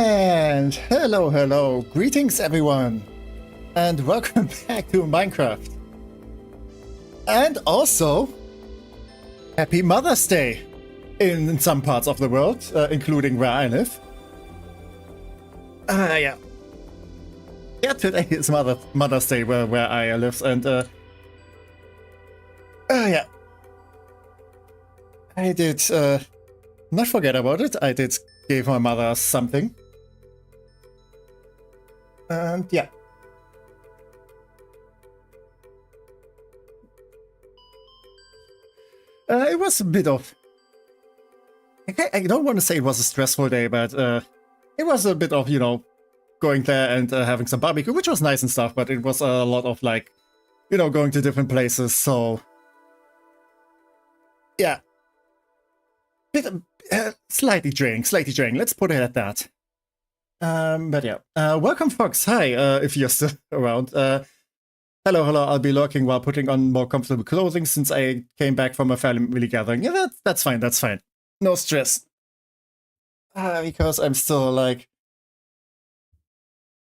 And hello, greetings everyone, and welcome back to Minecraft. And also, happy Mother's Day in some parts of the world, including where I live. Yeah, today is Mother's Day where I live, and yeah, I did not forget about it. I did give my mother something. And yeah. It was a bit of... I don't want to say it was a stressful day, but it was a bit of, you know, going there and having some barbecue, which was nice and stuff, but it was a lot of, like, you know, going to different places, so... Yeah. Slightly draining, let's put it at that. But yeah, welcome Fox, hi, if you're still around. Hello, I'll be lurking while putting on more comfortable clothing since I came back from a family gathering. Yeah, that's fine, no stress. Because I'm still, like,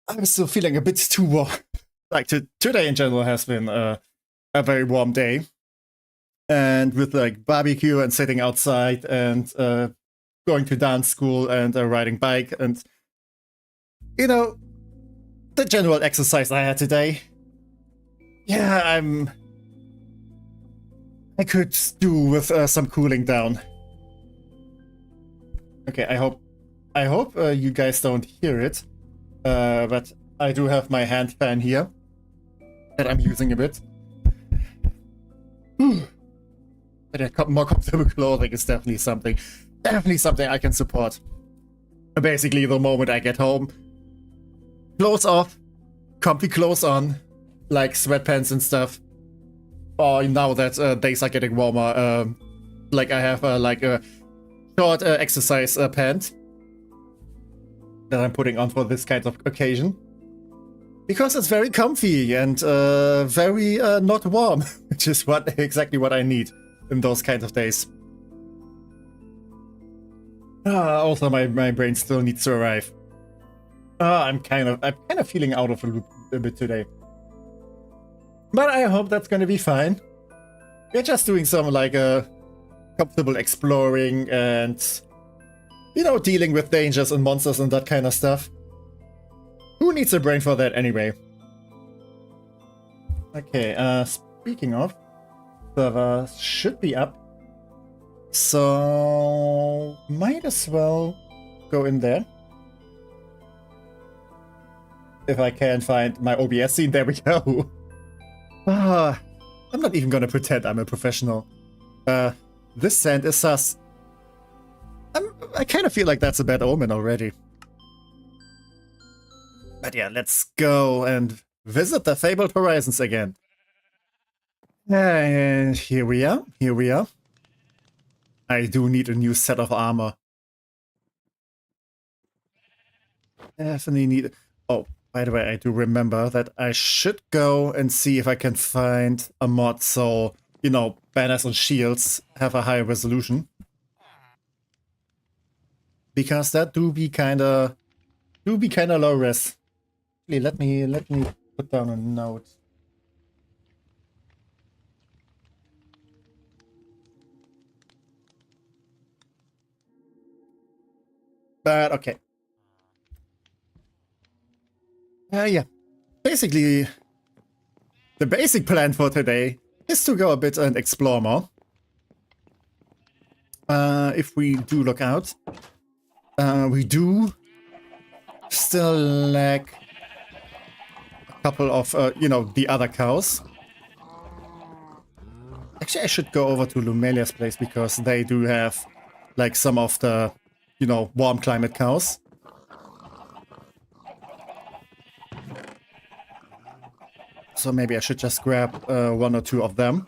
I'm still feeling a bit too warm. Like, today in general has been a very warm day. And with, like, barbecue and sitting outside and going to dance school and riding bike and, you know, the general exercise I had today. Yeah, I could do with some cooling down. Okay, I hope you guys don't hear it. But I do have my hand fan here that I'm using a bit. But more comfortable clothing is definitely something I can support. Basically, the moment I get home, clothes off, comfy clothes on, like sweatpants and stuff. Or now that days are getting warmer, like I have like a short exercise pant that I'm putting on for this kind of occasion. Because it's very comfy and very not warm, which is exactly what I need in those kinds of days. Also, my brain still needs to arrive. I'm kind of feeling out of the loop a bit today. But I hope that's gonna be fine. We're just doing some, like, comfortable exploring and, you know, dealing with dangers and monsters and that kind of stuff. Who needs a brain for that anyway? Okay, speaking of, server should be up. So, might as well go in there. If I can find my OBS scene, there we go. I'm not even gonna pretend I'm a professional. This sand is sus. I kind of feel like that's a bad omen already. But yeah, let's go and visit the Fabled Horizons again. And here we are. I do need a new set of armor. Definitely need... Oh, by the way, I do remember that I should go and see if I can find a mod so, you know, banners and shields have a higher resolution. Because that do be kinda low res. Let me put down a note. But okay. Yeah. Basically, the basic plan for today is to go a bit and explore more. If we do look out, we do still lack a couple of, you know, the other cows. Actually, I should go over to Lumelia's place because they do have, like, some of the, you know, warm climate cows. So maybe I should just grab one or two of them.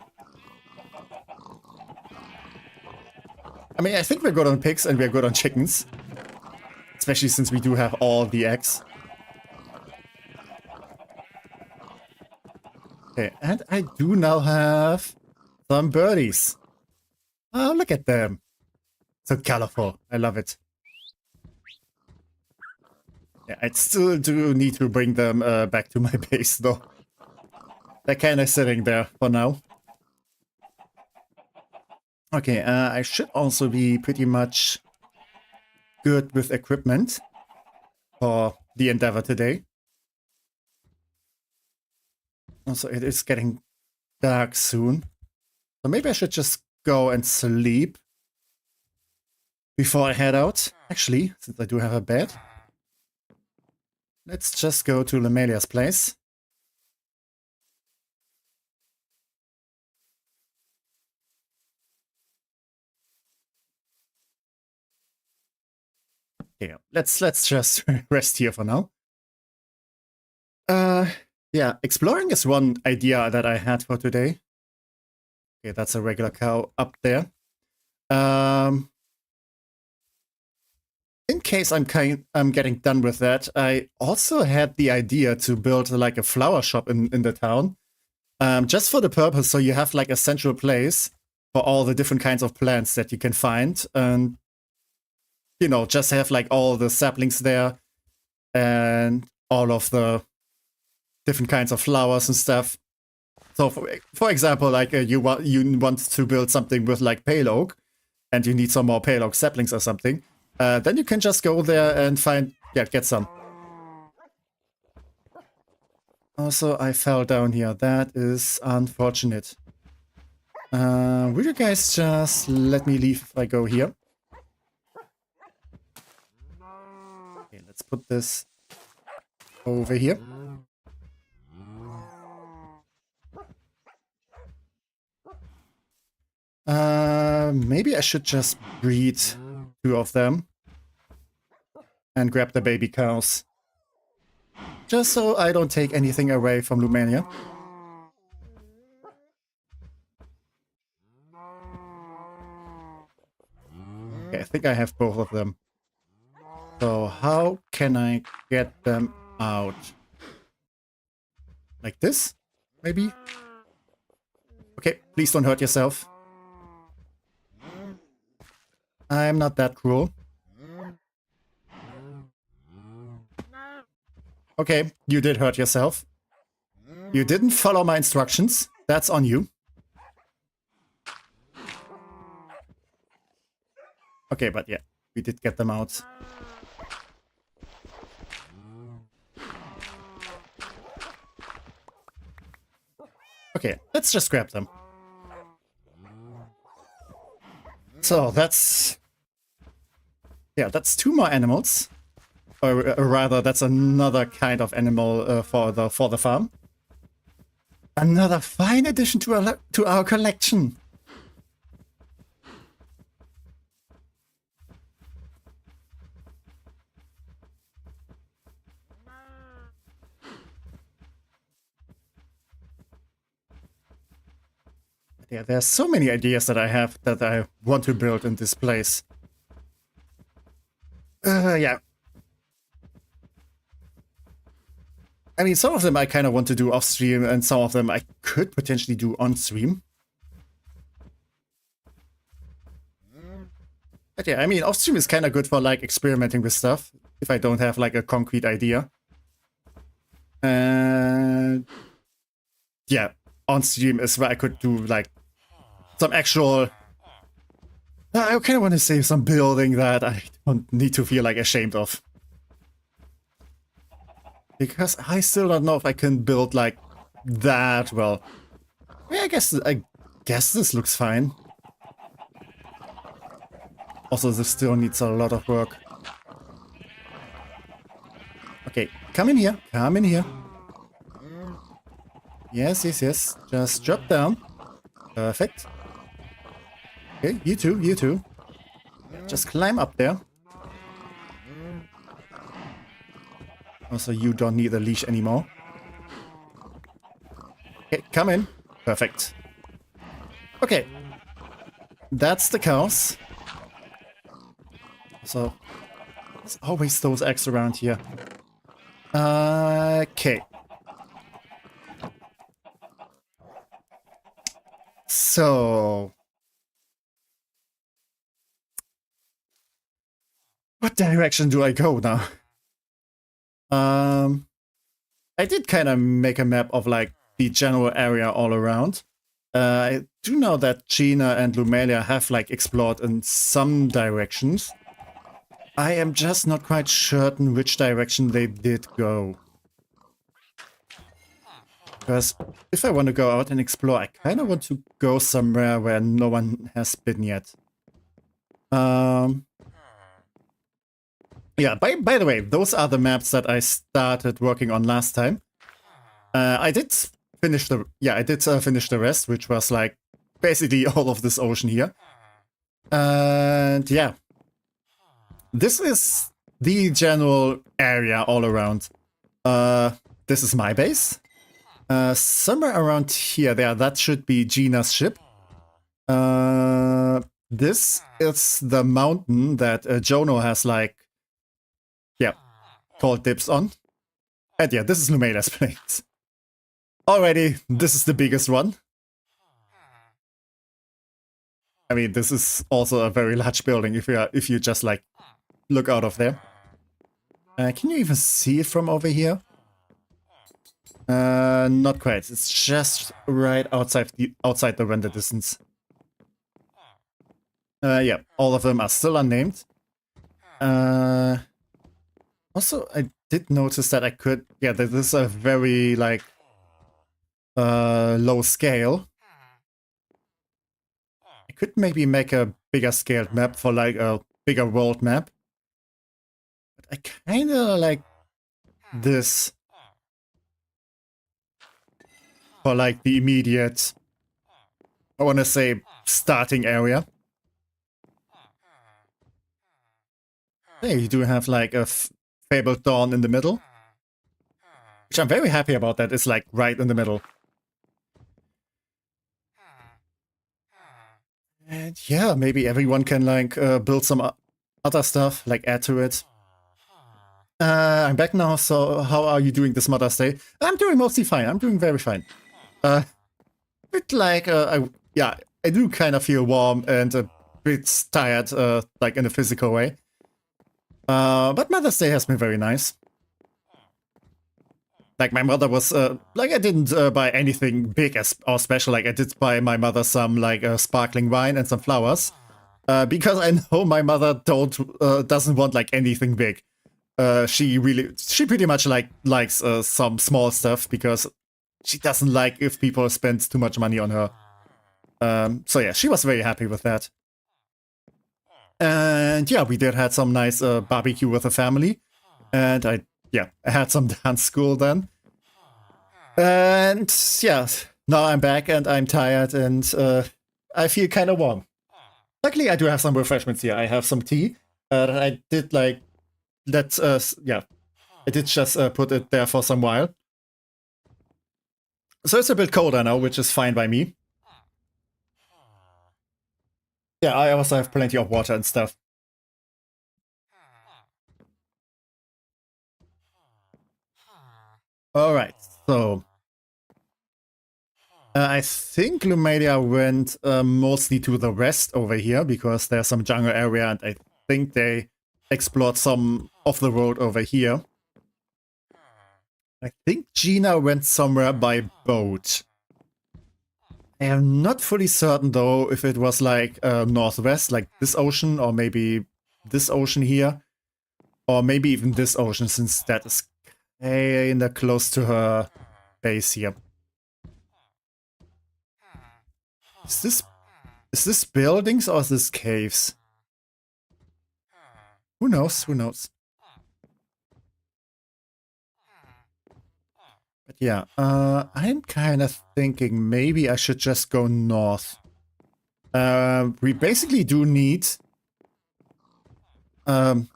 I mean, I think we're good on pigs and we're good on chickens. Especially since we do have all the eggs. Okay, and I do now have some birdies. Oh, look at them. So colorful. I love it. I still do need to bring them back to my base, though. They're kind of sitting there for now. Okay, I should also be pretty much good with equipment for the endeavor today. Also, it is getting dark soon. So maybe I should just go and sleep before I head out. Actually, since I do have a bed, let's just go to Lemelia's place. Yeah, let's just rest here for now. Yeah, exploring is one idea that I had for today. Okay, that's a regular cow up there. In case I'm getting done with that, I also had the idea to build like a flower shop in the town. Just for the purpose, so you have like a central place for all the different kinds of plants that you can find. And, you know, just have like all the saplings there and all of the different kinds of flowers and stuff. So, for example, like you want to build something with like pale oak, and you need some more pale oak saplings or something. Then you can just go there and get some. Also, I fell down here. That is unfortunate. Will you guys just let me leave if I go here? Okay, let's put this over here. Maybe I should just breed 2 of them and grab the baby cows. Just so I don't take anything away from Lumania. Okay, I think I have both of them. So how can I get them out? Like this? Maybe? Okay, please don't hurt yourself. I'm not that cruel. Okay, you did hurt yourself. You didn't follow my instructions. That's on you. Okay, but yeah, we did get them out. Okay, let's just grab them. So that's 2 more animals. Or rather, that's another kind of animal for the farm. Another fine addition to our collection. Yeah, there's so many ideas that I have that I want to build in this place. Yeah. I mean, some of them I kind of want to do off-stream, and some of them I could potentially do on-stream. But yeah, I mean, off-stream is kind of good for, like, experimenting with stuff, if I don't have, like, a concrete idea. And yeah, on-stream is where I could do, like, some actual... I kind of want to say some building that I don't need to feel, like, ashamed of. Because I still don't know if I can build, like, that well. Yeah, I guess this looks fine. Also, this still needs a lot of work. Okay, come in here. Come in here. Yes, yes, yes. Just drop down. Perfect. Okay, you too, you too. Just climb up there. Also, you don't need a leash anymore. Okay, come in. Perfect. Okay. That's the cows. So, there's always those eggs around here. Okay. So... what direction do I go now? I did kind of make a map of like the general area all around. I do know that Gina and Lumelia have like explored in some directions. I am just not quite certain which direction they did go. Because if I want to go out and explore, I kind of want to go somewhere where no one has been yet. Yeah, by the way, those are the maps that I started working on last time. I did finish the rest, which was like basically all of this ocean here. And yeah, this is the general area all around. This is my base. Somewhere around here, that should be Gina's ship. This is the mountain that Jono has like, yeah, called dibs on. And yeah, this is Lumelia's place. Already, this is the biggest one. I mean, this is also a very large building if you just like look out of there. Can you even see it from over here? Not quite. It's just right outside the render distance. Yeah, all of them are still unnamed. Also, I did notice that I could. Yeah, this is a very like low scale. I could maybe make a bigger scaled map for like a bigger world map. But I kind of like this for like the immediate, I want to say, starting area. Hey, you do have like a Fabled Dawn in the middle, which I'm very happy about. That it's like right in the middle. And yeah, maybe everyone can like build some other stuff, like add to it. I'm back now, so how are you doing this Mother's Day? I'm doing mostly fine. I'm doing very fine. Bit like, I do kind of feel warm and a bit tired, like in a physical way. But Mother's Day has been very nice. Like my mother was, like I didn't buy anything big or special. Like I did buy my mother some like sparkling wine and some flowers. Because I know my mother doesn't want like anything big. She pretty much likes some small stuff because she doesn't like if people spend too much money on her. So yeah, she was very happy with that. And yeah, we did had some nice barbecue with the family. And I had some dance school then. And yeah, now I'm back and I'm tired and I feel kind of warm. Luckily, I do have some refreshments here. I have some tea. I did like, I did just put it there for some while. So it's a bit colder now, which is fine by me. Yeah, I also have plenty of water and stuff. Alright, so I think Lumelia went mostly to the west over here because there's some jungle area and I think they explored some of the road over here. I think Gina went somewhere by boat. I am not fully certain though if it was like northwest, like this ocean, or maybe this ocean here, or maybe even this ocean since that is kinda close to her base here. Is this buildings or is this caves? Who knows? Who knows? But yeah, I'm kind of thinking maybe I should just go north. We basically do need some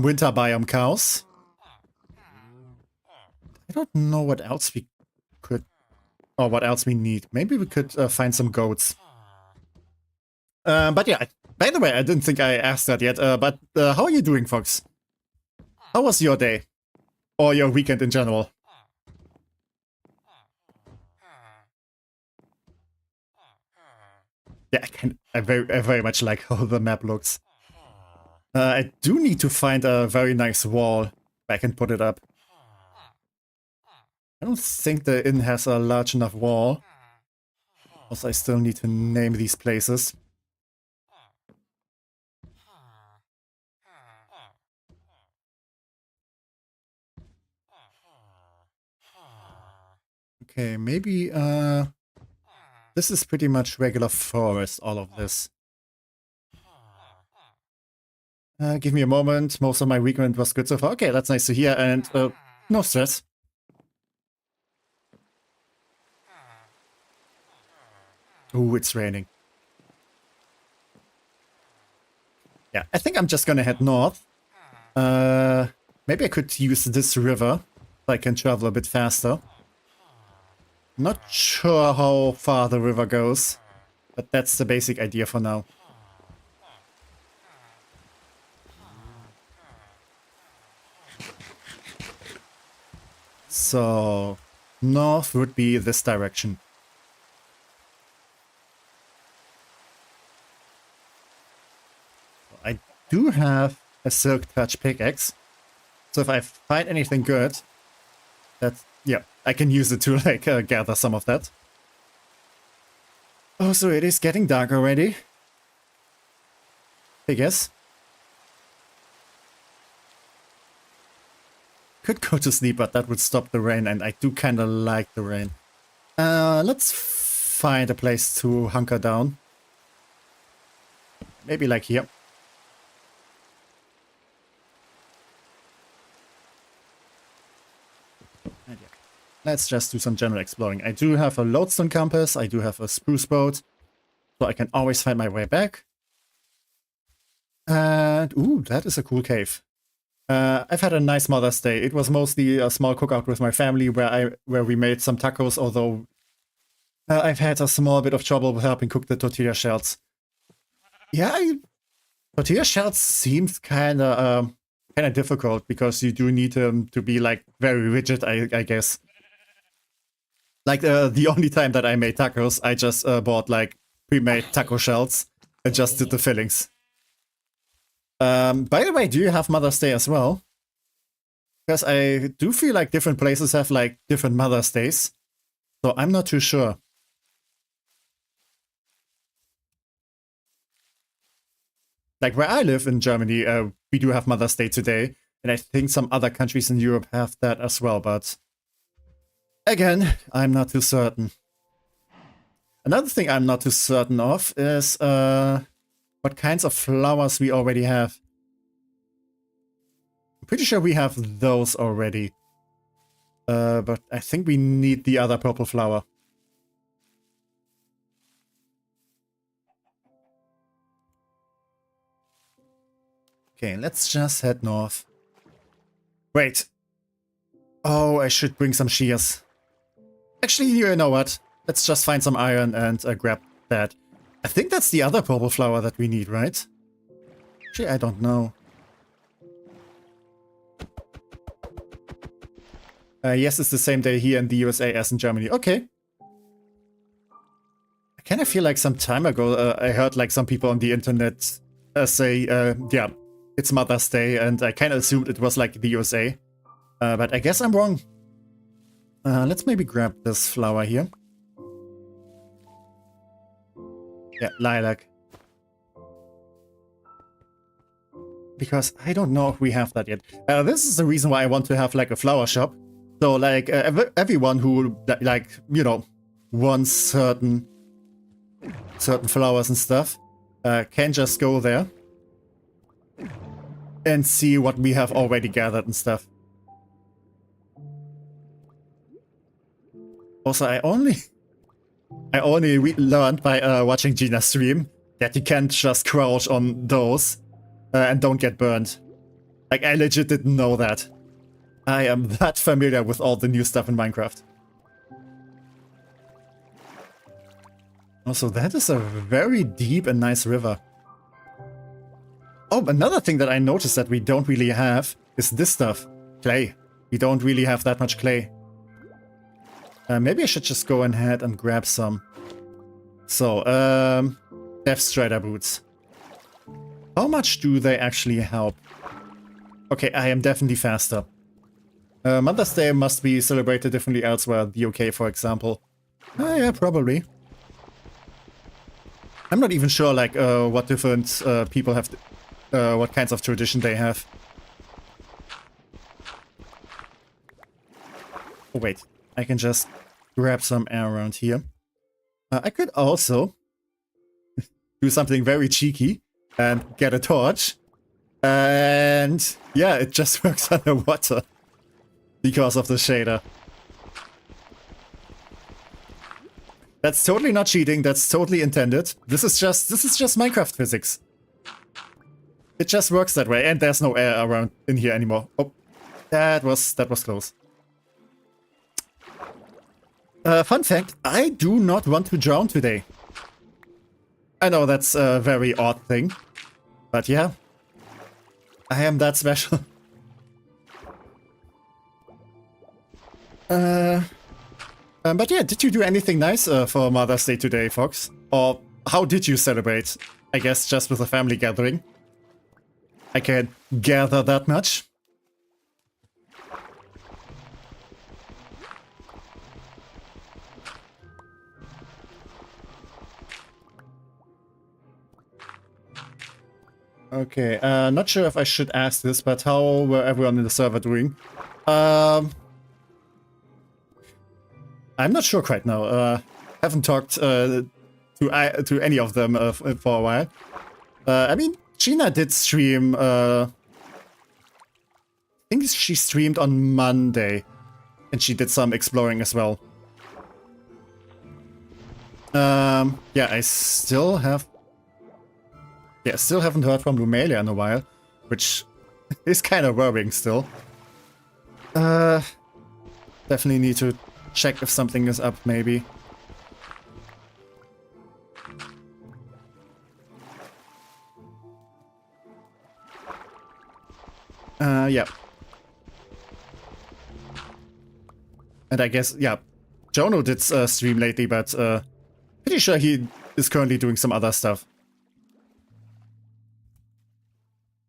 winter biome cows. I don't know what else we could, or what else we need. Maybe we could find some goats. But yeah, by the way, I didn't think I asked that yet, but how are you doing, Fox? How was your day? Or your weekend in general? Yeah, I very much like how the map looks. I do need to find a very nice wall. I can put it up. I don't think the inn has a large enough wall. Also, I still need to name these places. Okay, maybe, this is pretty much regular forest, all of this. Give me a moment. Most of my weekend was good so far. Okay, that's nice to hear, and, no stress. Ooh, it's raining. Yeah, I think I'm just gonna head north. Maybe I could use this river so I can travel a bit faster. Not sure how far the river goes, but that's the basic idea for now. So, north would be this direction. I do have a Silk Touch pickaxe, so if I find anything good, yeah, I can use it to like gather some of that. Oh, so it is getting dark already. I guess. Could go to sleep, but that would stop the rain, and I do kind of like the rain. Let's find a place to hunker down. Maybe like here. And yeah. Let's just do some general exploring. I do have a lodestone compass, I do have a spruce boat, so I can always find my way back. And, ooh, that is a cool cave. I've had a nice Mother's Day. It was mostly a small cookout with my family where we made some tacos, although I've had a small bit of trouble with helping cook the tortilla shells. Yeah, tortilla shells seems kind of difficult because you do need them to be like very rigid, I guess. Like the only time that I made tacos, I just bought like pre-made taco shells and just did the fillings. By the way, do you have Mother's Day as well? Because I do feel like different places have like different Mother's Days. So I'm not too sure. Like where I live in Germany, we do have Mother's Day today. And I think some other countries in Europe have that as well, but again, I'm not too certain. Another thing I'm not too certain of is what kinds of flowers we already have. I'm pretty sure we have those already. But I think we need the other purple flower. Okay, let's just head north. Wait. Oh, I should bring some shears. Actually, you know what? Let's just find some iron and grab that. I think that's the other purple flower that we need, right? Actually, I don't know. Yes, it's the same day here in the USA as in Germany. Okay. I kind of feel like some time ago I heard like some people on the internet say, yeah, it's Mother's Day, and I kind of assumed it was like the USA. But I guess I'm wrong. Let's maybe grab this flower here. Yeah, lilac. Because I don't know if we have that yet. This is the reason why I want to have like a flower shop. So like everyone who like, you know, wants certain flowers and stuff can just go there and see what we have already gathered and stuff. Also, I only learned by watching Gina stream that you can't just crouch on those and don't get burned. Like, I legit didn't know that. I am that familiar with all the new stuff in Minecraft. Also, that is a very deep and nice river. Oh, another thing that I noticed that we don't really have is this stuff. Clay. We don't really have that much clay. Maybe I should just go ahead and grab some. So, Death Strider boots. How much do they actually help? Okay, I am definitely faster. Mother's Day must be celebrated differently elsewhere. The UK, for example. Yeah, probably. I'm not even sure, like, what different people have, what kinds of tradition they have. Oh, wait. I can just grab some air around here. I could also do something very cheeky and get a torch. And yeah, it just works underwater because of the shader. That's totally not cheating, that's totally intended. This is just Minecraft physics. It just works that way, and there's no air around in here anymore. Oh, that was close. Fun fact, I do not want to drown today. I know that's a very odd thing, but yeah, I am that special. But yeah, did you do anything nice for Mother's Day today, Fox? Or how did you celebrate? I guess just with a family gathering. I can gather that much. Okay, not sure if I should ask this, but how were everyone in the server doing? I'm not sure quite now. Haven't talked to any of them for a while. I mean, Gina did stream. I think she streamed on Monday, and she did some exploring as well. Yeah, I still have. Yeah, still haven't heard from Lumelia in a while, which is kind of worrying still. Definitely need to check if something is up, maybe. Yeah. And I guess, yeah, Jono did stream lately, but pretty sure he is currently doing some other stuff.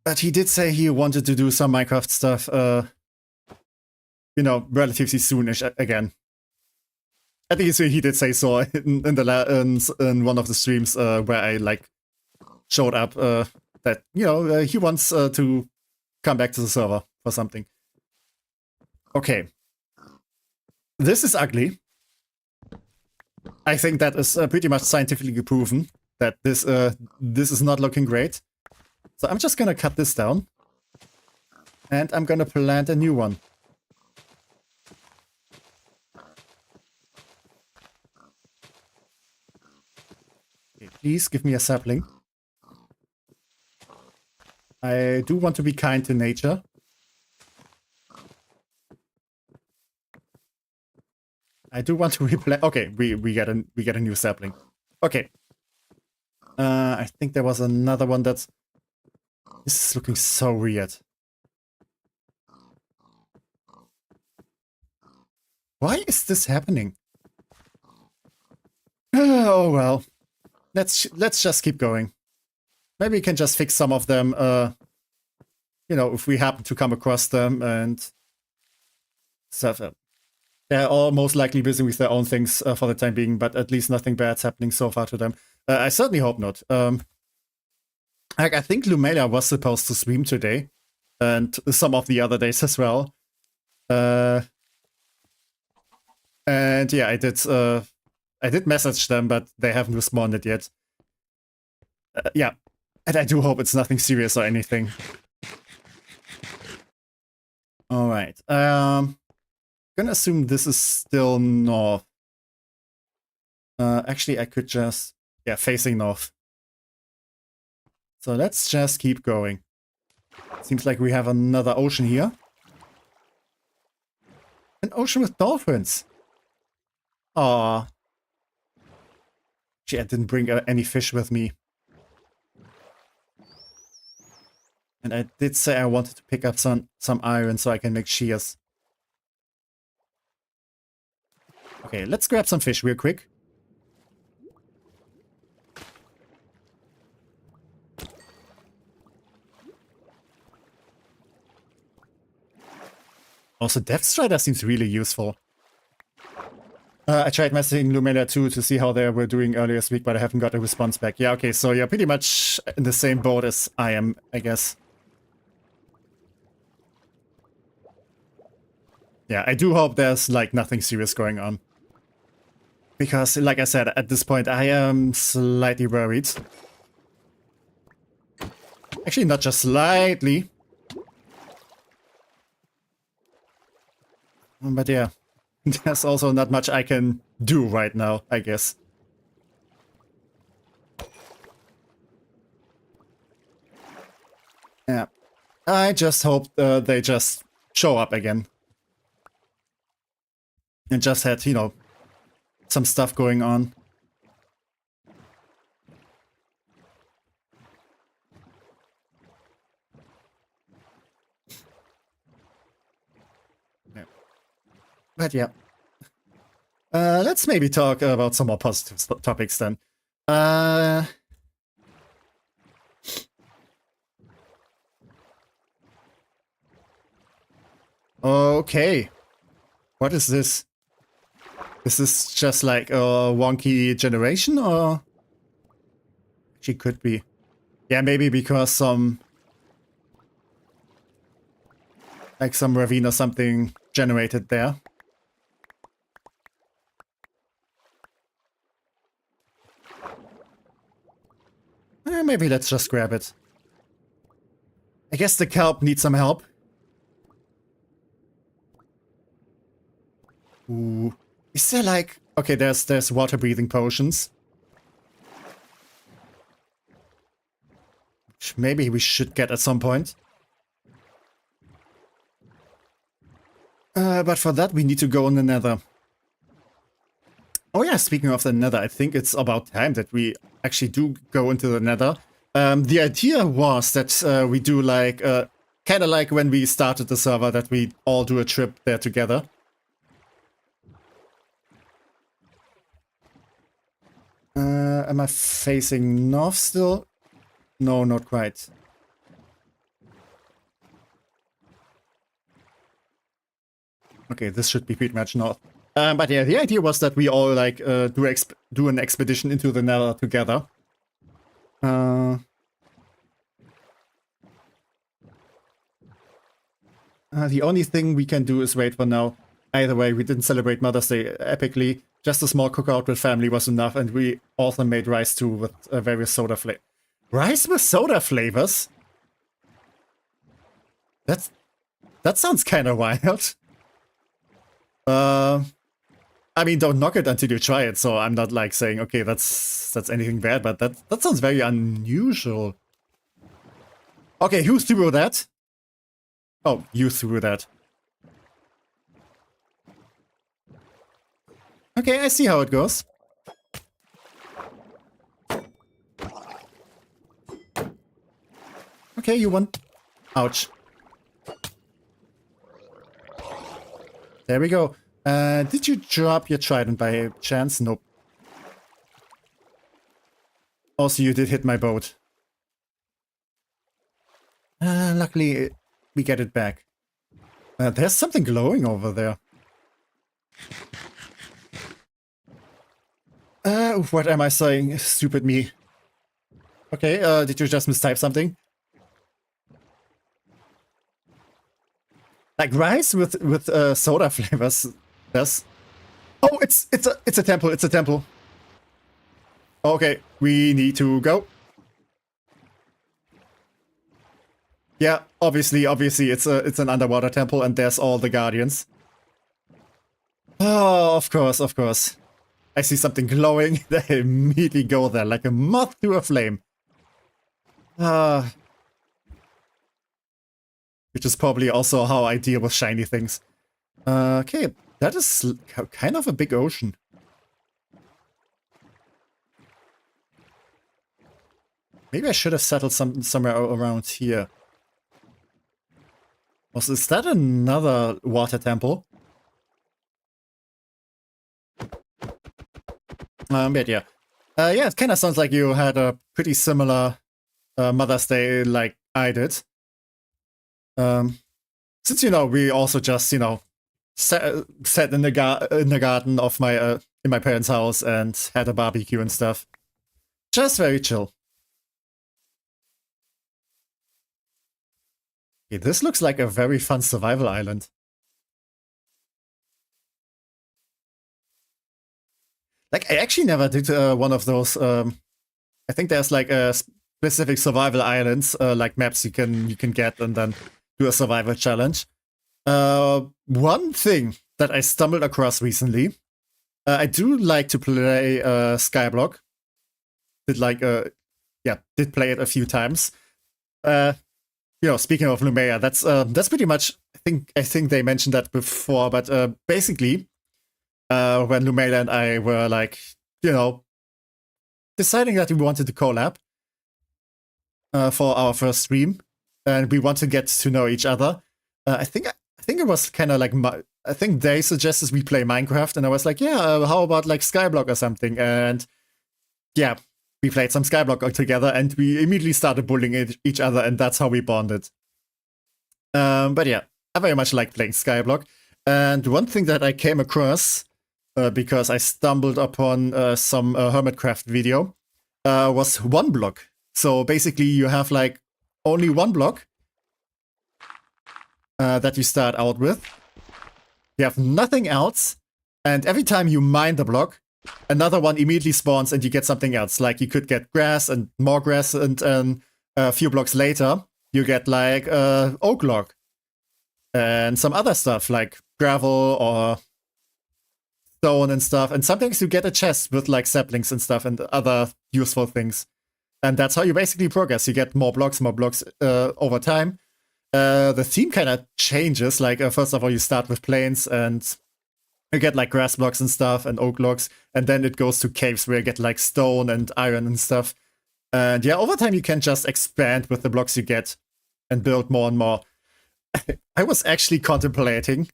But he did say he wanted to do some Minecraft stuff, you know, relatively soonish again. I think he did say so in one of the streams where I like showed up that, you know, he wants to come back to the server for something. Okay. This is ugly. I think that is pretty much scientifically proven that this is not looking great. So I'm just gonna cut this down. And I'm gonna plant a new one. Okay, please give me a sapling. I do want to be kind to nature. I do want to replant. Okay, we get a new sapling. Okay. I think there was another one that's. This is looking so weird. Why is this happening? Oh well. Let's just keep going. Maybe we can just fix some of them. You know, if we happen to come across them and stuff. They're all most likely busy with their own things for the time being, but at least nothing bad's happening so far to them. I certainly hope not. I think Lumelia was supposed to stream today, and some of the other days as well. And yeah, I did message them, but they haven't responded yet. Yeah, and I do hope it's nothing serious or anything. All right. Gonna assume this is still north. Actually, I could just facing north. So let's just keep going. Seems like we have another ocean here. An ocean with dolphins. Aww. Gee, I didn't bring any fish with me. And I did say I wanted to pick up some iron so I can make shears. Okay, let's grab some fish real quick. Also, Death Strider seems really useful. I tried messaging Lumelia too to see how they were doing earlier this week, but I haven't got a response back. Yeah, okay, so you're pretty much in the same boat as I am, I guess. Yeah, I do hope there's, like, nothing serious going on. Because, like I said, at this point, I am slightly worried. Actually, not just slightly. But yeah, there's also not much I can do right now, I guess. Yeah, I just hope they just show up again. And just had, you know, some stuff going on. Yeah. But yeah. Let's maybe talk about some more positive topics then. Okay. What is this? Is this just like a wonky generation, or? She could be. Yeah, maybe because some... like some ravine or something generated there. Maybe let's just grab it. I guess the kelp needs some help. Ooh. Is there like... okay, there's water breathing potions. Which maybe we should get at some point. But for that we need to go in the nether. Oh yeah, speaking of the nether, I think it's about time that we actually do go into the nether. The idea was that we do like... kind of like when we started the server, that we all do a trip there together. Am I facing north still? No, not quite. Okay, this should be pretty much north. But yeah, the idea was that we all like do an expedition into the nether together. The only thing we can do is wait for now. Either way, we didn't celebrate Mother's Day epically. Just a small cookout with family was enough, and we also made rice too with various soda flavors. Rice with soda flavors? That sounds kind of wild. I mean, don't knock it until you try it, so I'm not like saying, okay, that's anything bad, but that sounds very unusual. Okay, who threw that? Oh, you threw that. Okay, I see how it goes. Okay, you won. Ouch. There we go. Did you drop your trident by chance? Nope. Also, you did hit my boat. Luckily, we get it back. There's something glowing over there. What am I saying? Stupid me. Okay, did you just mistype something? Like rice with soda flavors. Yes. Oh, it's a temple. It's a temple. Okay, we need to go. Yeah, obviously, it's an underwater temple, and there's all the guardians. Oh, of course, of course. I see something glowing. They immediately go there like a moth to a flame. Which is probably also how I deal with shiny things. Okay, that is kind of a big ocean. Maybe I should have settled somewhere around here. Also, is that another water temple? But yeah. Yeah, it kind of sounds like you had a pretty similar Mother's Day like I did. since, you know, we also just, you know, sat in the garden of my in my parents' house and had a barbecue and stuff. Just very chill. Okay, this looks like a very fun survival island. Like, I actually never did one of those. I think there's like a specific survival islands, like maps you can get and then do a survival challenge. One thing that I stumbled across recently, I do like to play Skyblock. Did play it a few times. You know, speaking of Lumea, that's pretty much. I think they mentioned that before, but basically, when Lumea and I were like, you know, deciding that we wanted to collab for our first stream, and we want to get to know each other. I think it was kind of like I think they suggested we play Minecraft, and I was like, yeah, how about like Skyblock or something? And yeah, we played some Skyblock together, and we immediately started bullying each other, and that's how we bonded. But yeah, I very much like playing Skyblock. And one thing that I came across, because I stumbled upon some Hermitcraft video, was one block. So basically you have like only one block that you start out with. You have nothing else, and every time you mine the block, another one immediately spawns and you get something else. Like you could get grass and more grass, and a few blocks later you get like oak log and some other stuff like gravel or stone and stuff. And sometimes you get a chest with like saplings and stuff and other useful things. And that's how you basically progress. You get more blocks over time. The theme kind of changes. Like first of all, you start with plains and you get like grass blocks and stuff and oak logs, and then it goes to caves where you get like stone and iron and stuff. And yeah, over time you can just expand with the blocks you get and build more and more. I was actually contemplating,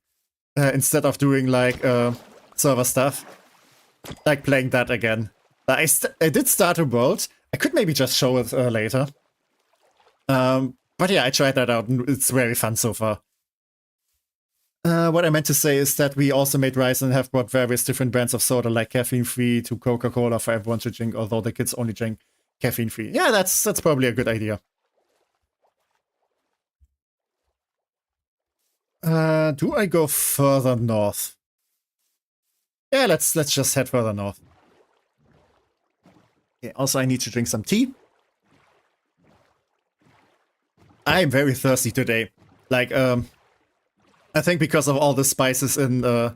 instead of doing like server stuff, like playing that again. I did start a world. I could maybe just show it later. But yeah, I tried that out and it's very fun so far. What I meant to say is that we also made rice and have brought various different brands of soda, like caffeine-free to Coca-Cola for everyone to drink, although the kids only drink caffeine-free. Yeah, that's probably a good idea. Do I go further north? Yeah, let's just head further north. Okay, also I need to drink some tea. I'm very thirsty today. Like, I think because of all the spices in I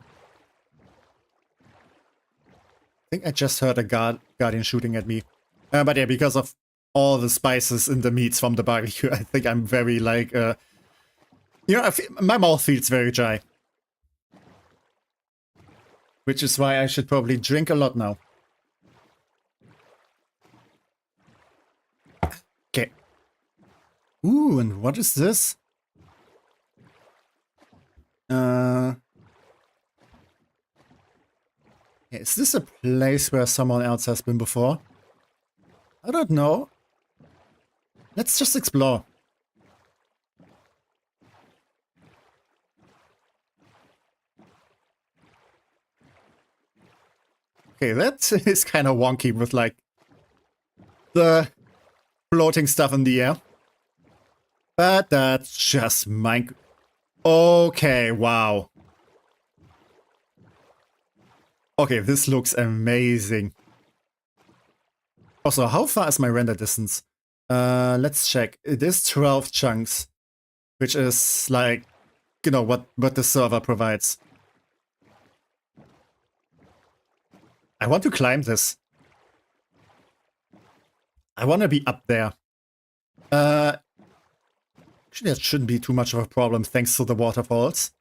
think I just heard a guardian shooting at me. But yeah, because of all the spices in the meats from the barbecue, I think I'm very like, you know, my mouth feels very dry. Which is why I should probably drink a lot now. Okay. Ooh, and what is this? Is this a place where someone else has been before? I don't know. Let's just explore. Okay, that is kind of wonky with like the floating stuff in the air. But that's just Minecraft. Okay, wow. Okay, this looks amazing. Also, how far is my render distance? Let's check. It is 12 chunks, which is like, you know, what the server provides. I want to climb this. I want to be up there. Actually, that shouldn't be too much of a problem thanks to the waterfalls.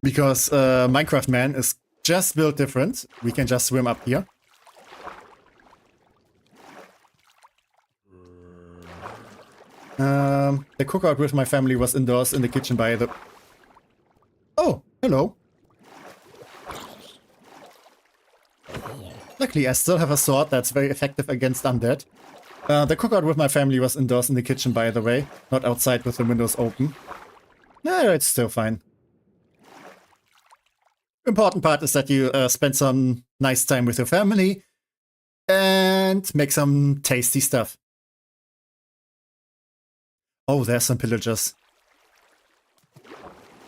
Because Minecraft Man is just built different. We can just swim up here. The cookout with my family was indoors in the kitchen by the... Oh, hello. Luckily, I still have a sword that's very effective against undead. The cookout with my family was indoors in the kitchen, by the way, not outside with the windows open. No, it's still fine. Important part is that you spend some nice time with your family and make some tasty stuff. Oh, there's some pillagers.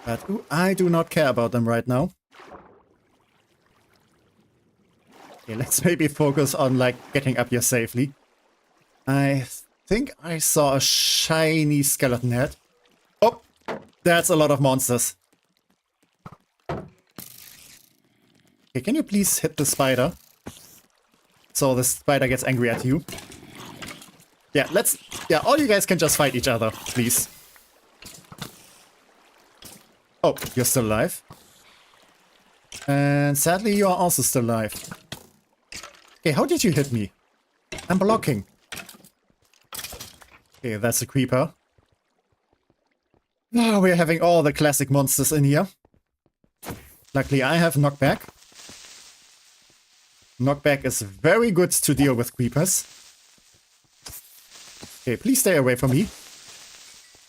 But I do not care about them right now. Okay, let's maybe focus on, like, getting up here safely. I think I saw a shiny skeleton head. Oh, that's a lot of monsters. Okay, can you please hit the spider? So the spider gets angry at you. Yeah, yeah, all you guys can just fight each other, please. Oh, you're still alive. And sadly, you are also still alive. Okay, how did you hit me? I'm blocking. Okay, that's a creeper. Now we're having all the classic monsters in here. Luckily, I have knockback. Knockback is very good to deal with creepers. Okay, please stay away from me.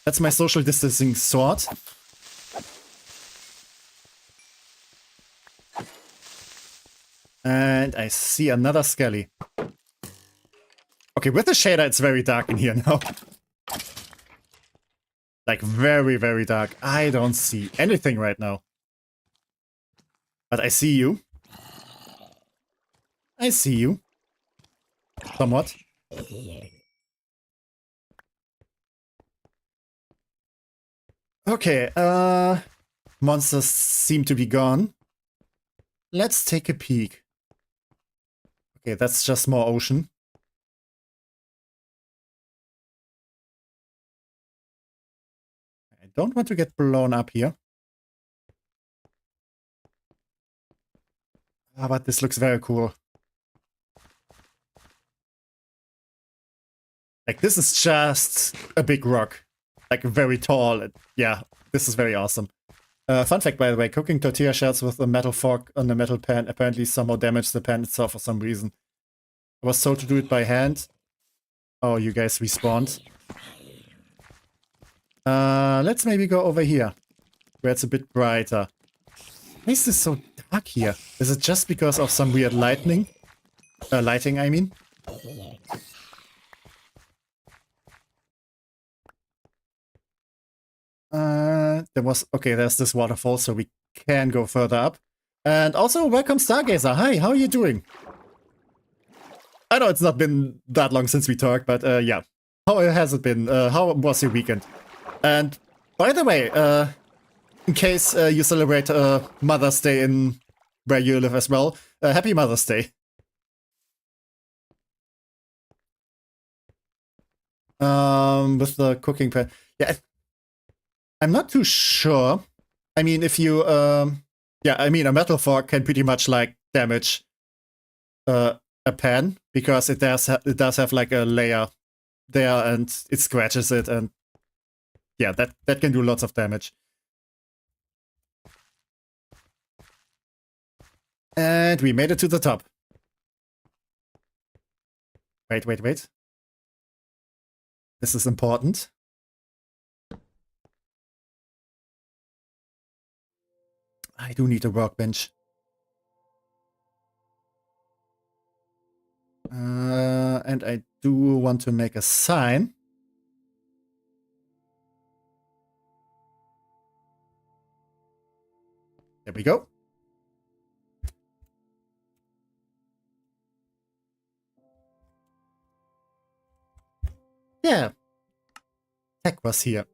That's my social distancing sword. And I see another skelly. Okay, with the shader, it's very dark in here now. Like, very, very dark. I don't see anything right now. But I see you. I see you. Somewhat. Okay, monsters seem to be gone. Let's take a peek. Okay, that's just more ocean. I don't want to get blown up here. Ah, but this looks very cool. Like, this is just a big rock. Like, very tall. Yeah, this is very awesome. Fun fact, by the way, cooking tortilla shells with a metal fork on a metal pan apparently somehow damaged the pan itself for some reason. I was told to do it by hand. Oh, you guys respawned. Let's maybe go over here, where it's a bit brighter. Why is this so dark here? Is it just because of some weird lighting, I mean? Okay, there's this waterfall, so we can go further up. And also, welcome Stargazer. Hi, how are you doing? I know it's not been that long since we talked, but yeah. How has it been? How was your weekend? And by the way, in case you celebrate Mother's Day in where you live as well, happy Mother's Day. With the cooking pan. Yeah, I'm not too sure. I mean, if you, yeah, I mean, a metal fork can pretty much, like, damage a pan, because it does have, like, a layer there, and it scratches it, and yeah, that can do lots of damage. And we made it to the top. Wait. This is important. I do need a workbench. And I do want to make a sign. There we go. Yeah. Tech was here.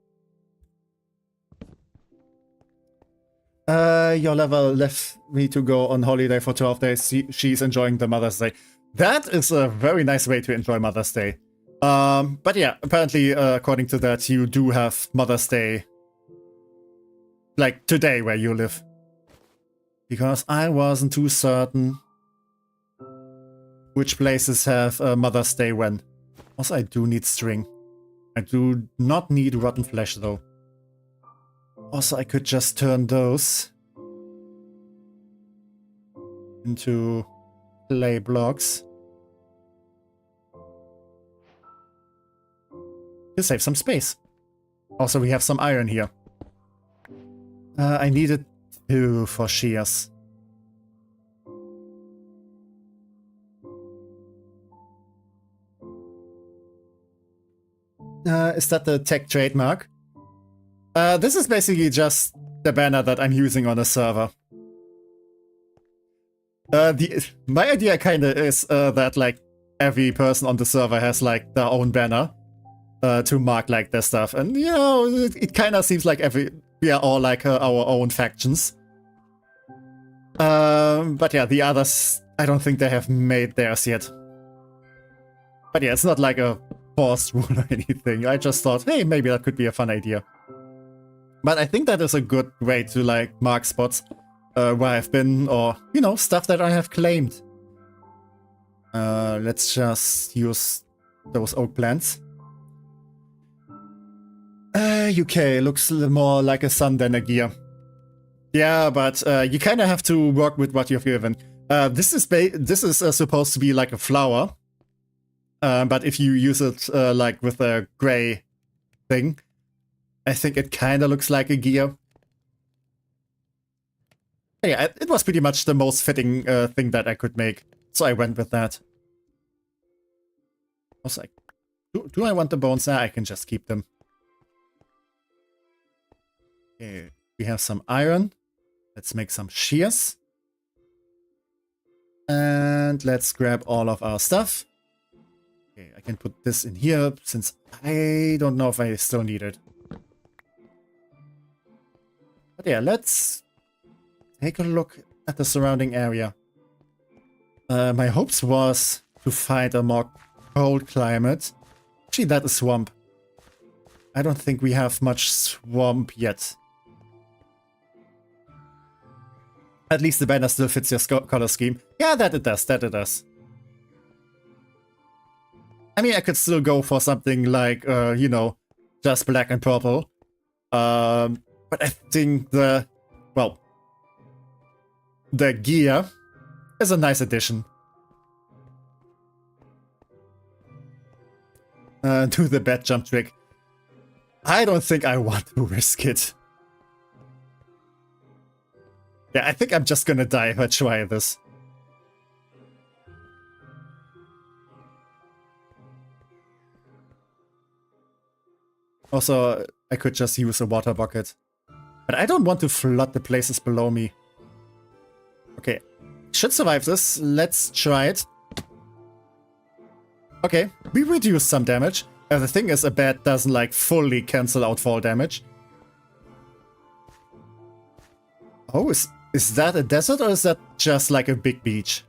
Your level left me to go on holiday for 12 days. She's enjoying the Mother's Day. That is a very nice way to enjoy Mother's Day. But yeah, apparently, according to that, you do have Mother's Day, like, today where you live. Because I wasn't too certain which places have Mother's Day when. Also, I do need string. I do not need rotten flesh, though. Also, I could just turn those into clay blocks to save some space. Also, we have some iron here. I needed 2 for shears. Is that the tech trademark? This is basically just the banner that I'm using on the server. My idea kinda is that like every person on the server has like their own banner to mark like their stuff, and you know, it kinda seems like we are all like our own factions. But yeah, the others, I don't think they have made theirs yet. But yeah, it's not like a forced rule or anything. I just thought, hey, maybe that could be a fun idea. But I think that is a good way to like mark spots where I've been, or, you know, stuff that I have claimed. Let's just use those oak plants. UK looks more like a sun than a gear. Yeah, but you kind of have to work with what you're given. This is supposed to be like a flower, but if you use it like with a gray thing, I think it kind of looks like a gear. Yeah, it was pretty much the most fitting thing that I could make, so I went with that. I was like, do I want the bones? Nah, I can just keep them. Okay, we have some iron. Let's make some shears. And let's grab all of our stuff. Okay, I can put this in here since I don't know if I still need it. But yeah, let's take a look at the surrounding area. My hopes was to find a more cold climate. Actually, that is swamp. I don't think we have much swamp yet. At least the banner still fits your color scheme. Yeah, that it does, that it does. I mean, I could still go for something like, you know, just black and purple. But I think the gear is a nice addition. To the bed jump trick. I don't think I want to risk it. Yeah, I think I'm just gonna die if I try this. Also, I could just use a water bucket. But I don't want to flood the places below me. Okay, should survive this. Let's try it. Okay, we reduced some damage. The thing is, a bed doesn't like fully cancel out fall damage. Oh, is that a desert or is that just like a big beach?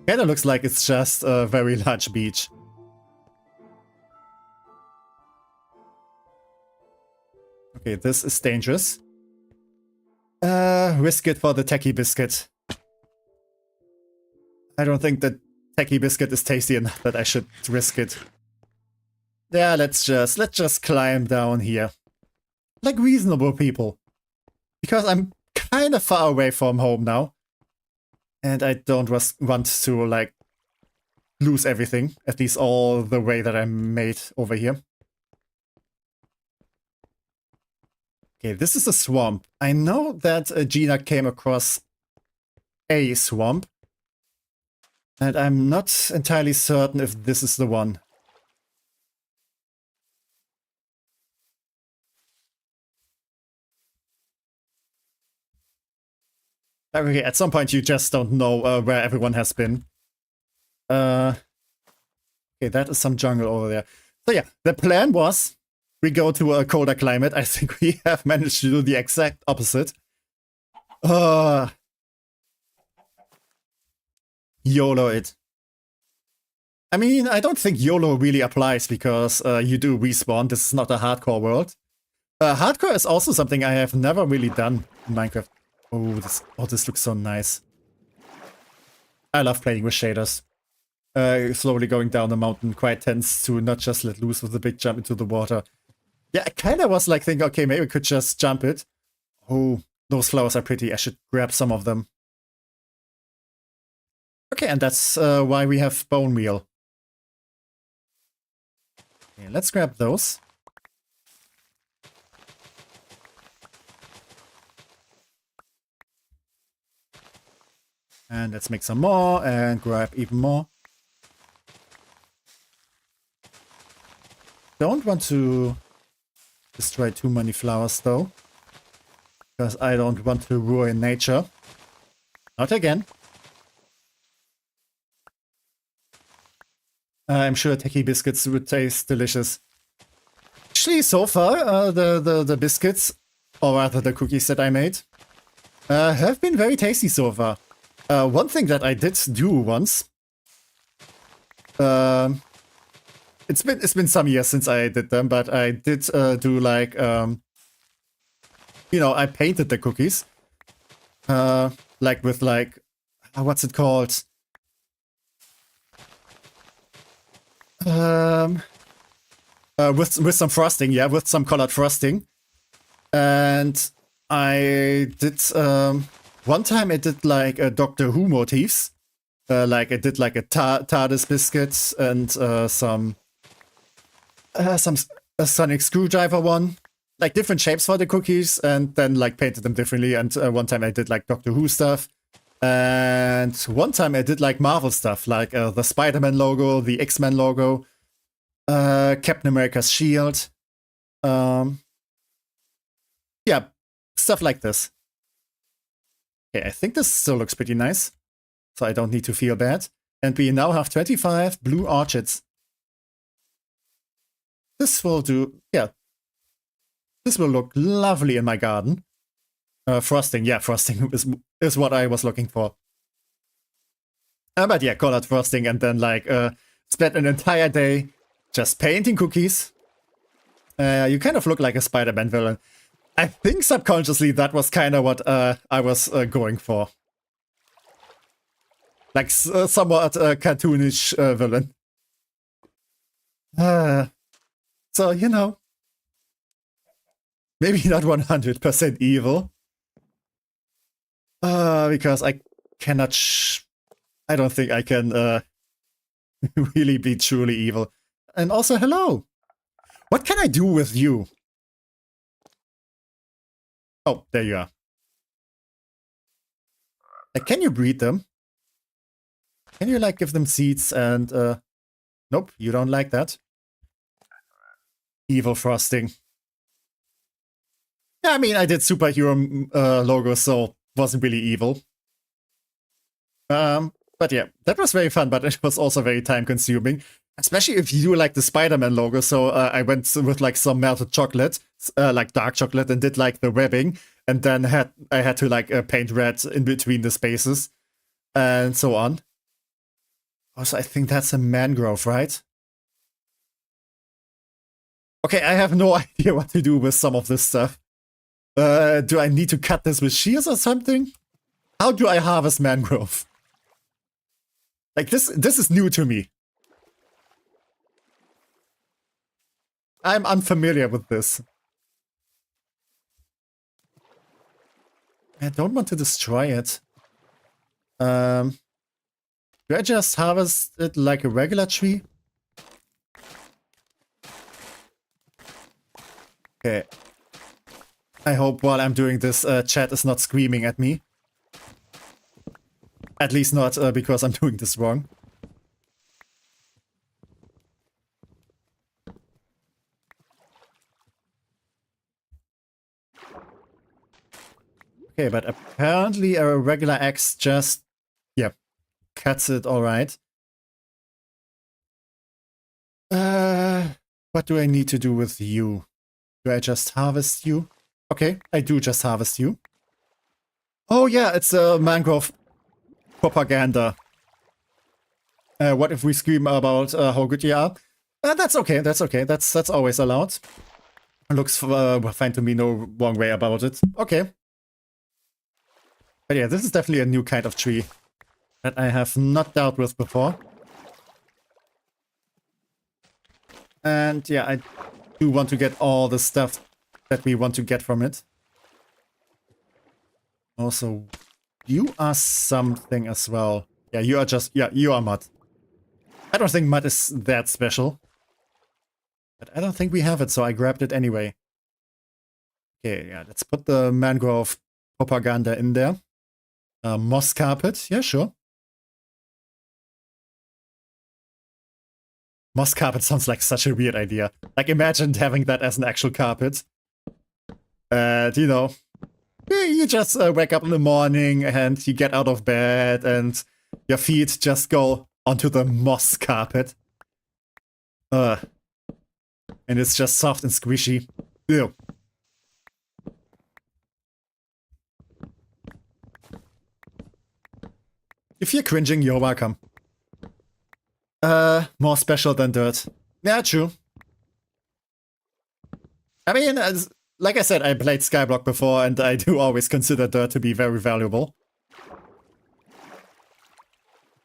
Kinda looks like it's just a very large beach. Okay, this is dangerous. Risk it for the techie biscuit. I don't think that techie biscuit is tasty enough that I should risk it. Yeah, let's just climb down here. Like reasonable people. Because I'm kind of far away from home now. And I don't want to, like, lose everything. At least all the way that I made over here. Okay, this is a swamp. I know that Gina came across a swamp. And I'm not entirely certain if this is the one. Okay, at some point you just don't know where everyone has been. Okay, that is some jungle over there. So yeah, the plan was we go to a colder climate. I think we have managed to do the exact opposite. YOLO it. I mean, I don't think YOLO really applies because you do respawn. This is not a hardcore world. Hardcore is also something I have never really done in Minecraft. Oh, this looks so nice. I love playing with shaders. Slowly going down the mountain quite tends to not just let loose with a big jump into the water. Yeah, I kind of was like thinking, okay, maybe we could just jump it. Oh, those flowers are pretty. I should grab some of them. Okay, and that's why we have bone meal. Okay, let's grab those. And let's make some more and grab even more. Don't want to destroy too many flowers though, because I don't want to ruin nature. Not again. I'm sure techie biscuits would taste delicious. Actually, so far, the biscuits, or rather the cookies that I made, have been very tasty so far. One thing that I did do once, it's been some years since I did them, but I did do like, you know, I painted the cookies, like with like, what's it called? With some frosting, yeah, with some colored frosting. And I did, one time I did like a Doctor Who motifs. Like I did like a TARDIS biscuits and some a sonic screwdriver one. Like different shapes for the cookies, and then like painted them differently. And one time I did like Doctor Who stuff. And one time I did like Marvel stuff, like the Spider-Man logo, the X-Men logo, Captain America's shield. Yeah, stuff like this. Okay, I think this still looks pretty nice, so I don't need to feel bad. And we now have 25 blue orchids. This will do, yeah. This will look lovely in my garden. Frosting, yeah, frosting is what I was looking for. But yeah, colored frosting, and then like spent an entire day just painting cookies. You kind of look like a Spider-Man villain. I think subconsciously that was kind of what I was going for. Like somewhat cartoonish villain. So, you know, maybe not 100% evil. Because I cannot I don't think I can really be truly evil. And also, hello! What can I do with you? Oh, there you are. Can you breed them? Can you, like, give them seeds and, nope, you don't like that. Evil frosting. Yeah, I mean, I did superhero logos, so wasn't really evil. But yeah, that was very fun, but it was also very time-consuming. Especially if you like the Spider-Man logo, so I went with like some melted chocolate, like dark chocolate, and did like the webbing, and then I had to like paint red in between the spaces, and so on. Also, I think that's a mangrove, right? Okay, I have no idea what to do with some of this stuff. Do I need to cut this with shears or something? How do I harvest mangrove? Like, this is new to me. I'm unfamiliar with this. I don't want to destroy it. Do I just harvest it like a regular tree? Okay. I hope while I'm doing this, chat is not screaming at me. At least not because I'm doing this wrong. Okay, but apparently a regular axe just, yeah, cuts it alright. What do I need to do with you? Do I just harvest you? Okay, I do just harvest you. Oh yeah, it's a mangrove propaganda. What if we scream about how good you are? That's okay, that's okay. That's always allowed. Looks fine to me, no wrong way about it. Okay. But yeah, this is definitely a new kind of tree that I have not dealt with before. And yeah, I do want to get all the stuff that we want to get from it. Also, you are something as well. Yeah, you are just, yeah, you are mud. I don't think mud is that special. But I don't think we have it, so I grabbed it anyway. Okay, yeah, let's put the mangrove propaganda in there. Moss carpet. Yeah, sure. Moss carpet sounds like such a weird idea. Like, imagine having that as an actual carpet. And, you know, you just wake up in the morning and you get out of bed and your feet just go onto the moss carpet. And it's just soft and squishy. Ew. If you're cringing, you're welcome. More special than dirt. Yeah, true. I mean, like I said, I played Skyblock before, and I do always consider dirt to be very valuable.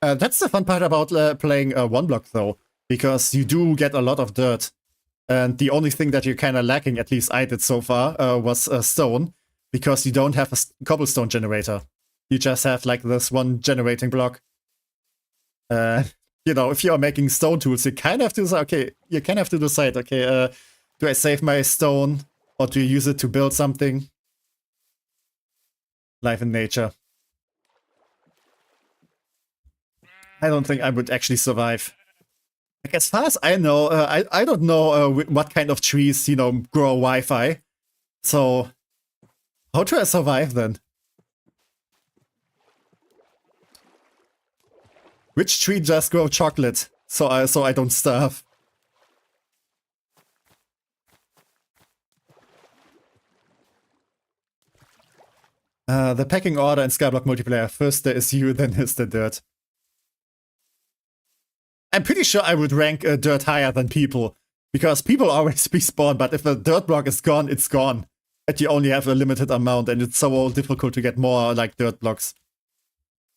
That's the fun part about playing one block, though, because you do get a lot of dirt. And the only thing that you're kind of lacking, at least I did so far, was stone, because you don't have a cobblestone generator. You just have, like, this one generating block. You know, if you're making stone tools, you kind of have to decide, okay, do I save my stone, or do you use it to build something? Life in nature. I don't think I would actually survive. Like, as far as I know, I don't know what kind of trees, you know, grow Wi-Fi. So, how do I survive then? Which tree just grow chocolate? So I don't starve. The pecking order in Skyblock multiplayer. First there is you, then is the dirt. I'm pretty sure I would rank dirt higher than people, because people always respawn, but if a dirt block is gone, it's gone. And you only have a limited amount, and it's so difficult to get more, like, dirt blocks.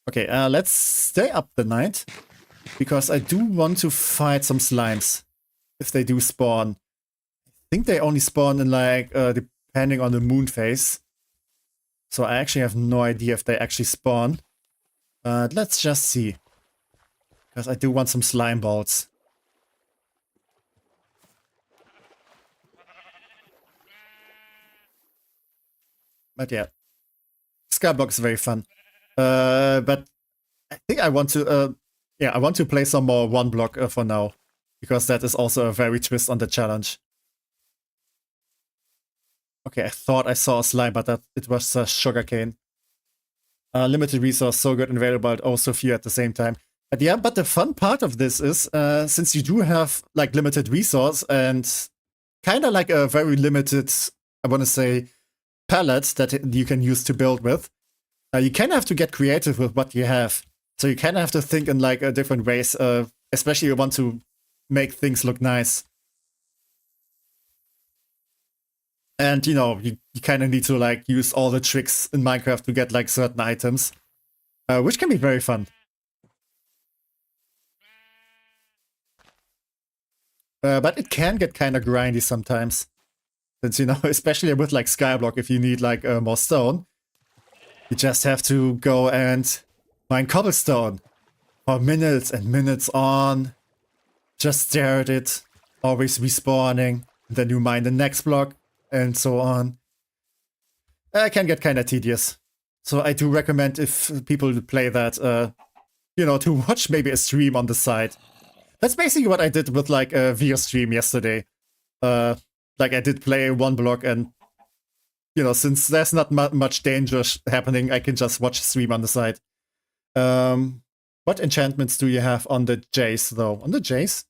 Okay, let's stay up the night, because I do want to fight some slimes, if they do spawn. I think they only spawn in, like, depending on the moon phase. So I actually have no idea if they actually spawn. Let's just see. Because I do want some slime balls. But yeah. Skyblock is very fun. But I think I want to, I want to play some more one block for now. Because that is also a very twist on the challenge. Okay, I thought I saw a slime, but it was sugarcane. Limited resource, so good and available, but also few at the same time. But yeah, but the fun part of this is, since you do have, like, limited resource and kind of like a very limited, I want to say, palette that you can use to build with, you kind of have to get creative with what you have. So you kind of have to think in, like, different ways, especially if you want to make things look nice. And, you know, you kind of need to, like, use all the tricks in Minecraft to get, like, certain items, which can be very fun. But it can get kind of grindy sometimes. Since, you know, especially with, like, Skyblock, if you need, like, more stone, you just have to go and mine cobblestone for minutes and minutes on. Just stare at it, always respawning. And then you mine the next block, and so on. It can get kind of tedious. So I do recommend, if people play that, you know, to watch maybe a stream on the side. That's basically what I did with, like, a video stream yesterday. Like, I did play one block, and, you know, since there's not much danger happening, I can just watch stream on the side. What enchantments do you have on the Jace, though? On the Jace?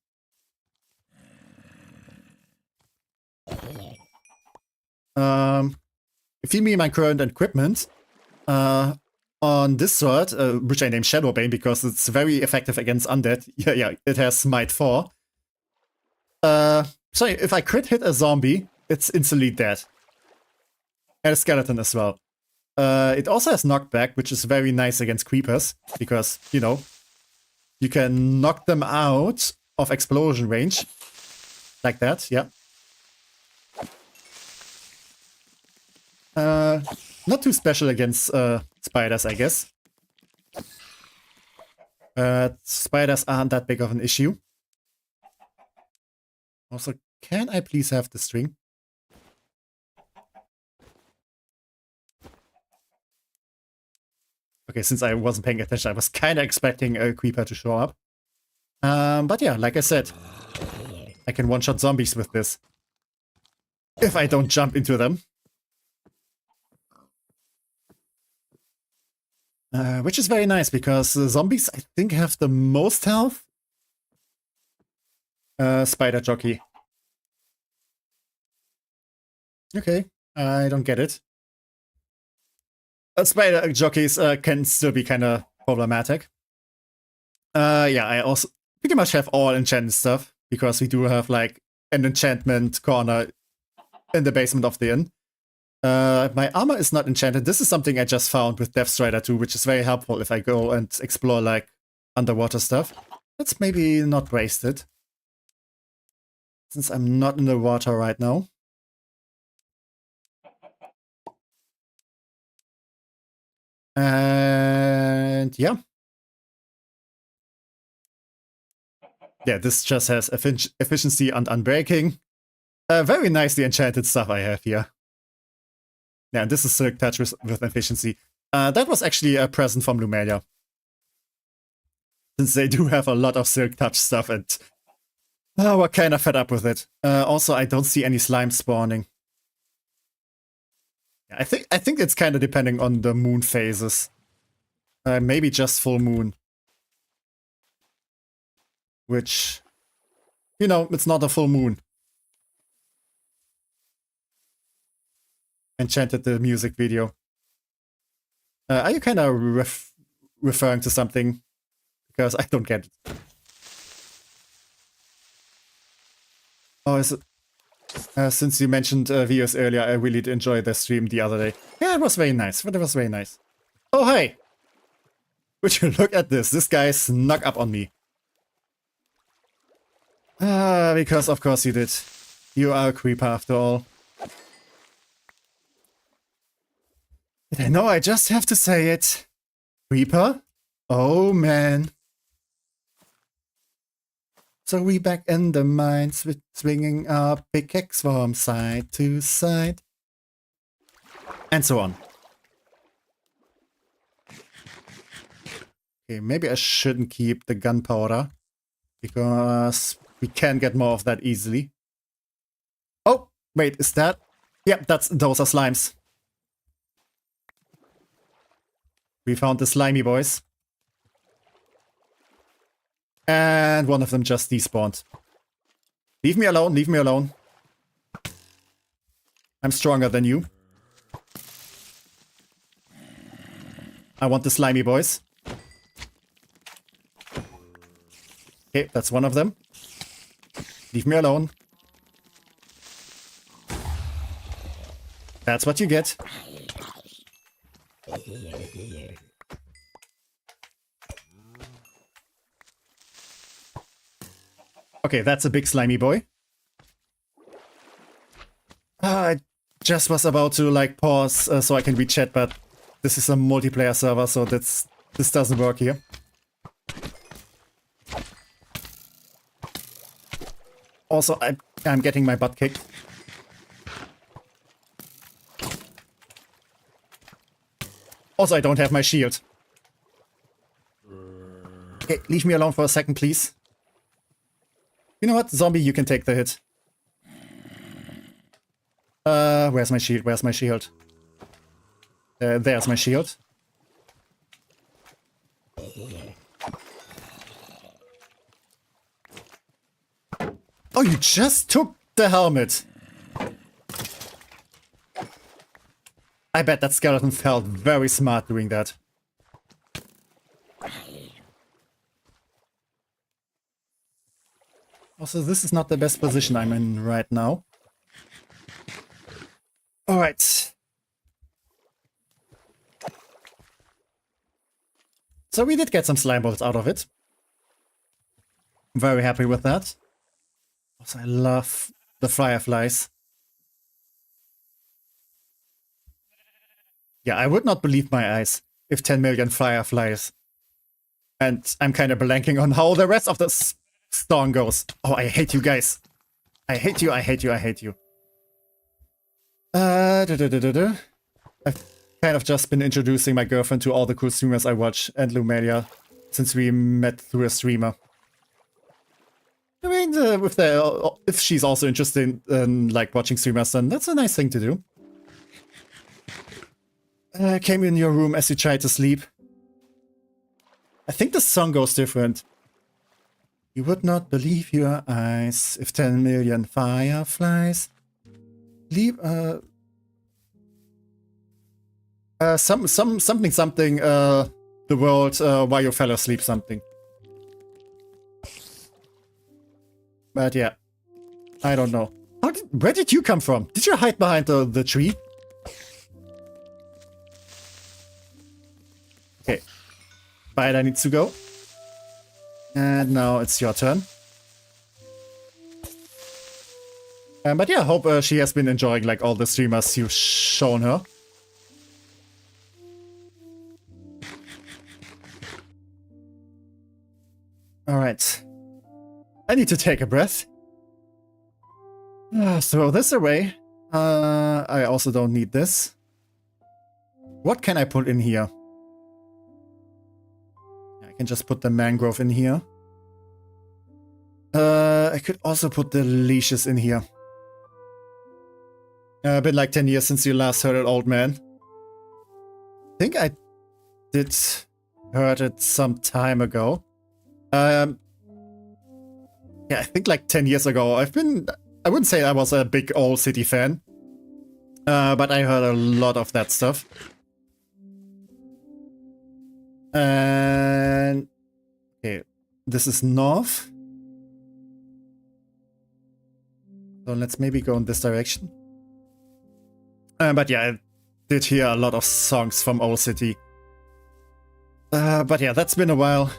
If you mean my current equipment, on this sword, which I named Shadowbane because it's very effective against undead. Yeah, it has Smite 4. So if I crit hit a zombie, it's instantly dead. And a skeleton as well. It also has knockback, which is very nice against creepers, because, you know, you can knock them out of explosion range. Like that, yeah. Not too special against spiders, I guess. Spiders aren't that big of an issue. Also, can I please have the string? Okay, since I wasn't paying attention, I was kind of expecting a creeper to show up. But yeah, like I said, I can one-shot zombies with this. If I don't jump into them. Which is very nice, because zombies, I think, have the most health. Spider jockey. Okay, I don't get it. Spider jockeys can still be kind of problematic. Yeah, I also pretty much have all enchanted stuff, because we do have, like, an enchantment corner in the basement of the inn. My armor is not enchanted. This is something I just found with Deathstrider 2, which is very helpful if I go and explore, like, underwater stuff. Let's maybe not waste it, since I'm not in the water right now. And yeah. Yeah, this just has efficiency and unbreaking. Very nicely enchanted stuff I have here. Yeah, and this is Silk Touch with efficiency. That was actually a present from Lumelia, since they do have a lot of Silk Touch stuff, and we're kind of fed up with it. Also, I don't see any slime spawning. I think it's kind of depending on the moon phases. Maybe just full moon. Which, you know, it's not a full moon. Enchanted the music video. Are you kind of referring to something? Because I don't get it. Oh, is it? Since you mentioned videos earlier, I really did enjoy the stream the other day. Yeah, it was very nice. It was very nice. Oh, hey! Would you look at this? This guy snuck up on me. Because of course you did. You are a creeper after all. I know, I just have to say it. Creeper? Oh man. So we back in the mines with swinging our pickaxe from side to side. And so on. Okay, maybe I shouldn't keep the gunpowder, because we can get more of that easily. Oh, wait, is that? Yep, those are slimes. We found the slimy boys. And one of them just despawned. Leave me alone, leave me alone. I'm stronger than you. I want the slimy boys. Okay, that's one of them. Leave me alone. That's what you get. Okay, that's a big slimy boy. I just was about to, like, pause so I can read chat, but this is a multiplayer server, so this doesn't work here. Also, I'm getting my butt kicked. Also, I don't have my shield. Okay, leave me alone for a second, please. You know what? Zombie, you can take the hit. Where's my shield? Where's my shield? There's my shield. Oh, you just took the helmet. I bet that skeleton felt very smart doing that. Also, this is not the best position I'm in right now. Alright. So we did get some slime balls out of it. I'm very happy with that. Also, I love the fireflies. Yeah, I would not believe my eyes if 10 million fireflies. And I'm kind of blanking on how the rest of the storm goes. Oh, I hate you guys. I hate you, I hate you, I hate you. I kind of just been introducing my girlfriend to all the cool streamers I watch and Lumelia since we met through a streamer. I mean, if she's also interested in like watching streamers, then that's a nice thing to do. Came in your room as you tried to sleep. I think the song goes different. You would not believe your eyes if 10 million fireflies leave something the world while you fell asleep something. But yeah, I don't know. Where did you come from? Did you hide behind the tree? Okay. Spider needs to go. And now it's your turn. But yeah, I hope she has been enjoying like all the streamers you've shown her. Alright. I need to take a breath. Throw this away. I also don't need this. What can I put in here? I can just put the mangrove in here. I could also put the leashes in here. Been like 10 years since you last heard an old man. I think I did heard it some time ago. Yeah, I think like 10 years ago. I wouldn't say I was a big Old City fan. But I heard a lot of that stuff. And okay, this is north. So let's maybe go in this direction. But yeah, I did hear a lot of songs from Old City. But yeah, that's been a while.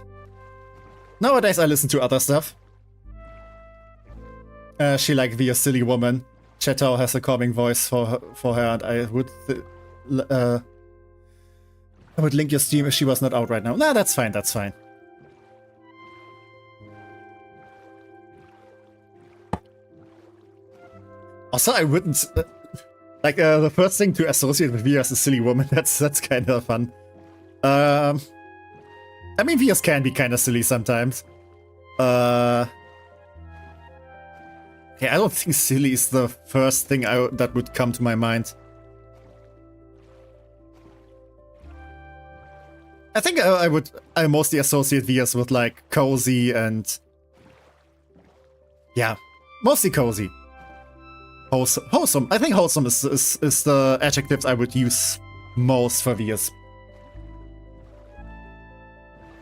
Nowadays I listen to other stuff. She like be a silly woman. Chetao has a calming voice for her, and I would link your stream if she was not out right now. Nah, that's fine, that's fine. Also, I wouldn't like the first thing to associate with Via as a silly woman. That's kind of fun. I mean, Vias can be kind of silly sometimes. Okay, I don't think silly is the first thing that would come to my mind. I think I mostly associate Vias with like cozy and yeah, mostly cozy. Wholesome. I think wholesome is the adjectives I would use most for Vias.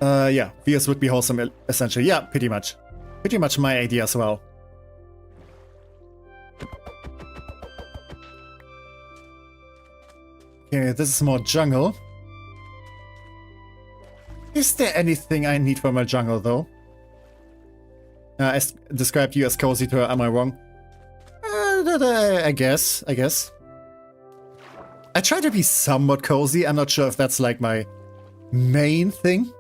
Yeah, Vias would be wholesome essentially. Yeah, pretty much. Pretty much my idea as well. Okay, this is more jungle. Is there anything I need from a jungle, though? I described you as cozy to her, am I wrong? I guess. I try to be somewhat cozy. I'm not sure if that's like my main thing.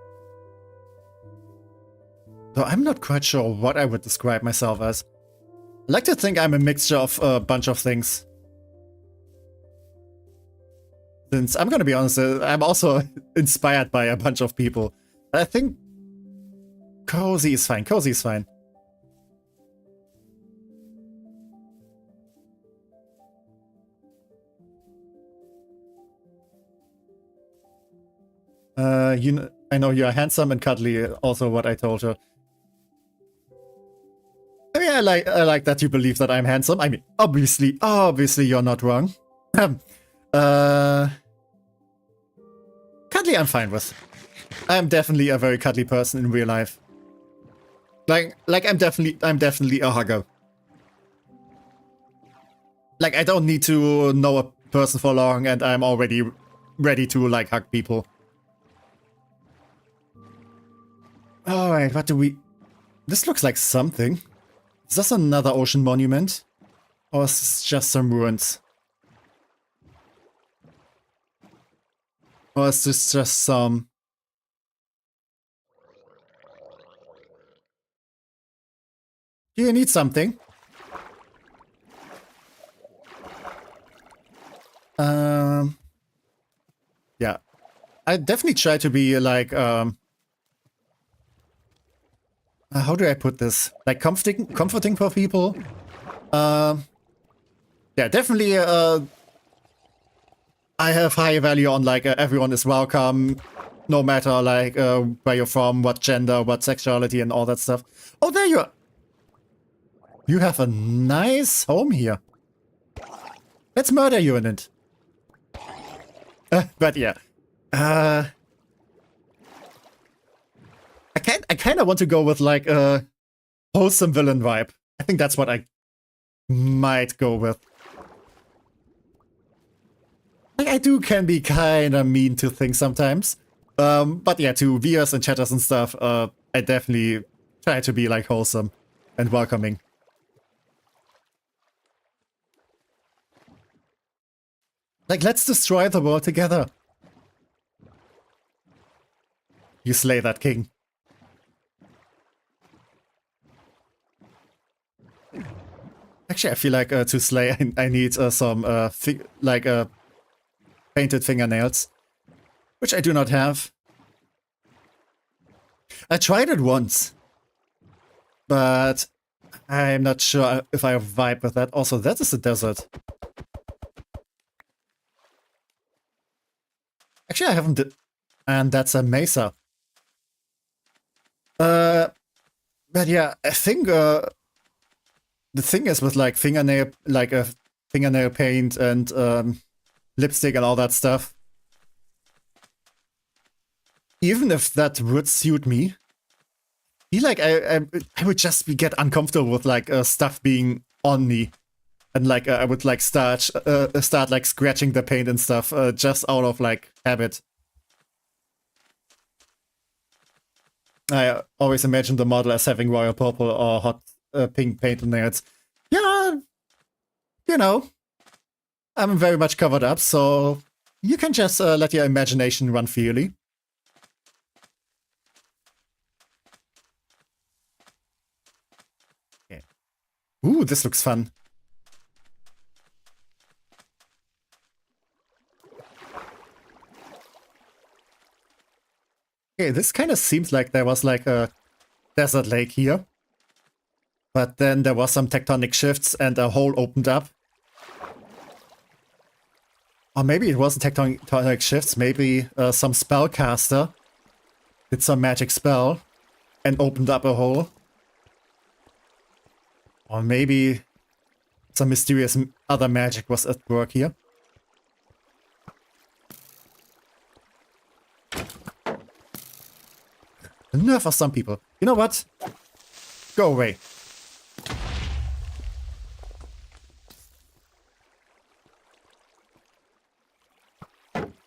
Though I'm not quite sure what I would describe myself as. I like to think I'm a mixture of a bunch of things. Since I'm gonna be honest, I'm also inspired by a bunch of people. I think cozy is fine. Cozy is fine. I know you're handsome and cuddly. Also, what I told her. I mean, I like that you believe that I'm handsome. I mean, obviously, you're not wrong. Cuddly I'm fine with. I'm definitely a very cuddly person in real life. Like I'm definitely a hugger. Like I don't need to know a person for long and I'm already ready to like hug people. Alright, what do we... This looks like something. Is this another ocean monument? Or is this just some ruins? Or is this just some... Do you need something? I definitely try to be like, how do I put this? Like comforting for people. Yeah, definitely, I have high value on like everyone is welcome, no matter like where you're from, what gender, what sexuality, and all that stuff. Oh, there you are. You have a nice home here. Let's murder you in it. But yeah, I kind of want to go with like a wholesome villain vibe. I think that's what I might go with. Like I can be kind of mean to things sometimes. But yeah, to viewers and chatters and stuff, I definitely try to be like wholesome and welcoming. Like, let's destroy the world together. You slay that king. Actually, I feel like to slay, I need some painted fingernails, which I do not have. I tried it once, but I'm not sure if I vibe with that. Also, that is a desert. Actually, I haven't and that's a mesa. But yeah, I think the thing is with like fingernail paint and lipstick and all that stuff. Even if that would suit me, I feel like I would just get uncomfortable with like stuff being on me, and like I would like start like scratching the paint and stuff just out of like habit. I always imagine the model as having royal purple or hot pink painted nails. Yeah, you know, I'm very much covered up, so you can just let your imagination run freely. Okay. Ooh, this looks fun. Okay, this kind of seems like there was like a desert lake here. But then there was some tectonic shifts and a hole opened up. Or maybe it wasn't tectonic shifts, maybe some spellcaster did some magic spell and opened up a hole. Or maybe some mysterious other magic was at work here. Enough for some people. You know what? Go away.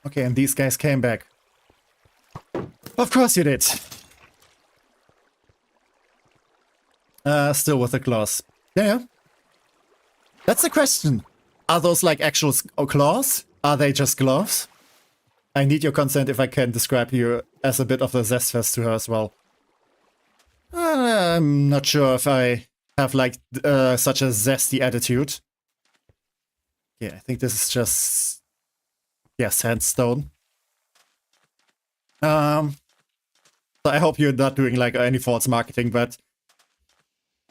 Okay, and these guys came back. Of course you did. Still with the claws. Yeah. That's the question. Are those like actual claws? Are they just gloves? I need your consent if I can describe you as a bit of a zestfest to her as well. I'm not sure if I have like such a zesty attitude. Yeah, I think this is just... yeah, sandstone. So I hope you're not doing like any false marketing, but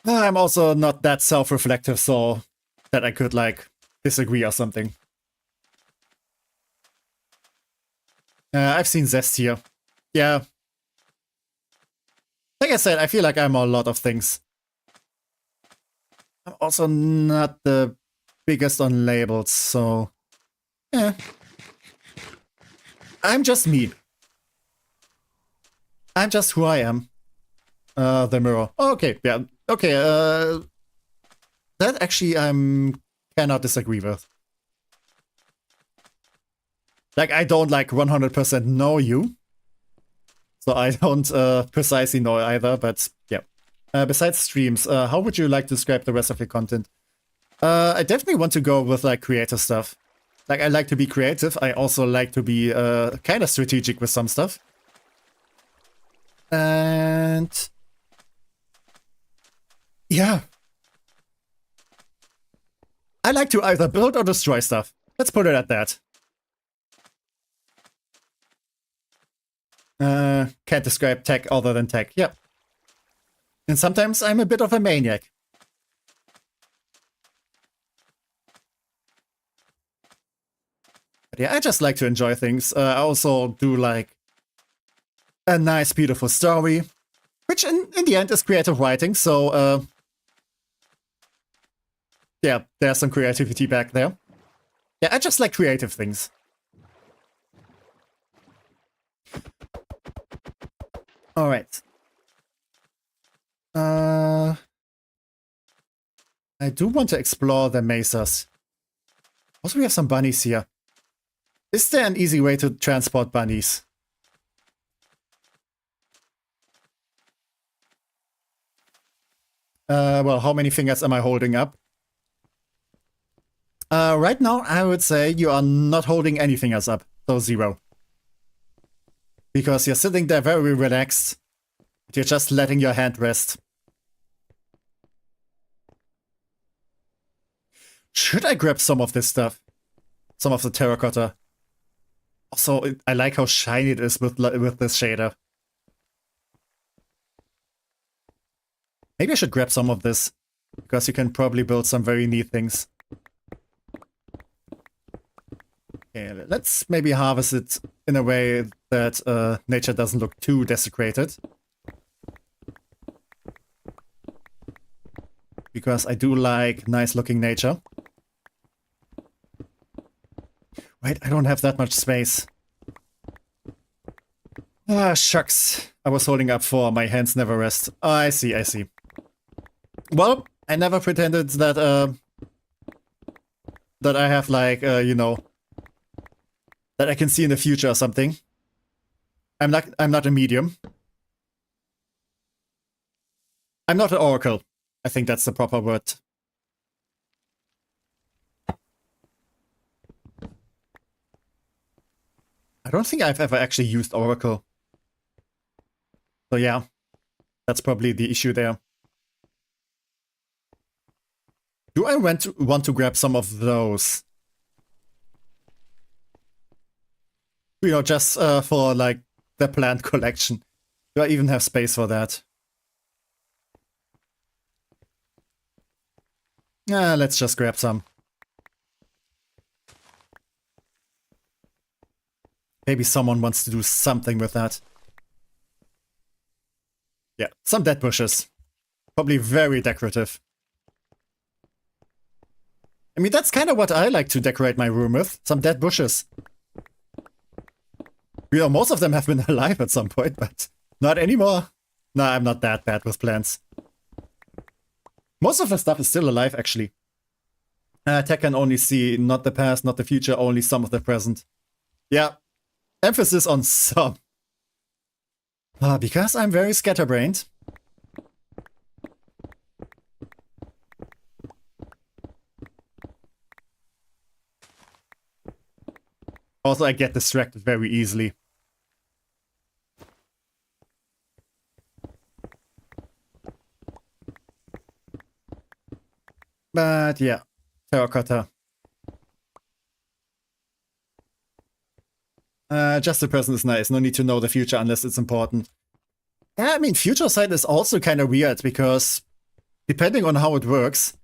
I'm also not that self-reflective, so that I could like disagree or something. I've seen Zest here. Yeah. Like I said, I feel like I'm a lot of things. I'm also not the biggest on labels, so... yeah. I'm just me. I'm just who I am. The mirror. Oh, okay, yeah. Okay, that actually cannot disagree with. Like, I don't like 100% know you. So I don't precisely know either, but yeah. Besides streams, how would you like to describe the rest of your content? I definitely want to go with like creative stuff. Like, I like to be creative. I also like to be kind of strategic with some stuff. And... yeah. I like to either build or destroy stuff. Let's put it at that. Can't describe tech other than tech. Yep. And sometimes I'm a bit of a maniac. But yeah, I just like to enjoy things. I also do like a nice, beautiful story, which in the end is creative writing. So yeah, there's some creativity back there. Yeah, I just like creative things. All right. I do want to explore the mesas. Also, we have some bunnies here. Is there an easy way to transport bunnies? Well, how many fingers am I holding up? Right now, I would say you are not holding any fingers up, so 0. Because you're sitting there very relaxed. You're just letting your hand rest. Should I grab some of this stuff? Some of the terracotta? Also, I like how shiny it is with this shader. Maybe I should grab some of this, because you can probably build some very neat things. Okay, let's maybe harvest it in a way that nature doesn't look too desecrated. Because I do like nice looking nature. Wait, I don't have that much space. Ah, shucks. I was holding up 4, my hands never rest. Oh, I see, I see. Well, I never pretended that, that I have like, you know, that I can see in the future or something. I'm not a medium. I'm not an oracle. I think that's the proper word. I don't think I've ever actually used oracle. So yeah, that's probably the issue there. Do I want to grab some of those? You know, just for like the plant collection. Do I even have space for that? Let's just grab some. Maybe someone wants to do something with that. Yeah, some dead bushes. Probably very decorative. I mean, that's kind of what I like to decorate my room with. Some dead bushes. You know, most of them have been alive at some point, but not anymore. No, I'm not that bad with plants. Most of the stuff is still alive, actually. Tech can only see not the past, not the future, only some of the present. Yeah, emphasis on some. Because I'm very scatterbrained. Also, I get distracted very easily. But yeah, terracotta. Just the present is nice. No need to know the future unless it's important. Yeah, I mean, future sight is also kind of weird because depending on how it works,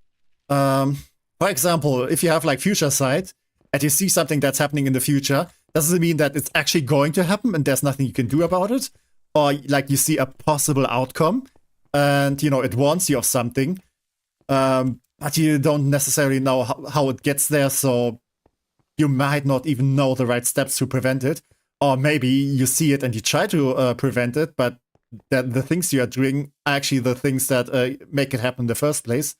for example, if you have like future sight and you see something that's happening in the future, does it mean that it's actually going to happen and there's nothing you can do about it? Or like you see a possible outcome and, you know, it warns you of something, but you don't necessarily know how it gets there, so you might not even know the right steps to prevent it. Or maybe you see it and you try to prevent it, but the things you are doing are actually the things that make it happen in the first place.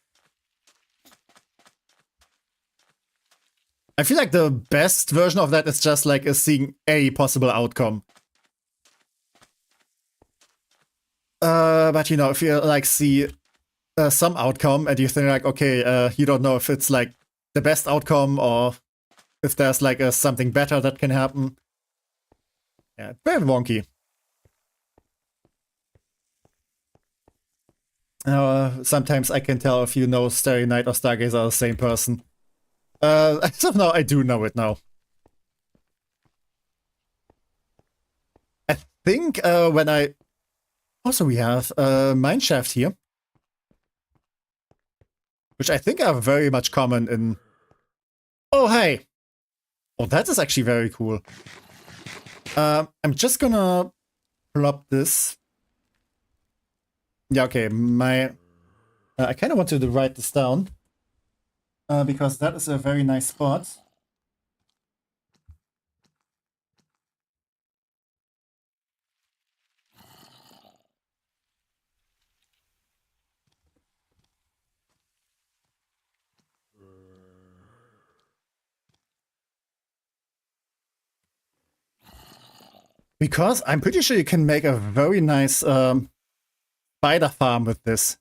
I feel like the best version of that is just like seeing a possible outcome. But you know, if you like see some outcome and you think like, okay, you don't know if it's like the best outcome or if there's like something better that can happen. Yeah, very wonky. Sometimes I can tell if you know Starry Night or Stargazer are the same person. Somehow I do know it now. think when I... Also, we have a mineshaft here. Which I think are very much common in... Oh, hey! Oh, that is actually very cool. I'm just gonna plop this. Yeah, okay, my... I kind of want to write this down. Because that is a very nice spot. Because I'm pretty sure you can make a very nice spider farm with this.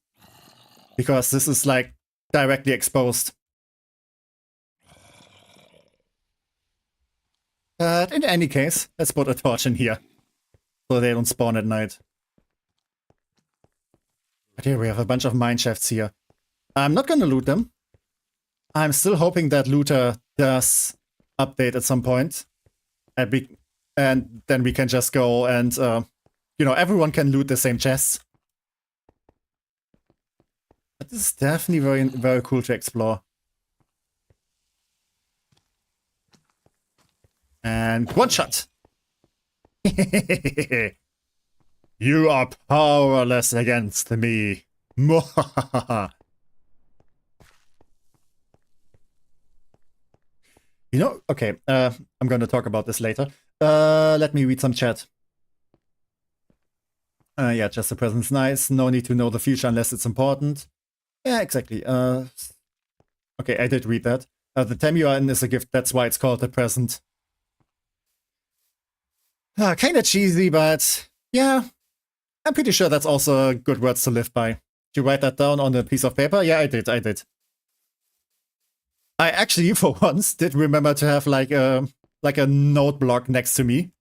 Because this is like directly exposed. But in any case, let's put a torch in here. So they don't spawn at night. But here we have a bunch of mine shafts here. I'm not gonna loot them. I'm still hoping that looter does update at some point. And then we can just go and, you know, everyone can loot the same chests. But this is definitely very, very cool to explore. And one shot. You are powerless against me. You know, okay, I'm going to talk about this later. Let me read some chat. Yeah, just the present's nice. No need to know the future unless it's important. Yeah, exactly. Okay, I did read that. The time you are in is a gift, that's why it's called the present. Kinda cheesy, but yeah. I'm pretty sure that's also good words to live by. Did you write that down on a piece of paper? Yeah, I did. I actually, for once, did remember to have like a note block next to me.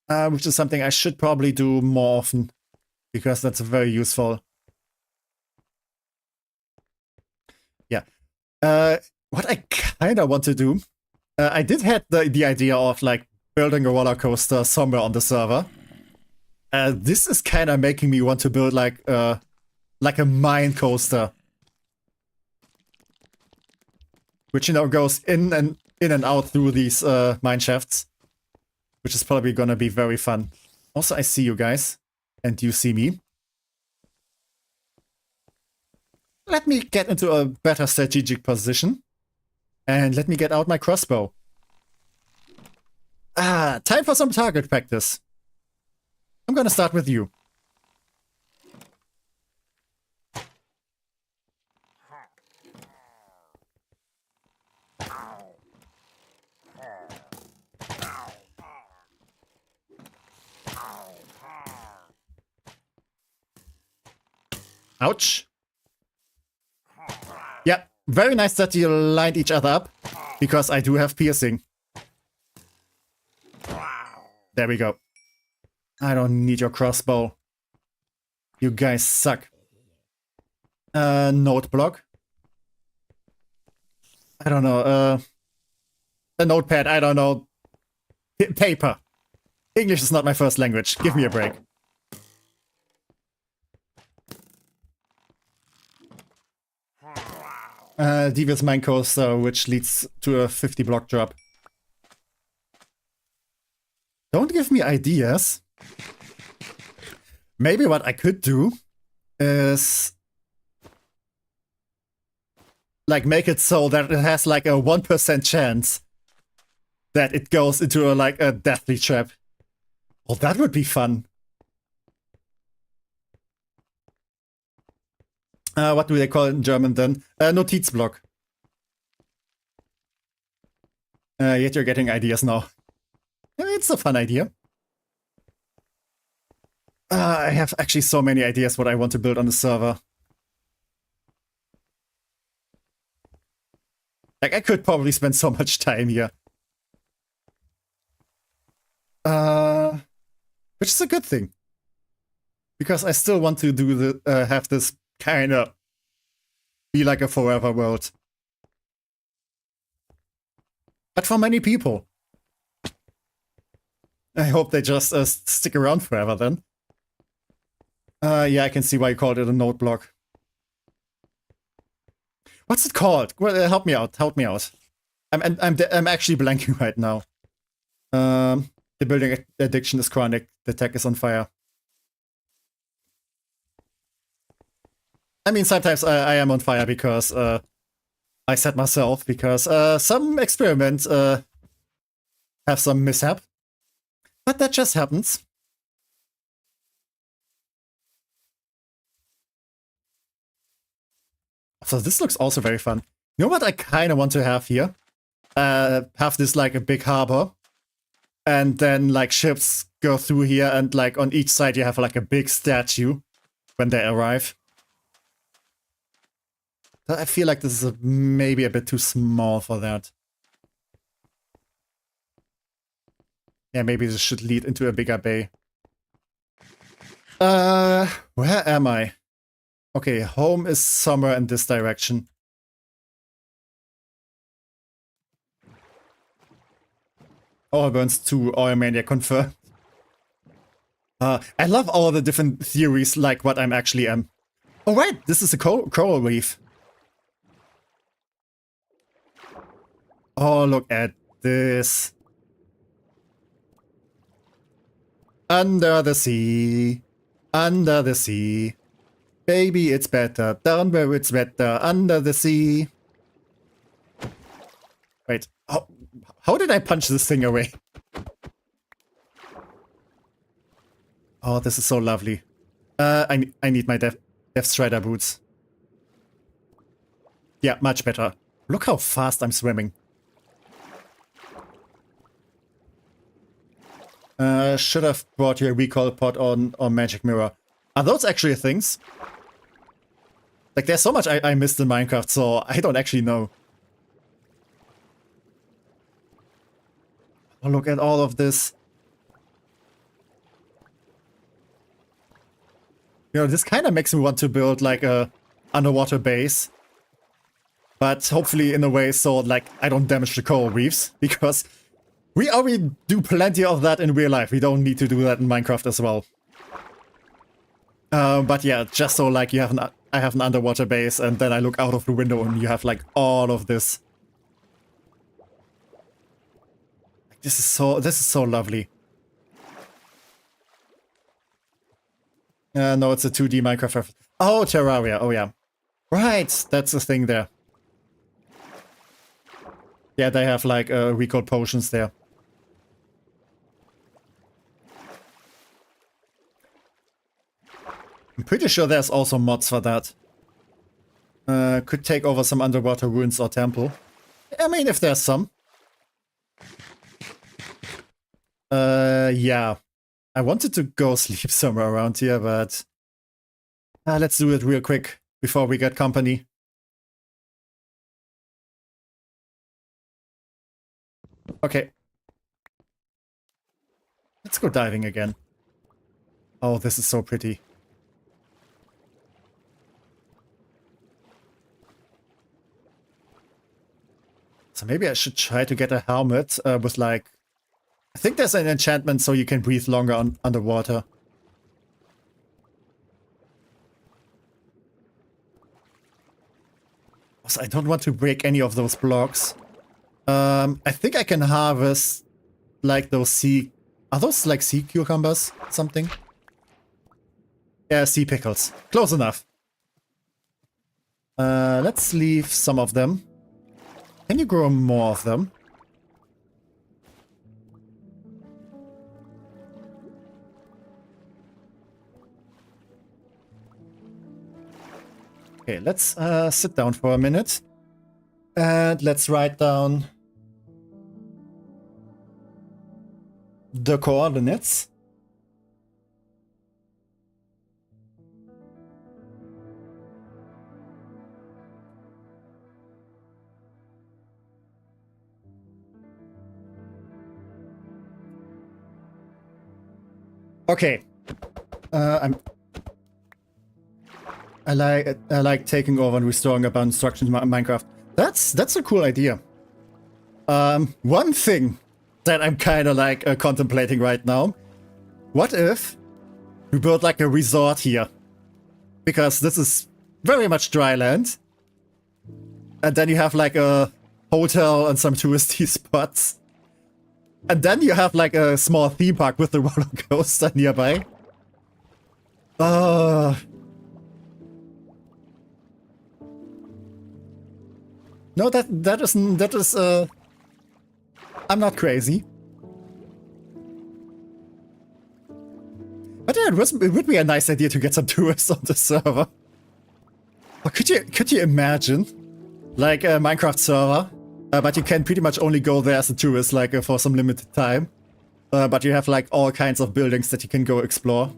Which is something I should probably do more often, because that's very useful. Yeah. What I kinda want to do, I did have the idea of like building a roller coaster somewhere on the server. This is kinda making me want to build like a mine coaster. Which, you know, goes in and out through these mine shafts. Which is probably gonna be very fun. Also, I see you guys. And you see me. Let me get into a better strategic position. And let me get out my crossbow. Time for some target practice. I'm gonna start with you. Ouch. Yeah, very nice that you lined each other up, because I do have piercing. There we go. I don't need your crossbow. You guys suck. Note block. I don't know, a notepad, I don't know. Paper. English is not my first language. Give me a break. Devious Mine Coaster, which leads to a 50 block drop. Don't give me ideas. Maybe what I could do is like make it so that it has like a 1% chance that it goes into like a deathly trap. Well, that would be fun. What do they call it in German then? Notizblock. Yet you're getting ideas now. It's a fun idea. I have actually so many ideas what I want to build on the server. Like, I could probably spend so much time here. Which is a good thing. Because I still want to do the have this kind of be like a forever world. But for many people. I hope they just stick around forever then. Yeah, I can see why you called it a node block. What's it called? Well, help me out. Help me out. I'm actually blanking right now. The building addiction is chronic. The tech is on fire. I mean, sometimes I am on fire because I set myself because some experiments have some mishap. But that just happens. So this looks also very fun. You know what I kind of want to have here? Have this like a big harbor. And then like ships go through here and like on each side you have like a big statue when they arrive. But I feel like this is maybe a bit too small for that. Yeah, maybe this should lead into a bigger bay. Where am I? Okay, home is somewhere in this direction. Oil burns 2, oil mania confirmed. I love all the different theories, like what I'm actually am. Oh right, this is a coral reef. Oh, look at this. Under the sea. Under the sea. Baby, it's better. Down where it's better. Under the sea. Wait. How did I punch this thing away? Oh, this is so lovely. I need my Death Strider boots. Yeah, much better. Look how fast I'm swimming. Should have brought your recall pod on magic mirror. Are those actually things? Like, there's so much I missed in Minecraft, so I don't actually know. Oh, look at all of this. You know, this kind of makes me want to build like a underwater base. But hopefully in a way so like I don't damage the coral reefs, because we already do plenty of that in real life. We don't need to do that in Minecraft as well. But yeah, just so like you have I have an underwater base and then I look out of the window and you have like all of this. This is so lovely. No, it's a 2D Minecraft. Oh, Terraria. Oh yeah. Right, that's the thing there. Yeah, they have like recall potions there. I'm pretty sure there's also mods for that. Could take over some underwater ruins or temple. I mean, if there's some. Yeah. I wanted to go sleep somewhere around here, but let's do it real quick before we get company. Okay. Let's go diving again. Oh, this is so pretty. So maybe I should try to get a helmet with like... I think there's an enchantment so you can breathe longer underwater. Also, I don't want to break any of those blocks. I think I can harvest like those sea... Are those like sea cucumbers? Something? Yeah, sea pickles. Close enough. Let's leave some of them. Can you grow more of them? Okay, let's sit down for a minute. And let's write down the coordinates. Okay. I like taking over and restoring abandoned structures in Minecraft. That's a cool idea. One thing that I'm kind of like contemplating right now. What if we build like a resort here? Because this is very much dry land. And then you have like a hotel and some touristy spots. And then you have like a small theme park with the roller coaster nearby. No, that is I'm not crazy. But yeah, it would be a nice idea to get some tourists on the server. Or could you imagine, like a Minecraft server, but you can pretty much only go there as a tourist, like for some limited time. But you have like all kinds of buildings that you can go explore.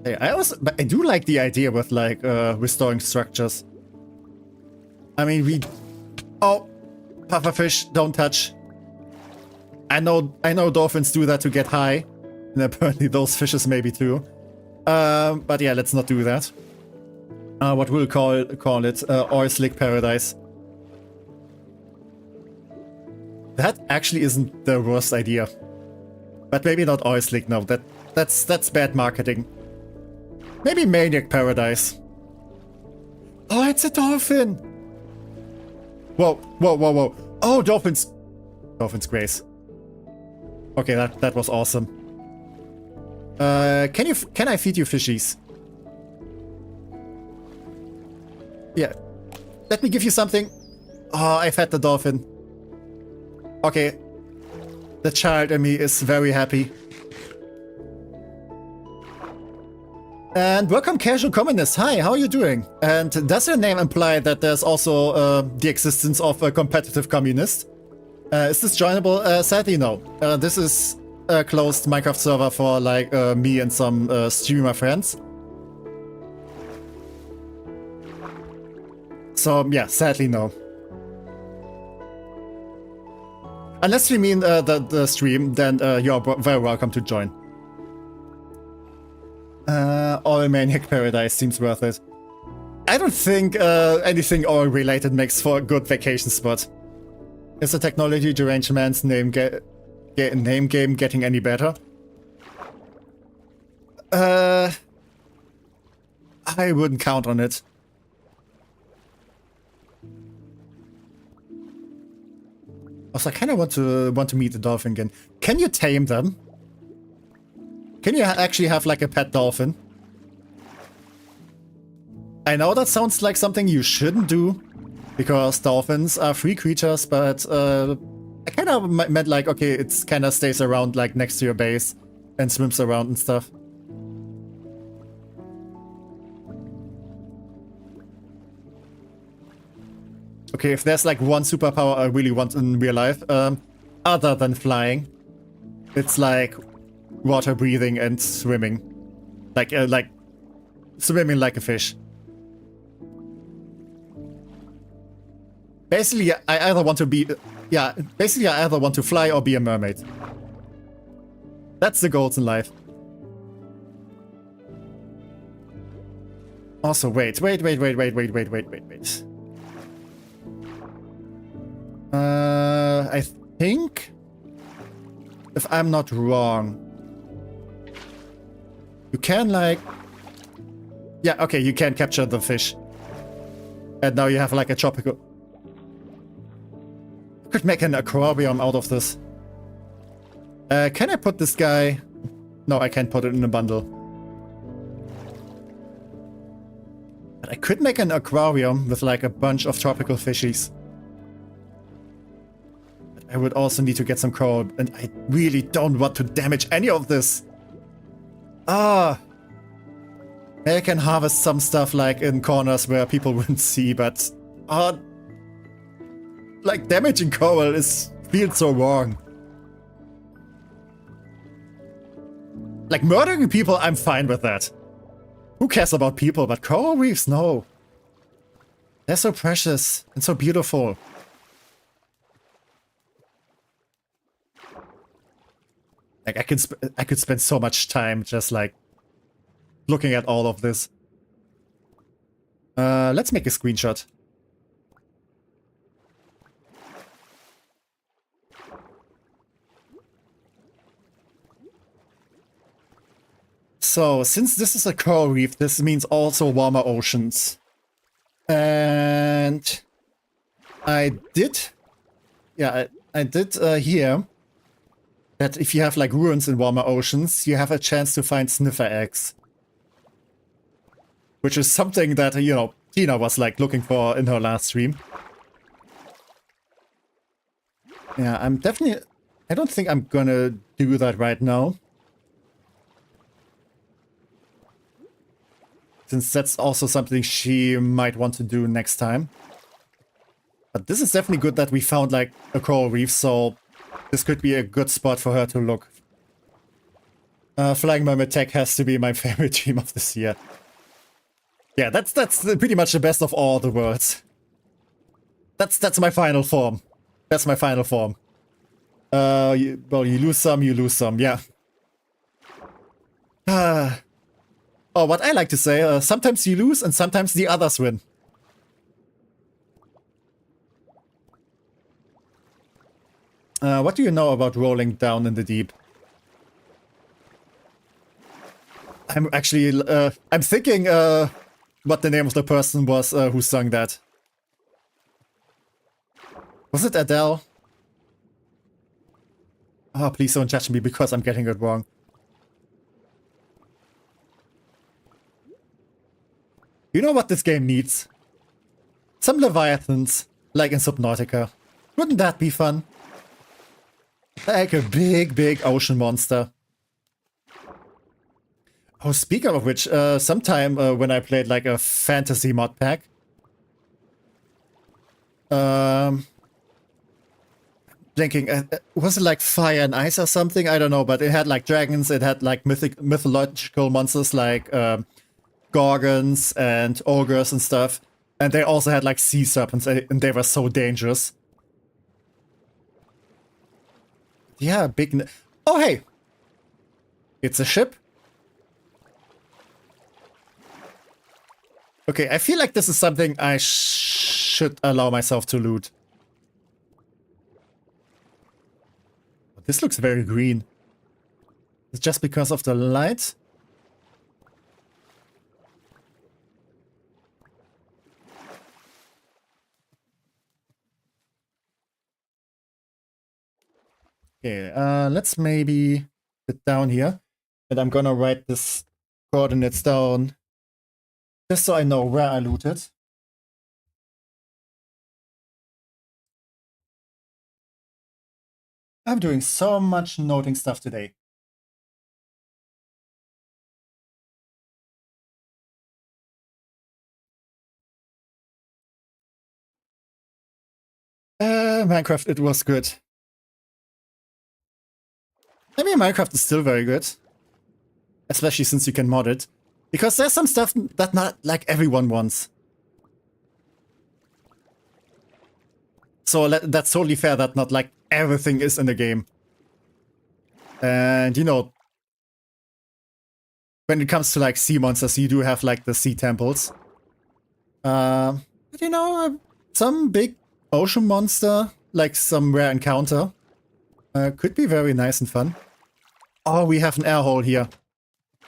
Hey, I do like the idea with like restoring structures. I mean, oh, pufferfish, don't touch. I know dolphins do that to get high, and apparently those fishes maybe too. But yeah, let's not do that. What we'll call it oil slick paradise. That actually isn't the worst idea. But maybe not oil slick. No, that's bad marketing. Maybe maniac paradise. Oh, it's a dolphin. Whoa, whoa, whoa, whoa. Oh, dolphins. Dolphins grace. Okay, that was awesome. Can I feed you fishies? Yeah. Let me give you something. Oh, I fed the dolphin. Okay. The child in me is very happy. And welcome, Casual Communist. Hi, how are you doing? And does your name imply that there's also the existence of a competitive communist? Is this joinable? Sadly, no. This is a closed Minecraft server for like me and some streamer friends. So yeah, sadly, no. Unless you mean the stream, then you're very welcome to join. Oil Maniac Paradise seems worth it. I don't think anything oil related makes for a good vacation spot. Is the technology deranged man's name game getting any better? I wouldn't count on it. Also, I kind of want to meet the dolphin again. Can you tame them? Can you actually have like a pet dolphin? I know that sounds like something you shouldn't do, because dolphins are free creatures, but I kind of meant like, okay, it kind of stays around like next to your base and swims around and stuff. Okay, if there's like one superpower I really want in real life, other than flying, it's like water breathing and swimming. Like swimming like a fish. Basically, I either want to be... yeah, basically I either want to fly or be a mermaid. That's the goals in life. Also, wait. I think, if I'm not wrong, you can like... yeah, okay, you can capture the fish. And now you have like a tropical... could make an aquarium out of this. Can I put this guy... no, I can't put it in a bundle. But I could make an aquarium with like a bunch of tropical fishies. But I would also need to get some coral, and I really don't want to damage any of this. Maybe I can harvest some stuff like in corners where people wouldn't see, but... like, damaging coral feels so wrong. Like, murdering people, I'm fine with that. Who cares about people, but coral reefs, no. They're so precious and so beautiful. Like, I could spend so much time just, like, looking at all of this. Let's make a screenshot. So, since this is a coral reef, this means also warmer oceans. And I did hear that if you have like ruins in warmer oceans, you have a chance to find sniffer eggs. Which is something that, you know, Tina was like looking for in her last stream. Yeah, I don't think I'm gonna do that right now. Since that's also something she might want to do next time. But this is definitely good that we found like a coral reef, so this could be a good spot for her to look. Flying Mermaid Tech has to be my favorite team of this year. Yeah, that's pretty much the best of all the worlds. That's my final form. That's my final form. Well, you lose some, yeah. Oh, what I like to say, sometimes you lose and sometimes the others win. What do you know about rolling down in the deep? I'm actually, I'm thinking what the name of the person was who sung that. Was it Adele? Oh, please don't judge me because I'm getting it wrong. You know what this game needs? Some Leviathans, like in Subnautica. Wouldn't that be fun? Like a big ocean monster. Oh, speaking of which, sometime when I played like a fantasy mod pack, thinking, was it like Fire and Ice or something? I don't know, but it had like dragons, it had like mythological monsters like gorgons and ogres and stuff. And they also had like sea serpents, and they were so dangerous. Yeah, big... Oh, hey! It's a ship. Okay, I feel like this is something I should allow myself to loot. This looks very green. It's just because of the light? Okay, let's maybe sit down here. And I'm gonna write this coordinates down. Just so I know where I looted. I'm doing so much noting stuff today. Minecraft, it was good. I mean, Minecraft is still very good. Especially since you can mod it. Because there's some stuff that not like everyone wants. So that's totally fair that not like everything is in the game. And you know, when it comes to like sea monsters, you do have like the sea temples. But you know, some big ocean monster, like some rare encounter, could be very nice and fun. Oh, we have an air hole here.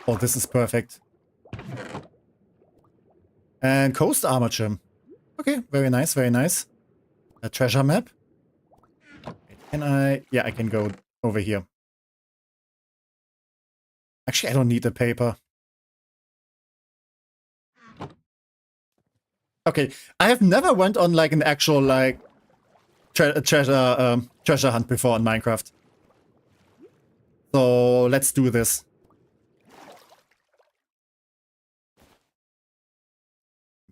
Oh, this is perfect. And coast armor gem. Okay, very nice, very nice. A treasure map. Can I... Yeah, I can go over here. Actually, I don't need the paper. Okay, I have never went on like an actual like treasure hunt before in Minecraft. So let's do this.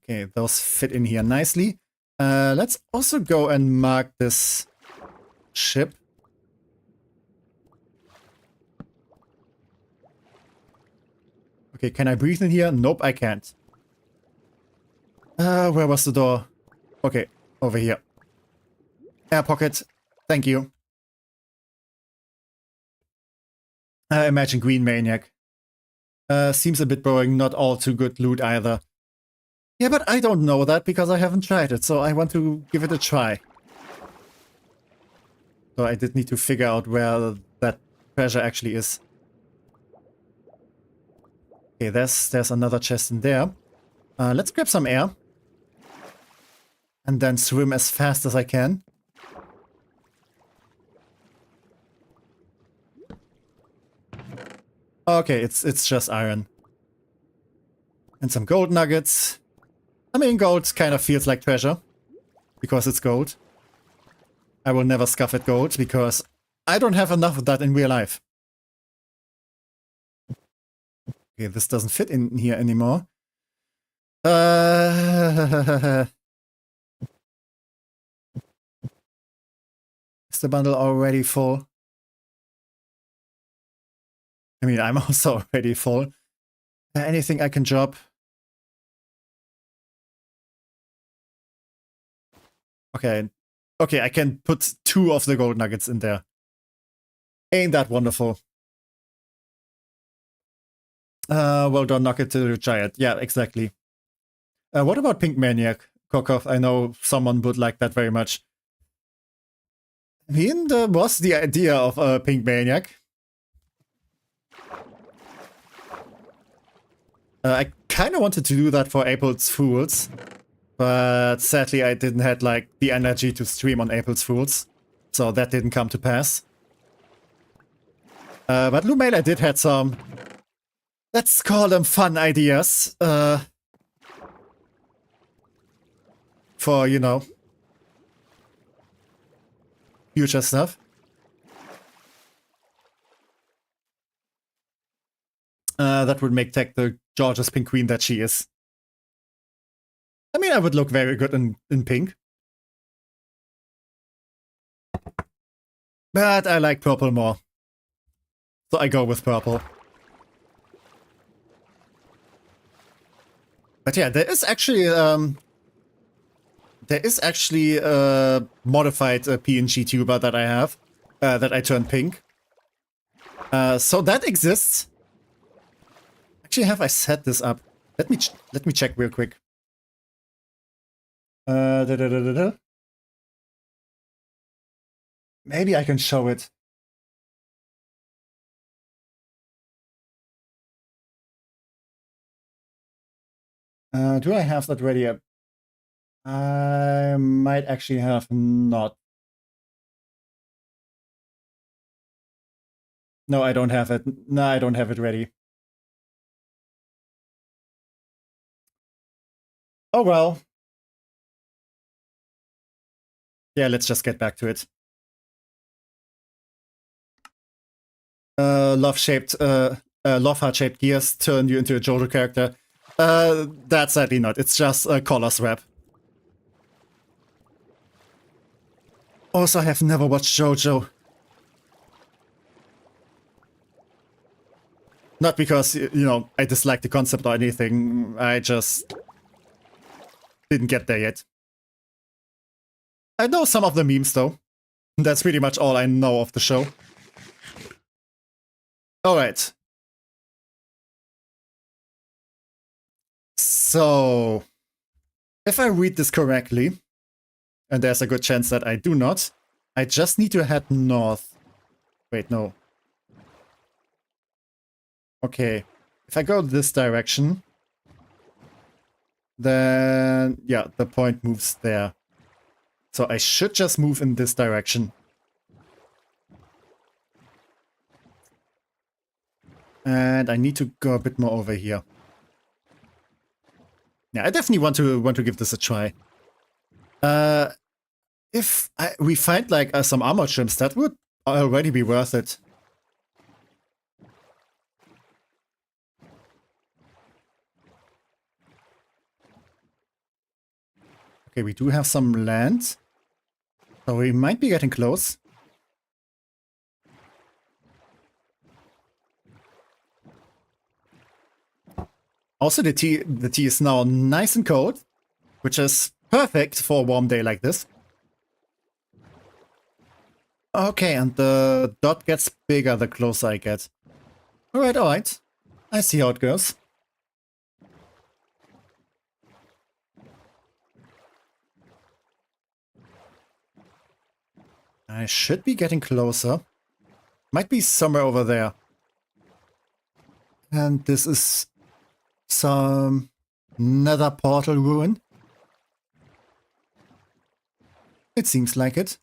Okay, those fit in here nicely. Let's also go and mark this ship. Okay, can I breathe in here? Nope, I can't. Where was the door? Okay, over here. Air pocket. Thank you. Imagine Green Maniac. Seems a bit boring, not all too good loot either. Yeah, but I don't know that because I haven't tried it, so I want to give it a try. So I did need to figure out where that treasure actually is. Okay, there's another chest in there. Let's grab some air. And then swim as fast as I can. Okay, it's just iron. And some gold nuggets. I mean, gold kind of feels like treasure. Because it's gold. I will never scoff at gold because I don't have enough of that in real life. Okay, this doesn't fit in here anymore. Is the bundle already full? I mean, I'm also already full. Anything I can drop? Okay. Okay, I can put 2 of the gold nuggets in there. Ain't that wonderful? Well done, knock it to the giant. Yeah, exactly. What about TecManiac, Kokov? I know someone would like that very much. I mean, there was the idea of TecManiac. I kind of wanted to do that for April's Fools, but sadly I didn't have like the energy to stream on April's Fools, so that didn't come to pass. But Lumela did had some, let's call them fun ideas, for, you know, future stuff. That would make Tech the gorgeous pink queen that she is. I mean, I would look very good in pink. But I like purple more. So I go with purple. But yeah, there is actually a modified PNGtuber that I have, that I turned pink. So that exists. Actually, have I set this up? Let me check real quick. Maybe I can show it. Do I have that ready? I might actually have not. No, I don't have it. No, I don't have it ready. Oh well. Yeah, let's just get back to it. Love heart-shaped gears turn you into a JoJo character. That's sadly not. It's just a color swap. Also, I have never watched JoJo. Not because, you know, I dislike the concept or anything. I just didn't get there yet. I know some of the memes, though. That's pretty much all I know of the show. Alright. So, if I read this correctly, and there's a good chance that I do not, I just need to head north. Wait, no. Okay, if I go this direction, then, yeah, the point moves there. So I should just move in this direction. And I need to go a bit more over here. Yeah, I definitely want to give this a try. If we find like some armor trims, that would already be worth it. Okay, we do have some land. So we might be getting close. Also, the tea is now nice and cold, which is perfect for a warm day like this. Okay, and the dot gets bigger the closer I get. Alright, alright. I see how it goes. I should be getting closer. Might be somewhere over there. And this is some nether portal ruin. It seems like it.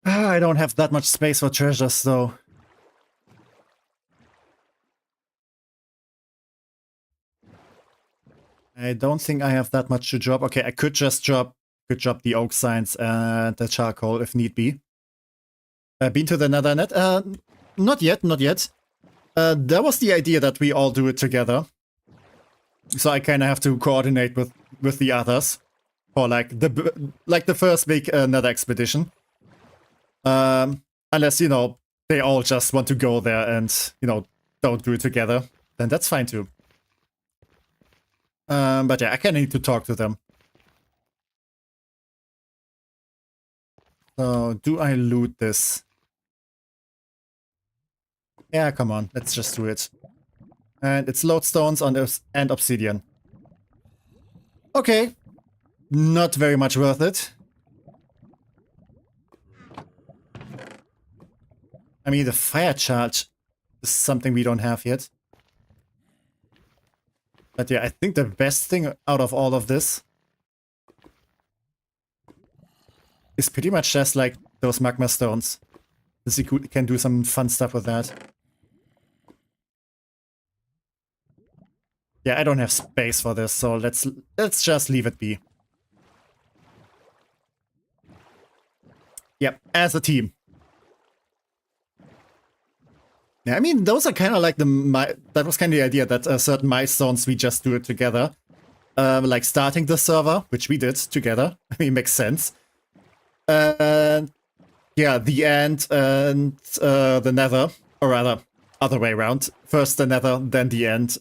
I don't have that much space for treasures, though. I don't think I have that much to drop. Okay, I could just drop the oak signs and the charcoal if need be. Been to the nether net? Not yet, not yet. That was the idea that we all do it together. So I kind of have to coordinate with the others for like the first big nether expedition. Unless, you know, they all just want to go there and, you know, don't do it together, then that's fine too. But yeah, I kind of need to talk to them. So, do I loot this? Yeah, come on, let's just do it. And it's lodestones on this and obsidian. Okay, not very much worth it. I mean, the fire charge is something we don't have yet. But yeah, I think the best thing out of all of this is pretty much just like those magma stones. Because you can do some fun stuff with that. Yeah, I don't have space for this, so let's just leave it be. Yep, as a team. Yeah, I mean, those are kind of like that was kind of the idea that certain milestones we just do it together. Like starting the server, which we did together. I mean, makes sense. And yeah, the end and the nether, or rather, other way around. First the nether, then the end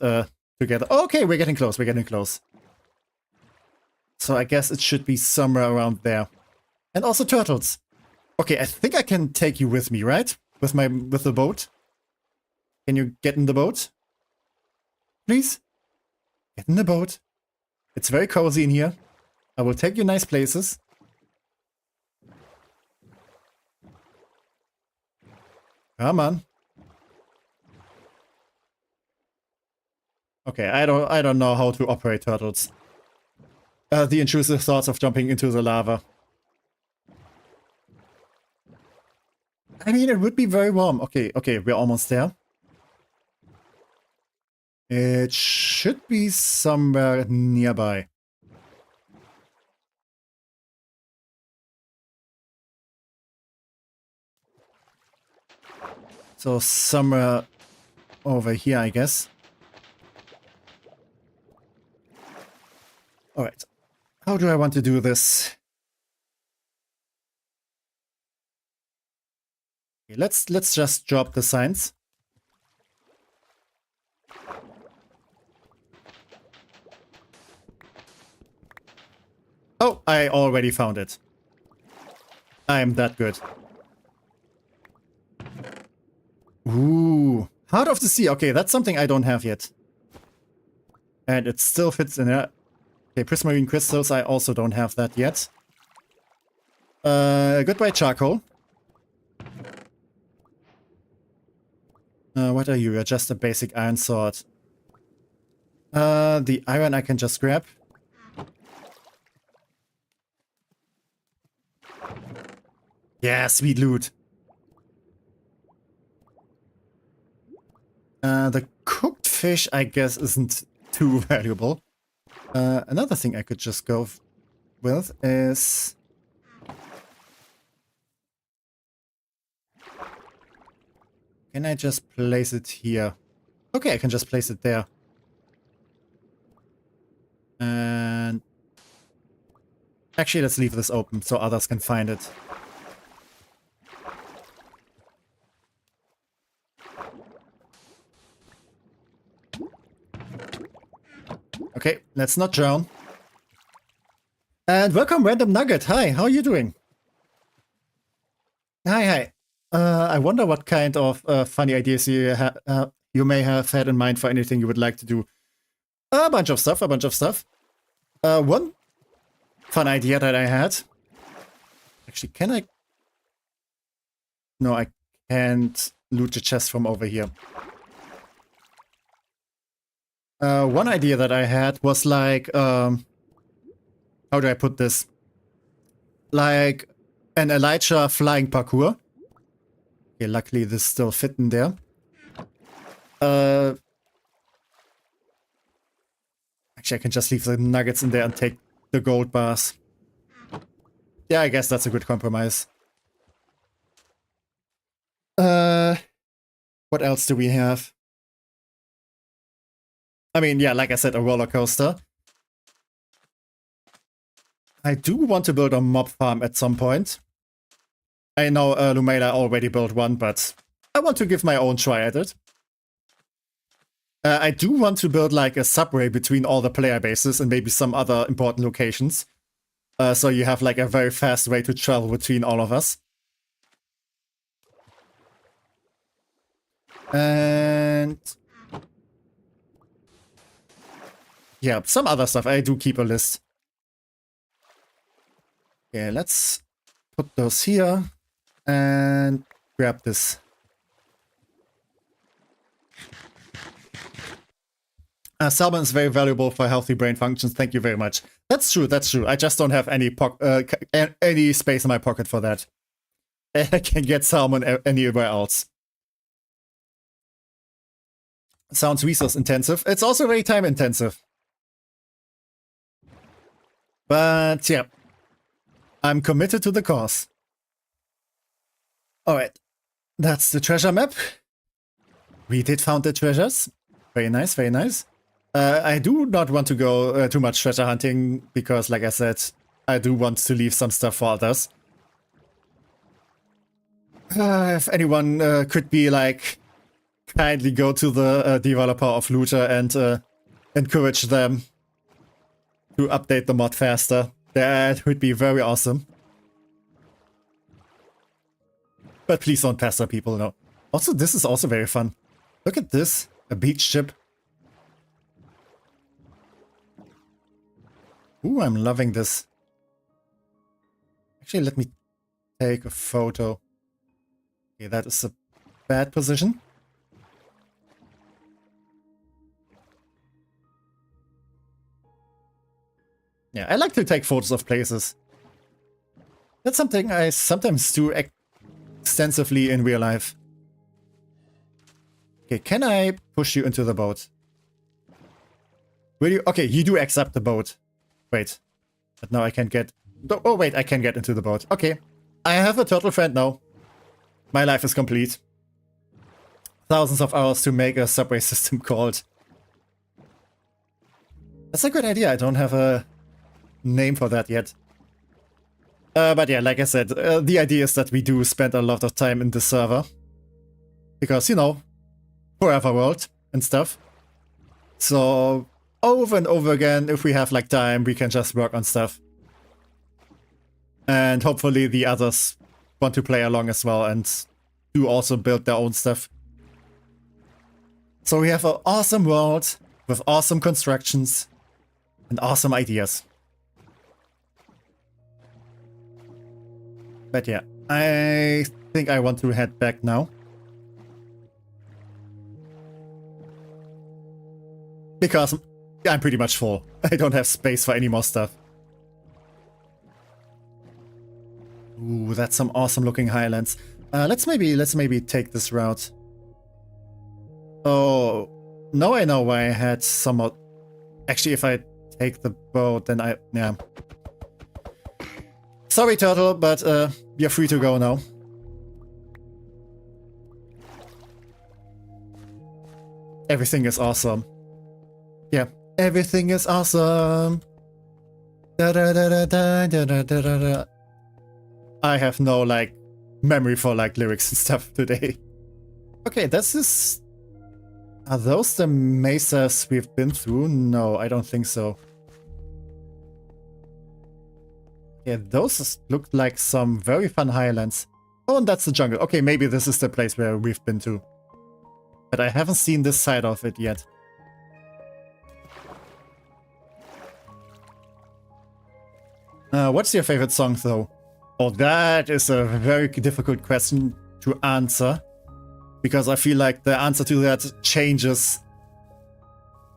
together. Okay, we're getting close, we're getting close. So I guess it should be somewhere around there. And also turtles. Okay, I think I can take you with me, right? With the boat. Can you get in the boat? Please? Get in the boat. It's very cozy in here. I will take you nice places. Come on. Okay, I don't know how to operate turtles. The intrusive thoughts of jumping into the lava. I mean, it would be very warm. Okay, we're almost there. It should be somewhere nearby. So somewhere over here, I guess. Alright. How do I want to do this? Okay, let's just drop the signs. Oh, I already found it. I am that good. Ooh, Heart of the Sea. Okay, that's something I don't have yet. And it still fits in there. Okay, prismarine crystals, I also don't have that yet. Goodbye charcoal. What are you? You're just a basic iron sword. The iron I can just grab. Yeah, sweet loot. The cooked fish, I guess, isn't too valuable. Another thing I could just go with is... Can I just place it here? Okay, I can just place it there. And... Actually, let's leave this open so others can find it. Okay, let's not drown. And welcome, Random Nugget. Hi, how are you doing? Hi. I wonder what kind of funny ideas you may have had in mind for anything you would like to do. A bunch of stuff. One fun idea that I had. Actually, can I? No, I can't loot the chest from over here. One idea that I had was like, how do I put this? Like an Elijah flying parkour. Okay, luckily this still fit in there. Actually, I can just leave the nuggets in there and take the gold bars. Yeah, I guess that's a good compromise. What else do we have? I mean, yeah, like I said, a roller coaster. I do want to build a mob farm at some point. I know Lumela already built one, but I want to give my own try at it. I do want to build like a subway between all the player bases and maybe some other important locations. So you have like a very fast way to travel between all of us. And yeah, some other stuff. I do keep a list. Okay, let's put those here and grab this. Salmon is very valuable for healthy brain functions. Thank you very much. That's true, that's true. I just don't have any space in my pocket for that. I can get salmon anywhere else. Sounds resource intensive. It's also very time intensive. But yeah, I'm committed to the cause. Alright, that's the treasure map. We did found the treasures. Very nice, very nice. I do not want to go too much treasure hunting because, like I said, I do want to leave some stuff for others. If anyone could be like, kindly go to the developer of Looter and encourage them to update the mod faster. That would be very awesome. But please don't pester people, no. Also, this is also very fun. Look at this, a beach ship. Ooh, I'm loving this. Actually, let me take a photo. Okay, that is a bad position. Yeah, I like to take photos of places. That's something I sometimes do extensively in real life. Okay, can I push you into the boat? Will you? Okay, you do accept the boat. Wait, but now I can't get... Oh wait, I can get into the boat. Okay, I have a turtle friend now. My life is complete. Thousands of hours to make a subway system called. That's a good idea. I don't have a name for that yet. But yeah, like I said, the idea is that we do spend a lot of time in the server. Because, you know, forever world and stuff. So, over and over again, if we have like time, we can just work on stuff. And hopefully the others want to play along as well and do also build their own stuff. So we have an awesome world with awesome constructions and awesome ideas. But yeah, I think I want to head back now. Because I'm pretty much full. I don't have space for any more stuff. Ooh, that's some awesome looking highlands. Let's maybe take this route. Oh, now I know why I had some... Actually, if I take the boat, then yeah. Sorry, Turtle, but you're free to go now. Everything is awesome. Yeah, everything is awesome. Da, da, da, da, da, da, da, da, da. I have no, like, memory for, like, lyrics and stuff today. Okay, this is... Are those the mesas we've been through? No, I don't think so. Yeah, those look like some very fun highlands. Oh, and that's the jungle. Okay, maybe this is the place where we've been to. But I haven't seen this side of it yet. What's your favorite song, though? Oh, that is a very difficult question to answer. because I feel like the answer to that changes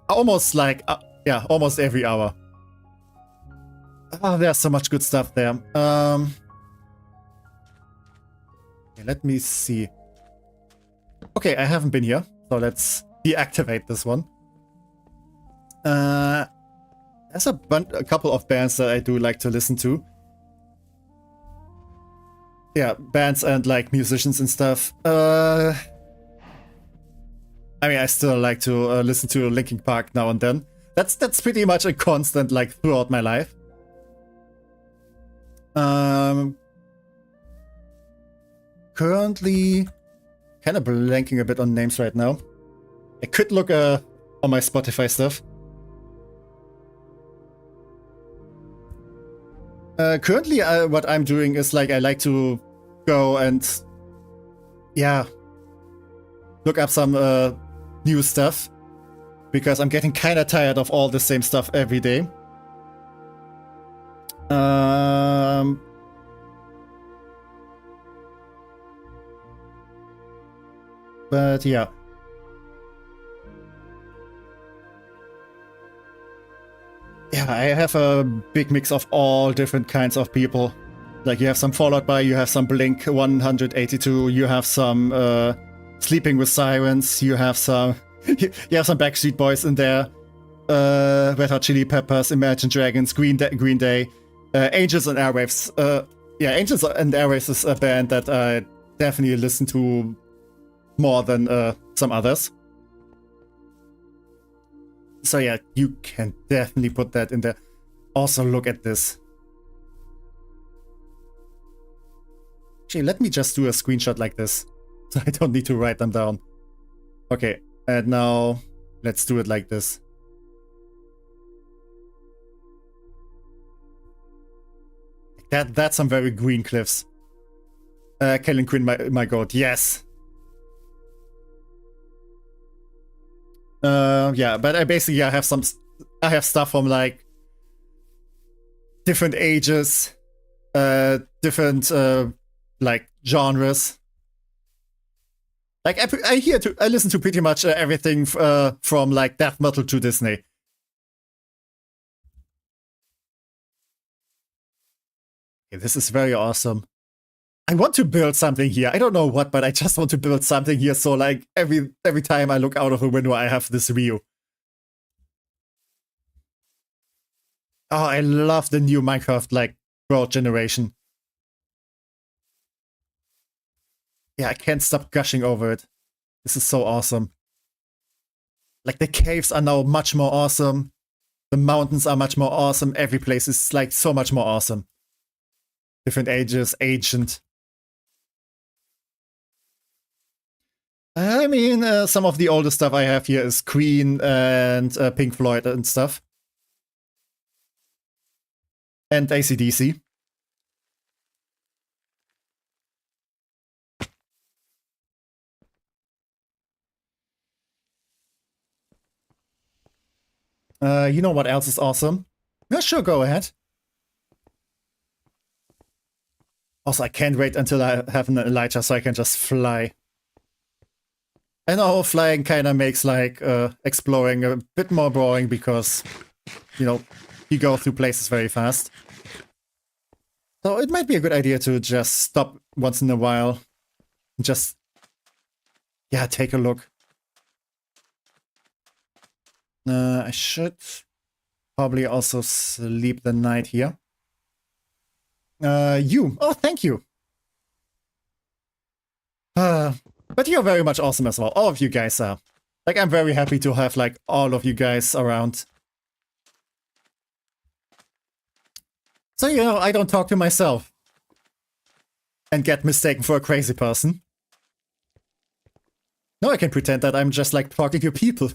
almost like, yeah, almost every hour. Oh, there's so much good stuff there. Okay, let me see. Okay, I haven't been here, so let's deactivate this one. There's a couple of bands that I do like to listen to. Yeah, bands and like musicians and stuff. I mean, I still like to listen to Linkin Park now and then. That's pretty much a constant like throughout my life. Currently, kind of blanking a bit on names right now. I could look on my Spotify stuff. Currently, what I'm doing is like I like to go and yeah, look up some new stuff because I'm getting kind of tired of all the same stuff every day. But yeah. Yeah, I have a big mix of all different kinds of people. Like you have some Fallout Boy, you have some Blink 182, you have some Sleeping with Sirens, you have some Backstreet Boys in there, Red Hot Chili Peppers, Imagine Dragons, Green Day, Angels and Airwaves. Yeah, Angels and Airwaves is a band that I definitely listen to more than some others. So yeah, you can definitely put that in there. Also, look at this. Actually, let me just do a screenshot like this, so I don't need to write them down. Okay, and now let's do it like this. That's some very green cliffs. Kellen Quinn, my god, yes. Yeah, but I basically I have stuff from like different ages, different like genres. Like I listen to pretty much everything from like death metal to Disney. Okay, this is very awesome. I want to build something here. I don't know what, but I just want to build something here. So like every time I look out of a window, I have this view. Oh, I love the new Minecraft like world generation. Yeah, I can't stop gushing over it. This is so awesome. Like the caves are now much more awesome. The mountains are much more awesome. Every place is like so much more awesome. Different ages, ancient. I mean, some of the oldest stuff I have here is Queen and Pink Floyd and stuff. And AC/DC. You know what else is awesome? Yeah, sure, go ahead. Also, I can't wait until I have an Elijah so I can just fly. I know flying kind of makes like exploring a bit more boring because, you know, you go through places very fast. So it might be a good idea to just stop once in a while and just, yeah, take a look. I should probably also sleep the night here. Oh, thank you. But you're very much awesome as well. All of you guys are. Like, I'm very happy to have, like, all of you guys around. So, you know, I don't talk to myself. And get mistaken for a crazy person. No, I can pretend that I'm just, like, talking to people.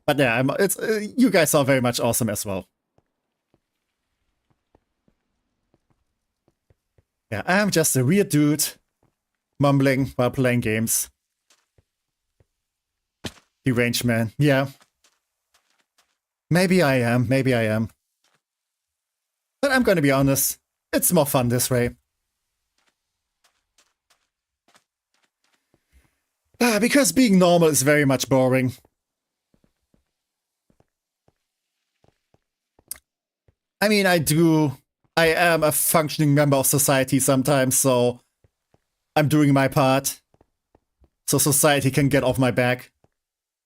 But yeah, you guys are very much awesome as well. Yeah, I'm just a weird dude. Mumbling while playing games. Deranged man, yeah. Maybe I am, maybe I am. But I'm gonna be honest, it's more fun this way. Because being normal is very much boring. I mean, I am a functioning member of society sometimes, so I'm doing my part. So society can get off my back.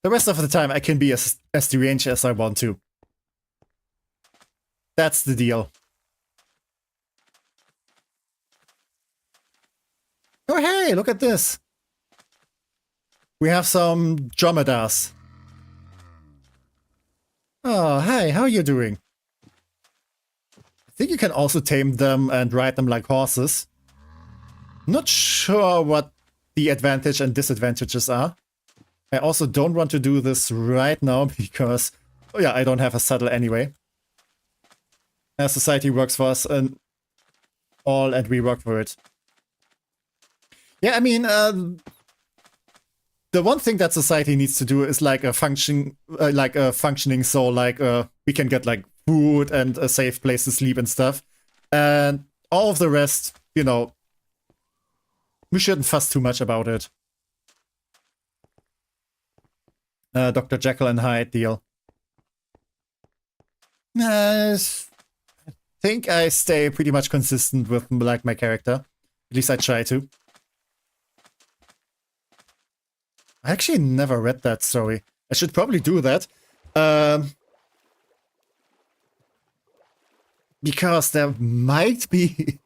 The rest of the time I can be as deranged as I want to. That's the deal. Oh hey, look at this. We have some dromedaries. Oh, hey, how are you doing? I think you can also tame them and ride them like horses. Not sure what the advantage and disadvantages are. I also don't want to do this right now because, oh yeah, I don't have a saddle anyway. Society works for us and all, and we work for it. Yeah, I mean, the one thing that society needs to do is like a functioning, so like we can get like food and a safe place to sleep and stuff, and all of the rest, you know, we shouldn't fuss too much about it. Dr. Jekyll and Hyde deal. I think I stay pretty much consistent with like my character. At least I try to. I actually never read that story. I should probably do that. Because there might be...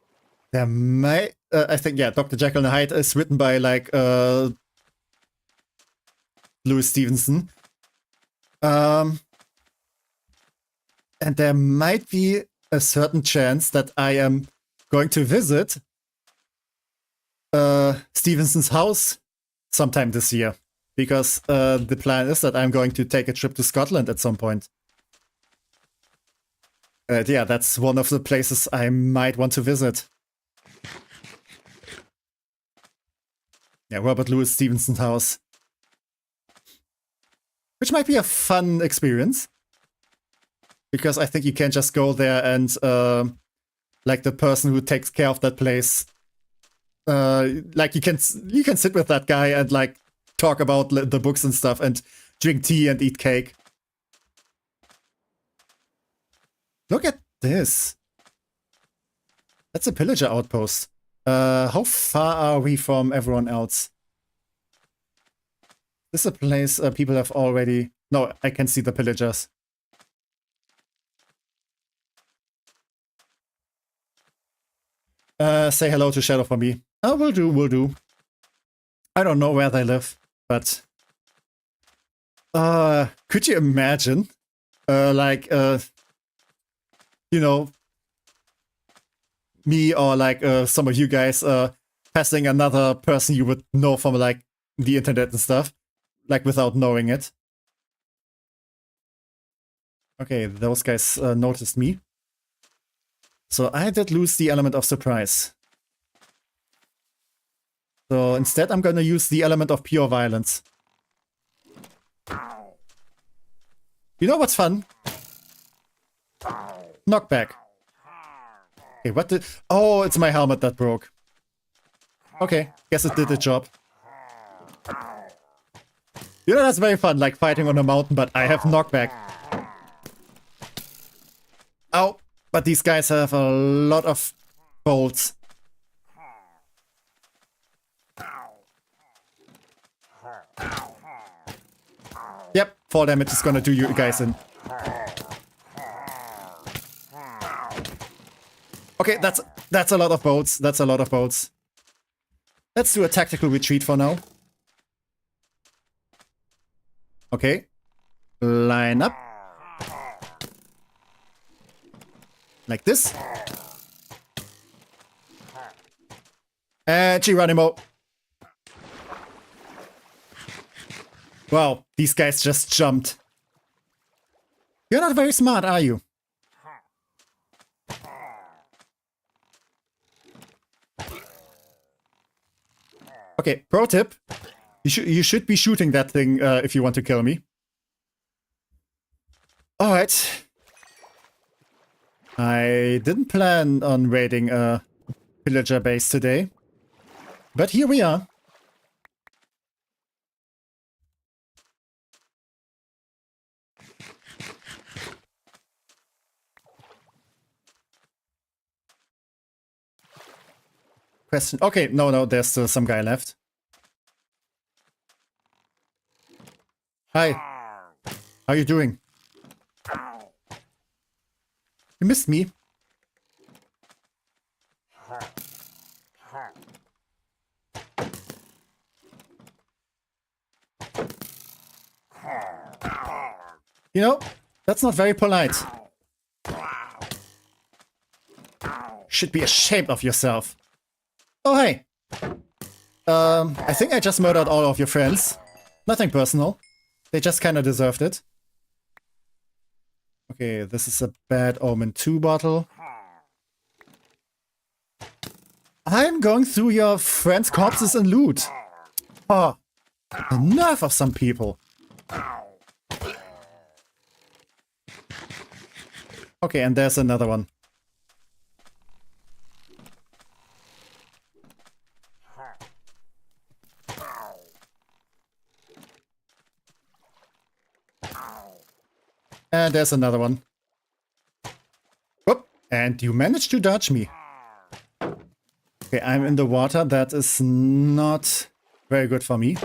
I think, yeah, Dr. Jekyll and Hyde is written by, like, Louis Stevenson. And there might be a certain chance that I am going to visit Stevenson's house sometime this year. Because the plan is that I'm going to take a trip to Scotland at some point. Yeah, that's one of the places I might want to visit. Yeah, Robert Louis Stevenson's house. Which might be a fun experience. Because I think you can just go there and, like, the person who takes care of that place, like, you can sit with that guy and, like, talk about the books and stuff and drink tea and eat cake. Look at this. That's a pillager outpost. How far are we from everyone else? This is a place people have already... No, I can see the pillagers. Say hello to Shadow for me. Oh, will do, will do. I don't know where they live, but... could you imagine? Like, you know, me or like some of you guys passing another person you would know from like the internet and stuff, like without knowing it. Okay, those guys noticed me. So I did lose the element of surprise. So instead I'm gonna use the element of pure violence. You know what's fun? Knockback. Okay, what did... Oh, it's my helmet that broke. Okay, guess it did the job. You know, that's very fun, like fighting on a mountain, but I have knockback. Ow! But these guys have a lot of bolts. Yep, 4 damage is gonna do you guys in. Okay, that's a lot of bolts. That's a lot of bolts. Let's do a tactical retreat for now. Okay. Line up. Like this. And Geronimo. Wow, these guys just jumped. You're not very smart, are you? Okay, pro tip. You should be shooting that thing if you want to kill me. Alright. I didn't plan on raiding a villager base today. But here we are. Question. Okay, no, there's still some guy left. Hi. How you doing? You missed me. You know, that's not very polite. Should be ashamed of yourself. Oh, hey. I think I just murdered all of your friends. Nothing personal. They just kind of deserved it. Okay, this is a Bad Omen 2 bottle. I'm going through your friends' corpses and loot. Oh, the nerve of some people. Okay, and there's another one. And there's another one. Whoop! And you managed to dodge me. Okay, I'm in the water. That is not very good for me.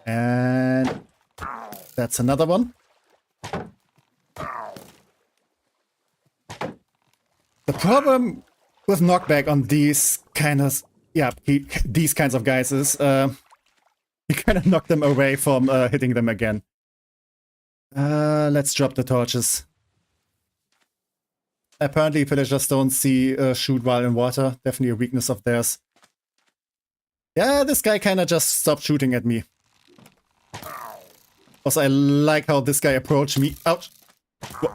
And that's another one. The problem with knockback on these kind of, these kinds of guys is you kind of knock them away from hitting them again. Let's drop the torches. Apparently pillagers don't see shoot while in water. Definitely a weakness of theirs. Yeah, this guy kind of just stopped shooting at me. Also, I like how this guy approached me. Ouch!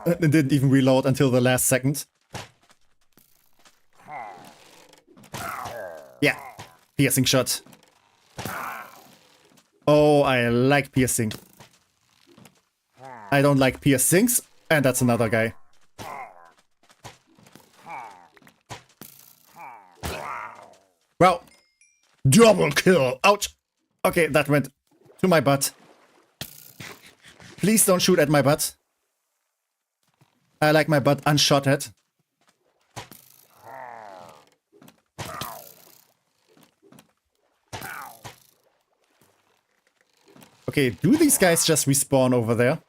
And didn't even reload until the last second. Yeah, piercing shot. Oh, I like piercing. I don't like piercings. And that's another guy. Well, double kill. Ouch. Okay, that went to my butt. Please don't shoot at my butt. I like my butt unshot at. Okay, do these guys just respawn over there?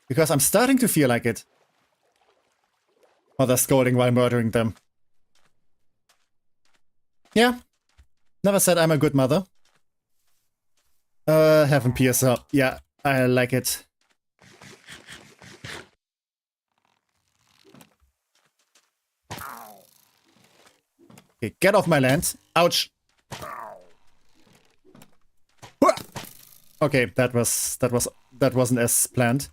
Because I'm starting to feel like it. Or they're scolding while murdering them. Yeah. Never said I'm a good mother. Heaven piercer. Yeah, I like it. Okay, get off my land. Ouch. Okay, that wasn't as planned.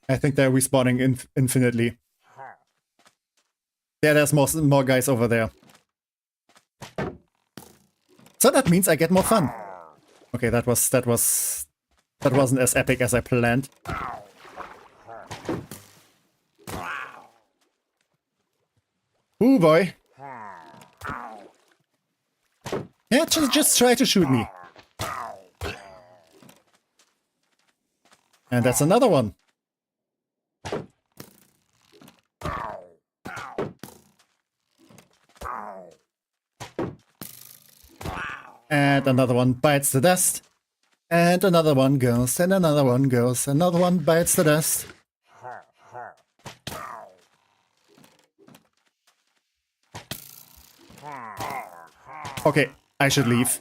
I think they're respawning infinitely. Yeah, there's more guys over there. So that means I get more fun. Okay, that wasn't as epic as I planned. Ooh boy. Yeah, just try to shoot me. And that's another one. And another one bites the dust. And another one goes, and another one goes, another one bites the dust. Okay, I should leave.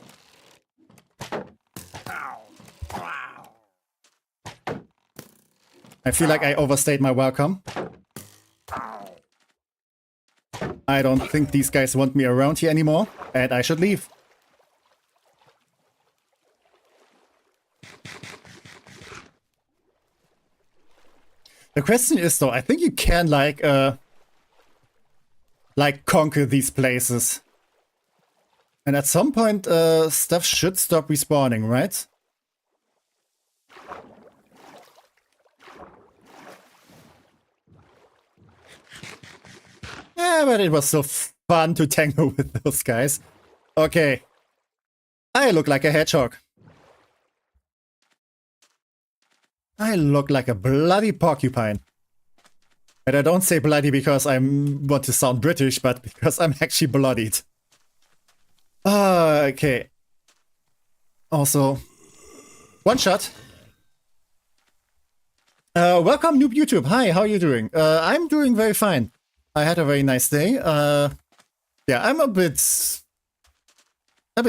I feel like I overstayed my welcome. I don't think these guys want me around here anymore, and I should leave. The question is though, I think you can like conquer these places. And at some point stuff should stop respawning, right? Yeah, but it was so fun to tangle with those guys. Okay. I look like a hedgehog. I look like a bloody porcupine. And I don't say bloody because I want to sound British, but because I'm actually bloodied. Okay. Also, one shot. Welcome, Noob YouTube. Hi, how are you doing? I'm doing very fine. I had a very nice day. Yeah, I'm a bit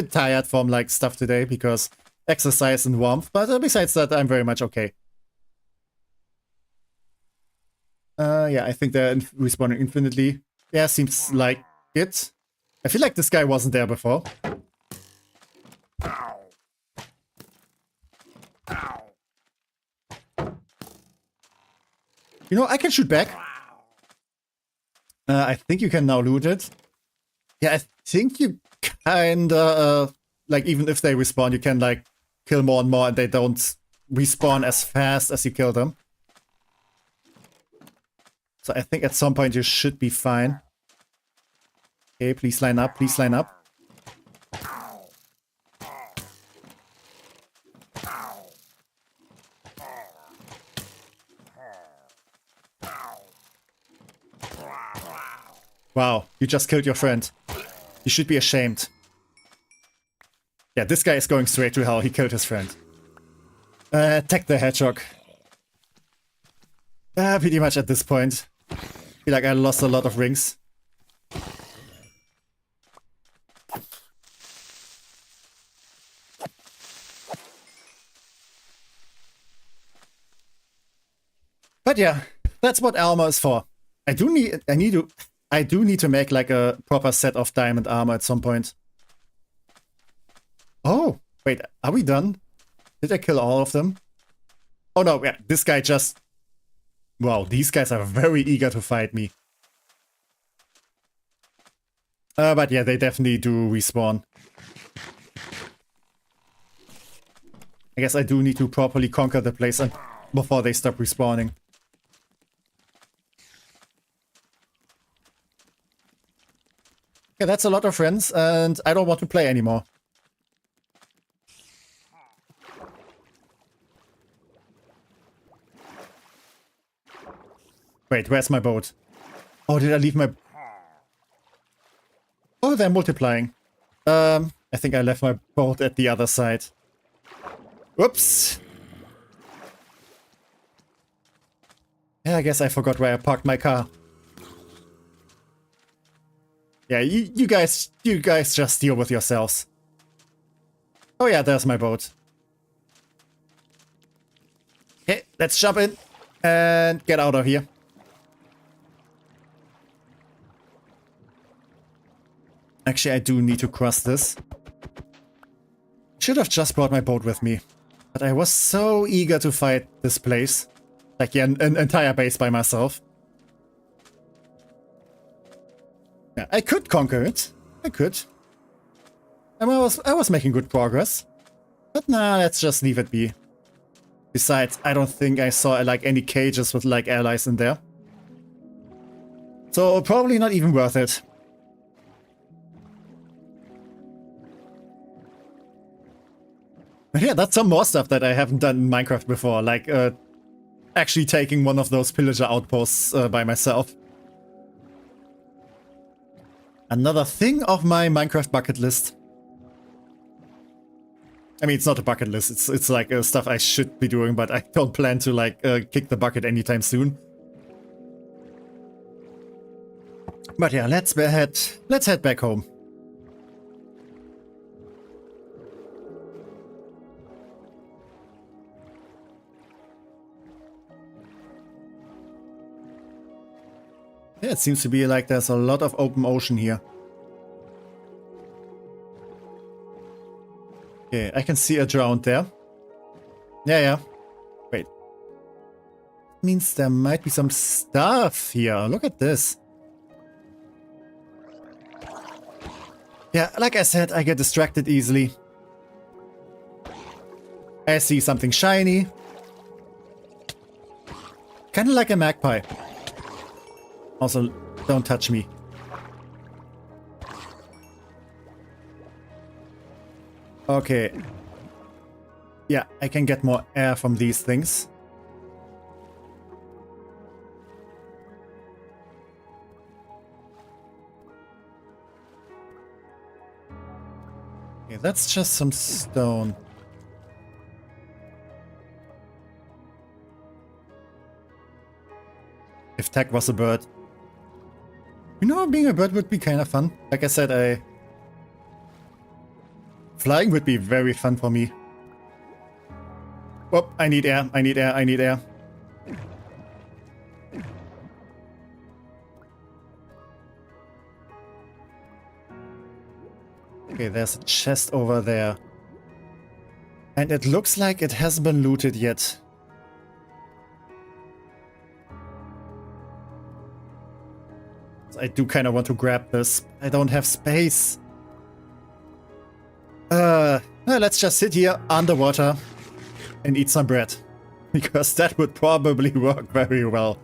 tired from like stuff today because exercise and warmth, but besides that, I'm very much okay. Yeah, I think they're respawning infinitely. Yeah, seems like it. I feel like this guy wasn't there before. You know, I can shoot back. I think you can now loot it. Yeah, I think you kinda, like, even if they respawn, you can, like, kill more and more and they don't respawn as fast as you kill them. So I think at some point you should be fine. Okay, please line up, please line up. Wow, you just killed your friend. You should be ashamed. Yeah, this guy is going straight to hell. He killed his friend. Attack the hedgehog. Pretty much at this point. I feel like I lost a lot of rings. But yeah, that's what armor is for. I do need to make like a proper set of diamond armor at some point. Oh, wait, are we done? Did I kill all of them? Oh no, yeah, this guy just... Wow, these guys are very eager to fight me. But yeah, they definitely do respawn. I guess I do need to properly conquer the place before they stop respawning. Okay, that's a lot of friends, and I don't want to play anymore. Wait, where's my boat? Oh, did I leave my... Oh, they're multiplying. I think I left my boat at the other side. Whoops. Yeah, I guess I forgot where I parked my car. Yeah, you guys just deal with yourselves. Oh yeah, there's my boat. Okay, let's jump in and get out of here. Actually, I do need to cross this. Should have just brought my boat with me. But I was so eager to fight this place. Like, yeah, an entire base by myself. Yeah, I could conquer it. I could. I was making good progress. But nah, let's just leave it be. Besides, I don't think I saw like any cages with like allies in there. So probably not even worth it. But yeah, that's some more stuff that I haven't done in Minecraft before, like actually taking one of those pillager outposts by myself. Another thing of my Minecraft bucket list. I mean, it's not a bucket list, it's like stuff I should be doing, but I don't plan to like kick the bucket anytime soon. But yeah, let's head back home. Yeah, it seems to be like there's a lot of open ocean here. Okay, I can see a drowned there. Yeah. Wait. Means there might be some stuff here. Look at this. Yeah, like I said, I get distracted easily. I see something shiny. Kinda like a magpie. Also, don't touch me. Okay. Yeah, I can get more air from these things. Okay, that's just some stone. If Tech was a bird. You know, being a bird would be kind of fun. Like I said, flying would be very fun for me. Oh, I need air, I need air, I need air. Okay, there's a chest over there. And it looks like it hasn't been looted yet. I do kind of want to grab this. I don't have space. Let's just sit here underwater and eat some bread. Because that would probably work very well.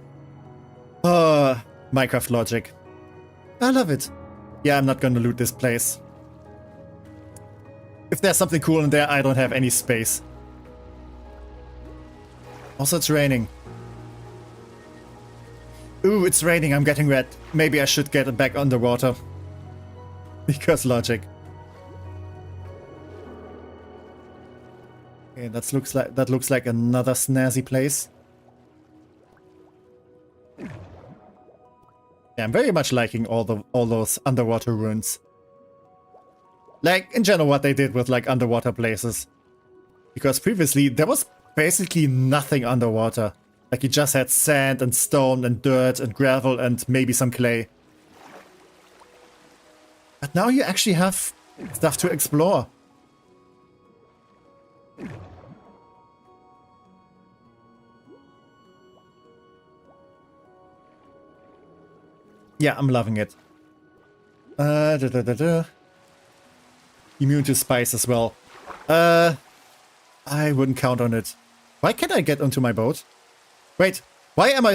Minecraft logic. I love it. Yeah, I'm not gonna loot this place. If there's something cool in there, I don't have any space. Also, it's raining. Ooh, it's raining, I'm getting red. Maybe I should get it back underwater. Because logic. Okay, that looks like another snazzy place. Yeah, I'm very much liking all those underwater ruins. Like, in general, what they did with, like, underwater places. Because previously, there was basically nothing underwater. Like, you just had sand and stone and dirt and gravel and maybe some clay. But now you actually have stuff to explore. Yeah, I'm loving it. Immune to spice as well. I wouldn't count on it. Why can't I get onto my boat? Wait, why am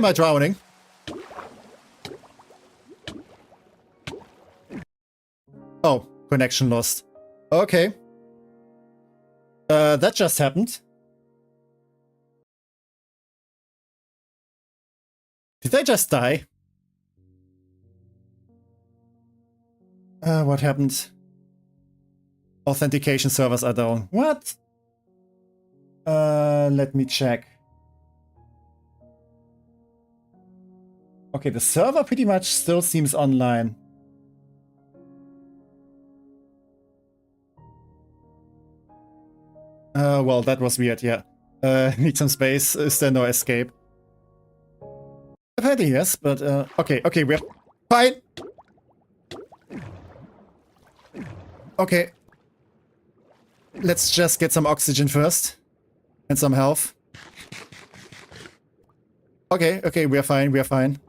I drowning? Oh, connection lost. Okay. That just happened. Did I just die? What happened? Authentication servers are down. What? Let me check. Okay, the server pretty much still seems online. Well, that was weird, yeah. Need some space. Is there no escape? Apparently yes, but okay, we're fine. Okay. Let's just get some oxygen first. And some health. Okay, we're fine.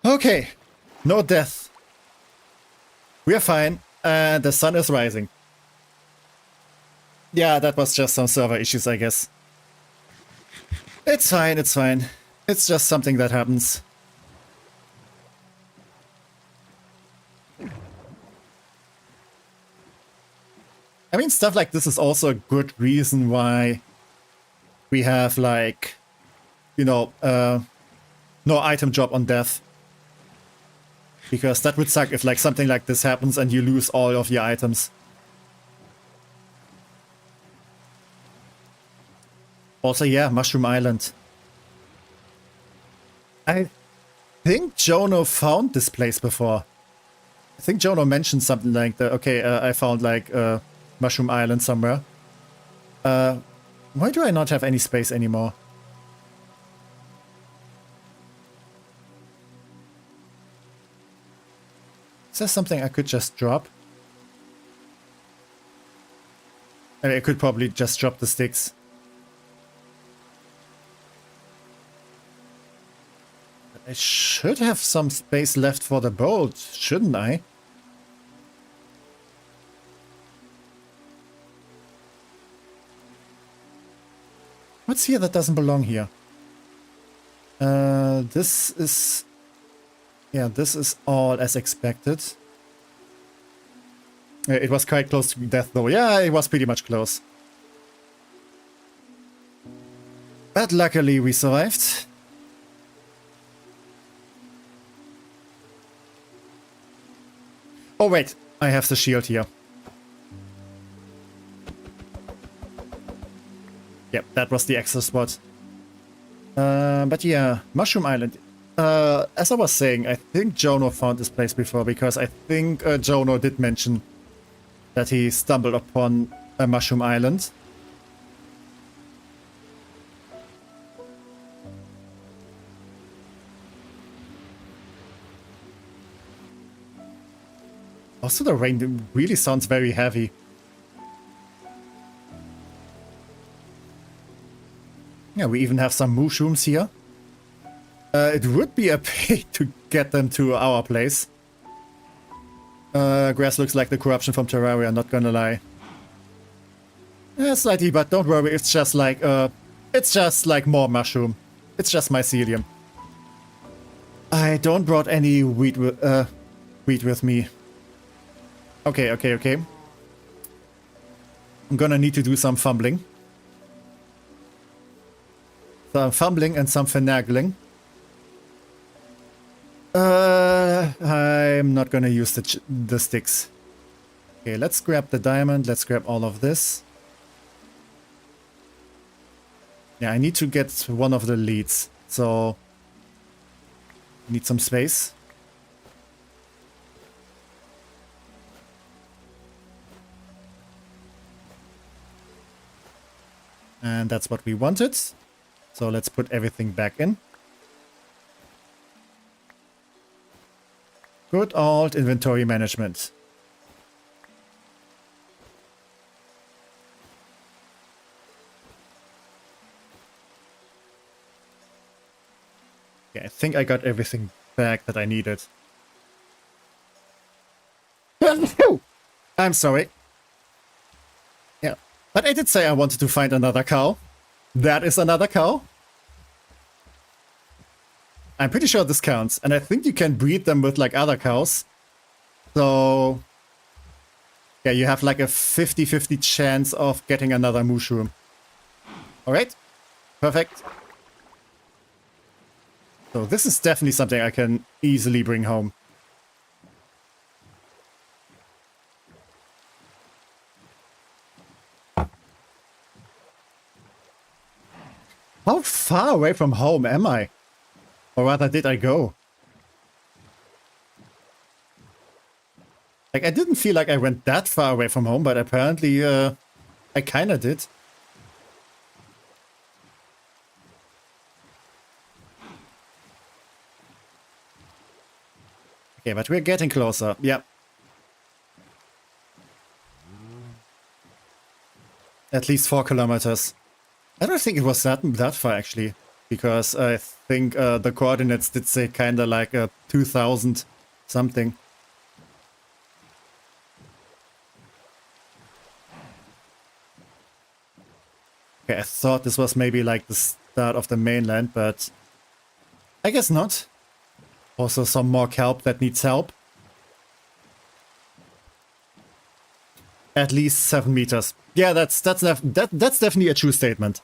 Okay. No death. We're fine. And the sun is rising. Yeah, that was just some server issues, I guess. It's fine. It's just something that happens. I mean, stuff like this is also a good reason why we have, like, you know, no item drop on death. Because that would suck if, like, something like this happens and you lose all of your items. Also, yeah, Mushroom Island. I think Jono found this place before. I think Jono mentioned something like that. Okay, I found, like, Mushroom Island somewhere. Why do I not have any space anymore? Is there something I could just drop? I could probably just drop the sticks. But I should have some space left for the boat, shouldn't I? What's here that doesn't belong here? This is... Yeah, this is all as expected. It was quite close to death though. Yeah, it was pretty much close. But luckily we survived. Oh wait, I have the shield here. Yep, that was the extra spot. But yeah, Mushroom Island. As I was saying, I think Jono found this place before, because I think Jono did mention that he stumbled upon a Mushroom Island. Also, the rain really sounds very heavy. Yeah, we even have some mushrooms here. It would be a pain to get them to our place. Grass looks like the corruption from Terraria, not gonna lie. Slightly, but don't worry, it's just like more mushroom. It's just mycelium. I don't brought any wheat with me. Okay. I'm gonna need to do some fumbling. Some fumbling and some finagling. I'm not gonna use the sticks. Okay, let's grab the diamond. Let's grab all of this. Yeah, I need to get one of the leads, so need some space. And that's what we wanted. So let's put everything back in. Good old inventory management. Yeah, I think I got everything back that I needed. I'm sorry. Yeah, but I did say I wanted to find another cow. That is another cow. I'm pretty sure this counts, and I think you can breed them with like other cows. So yeah, you have like a 50-50 chance of getting another mushroom. Alright, perfect. So this is definitely something I can easily bring home. How far away from home am I? Or rather, did I go? Like, I didn't feel like I went that far away from home, but apparently, I kinda did. Okay, but we're getting closer. Yeah. At least 4 kilometers. I don't think it was that far, actually. Because I think the coordinates did say kinda like 2000 something. Okay, I thought this was maybe like the start of the mainland, but I guess not. Also some more kelp that needs help. At least 7 meters. Yeah, that's definitely a true statement.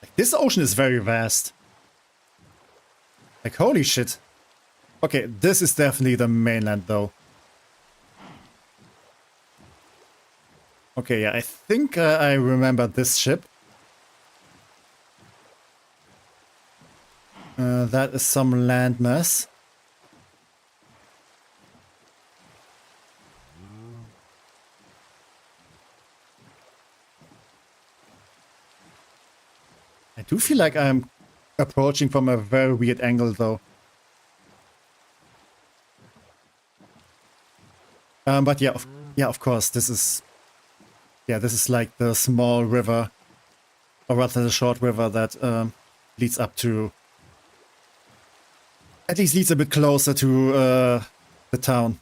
Like, this ocean is very vast. Like, holy shit. Okay, this is definitely the mainland though. Okay, yeah, I think I remember this ship. That is some landmass. I do feel like I'm approaching from a very weird angle though. But yeah, of course, this is like the small river, or rather the short river that leads up to, at least leads a bit closer to the town.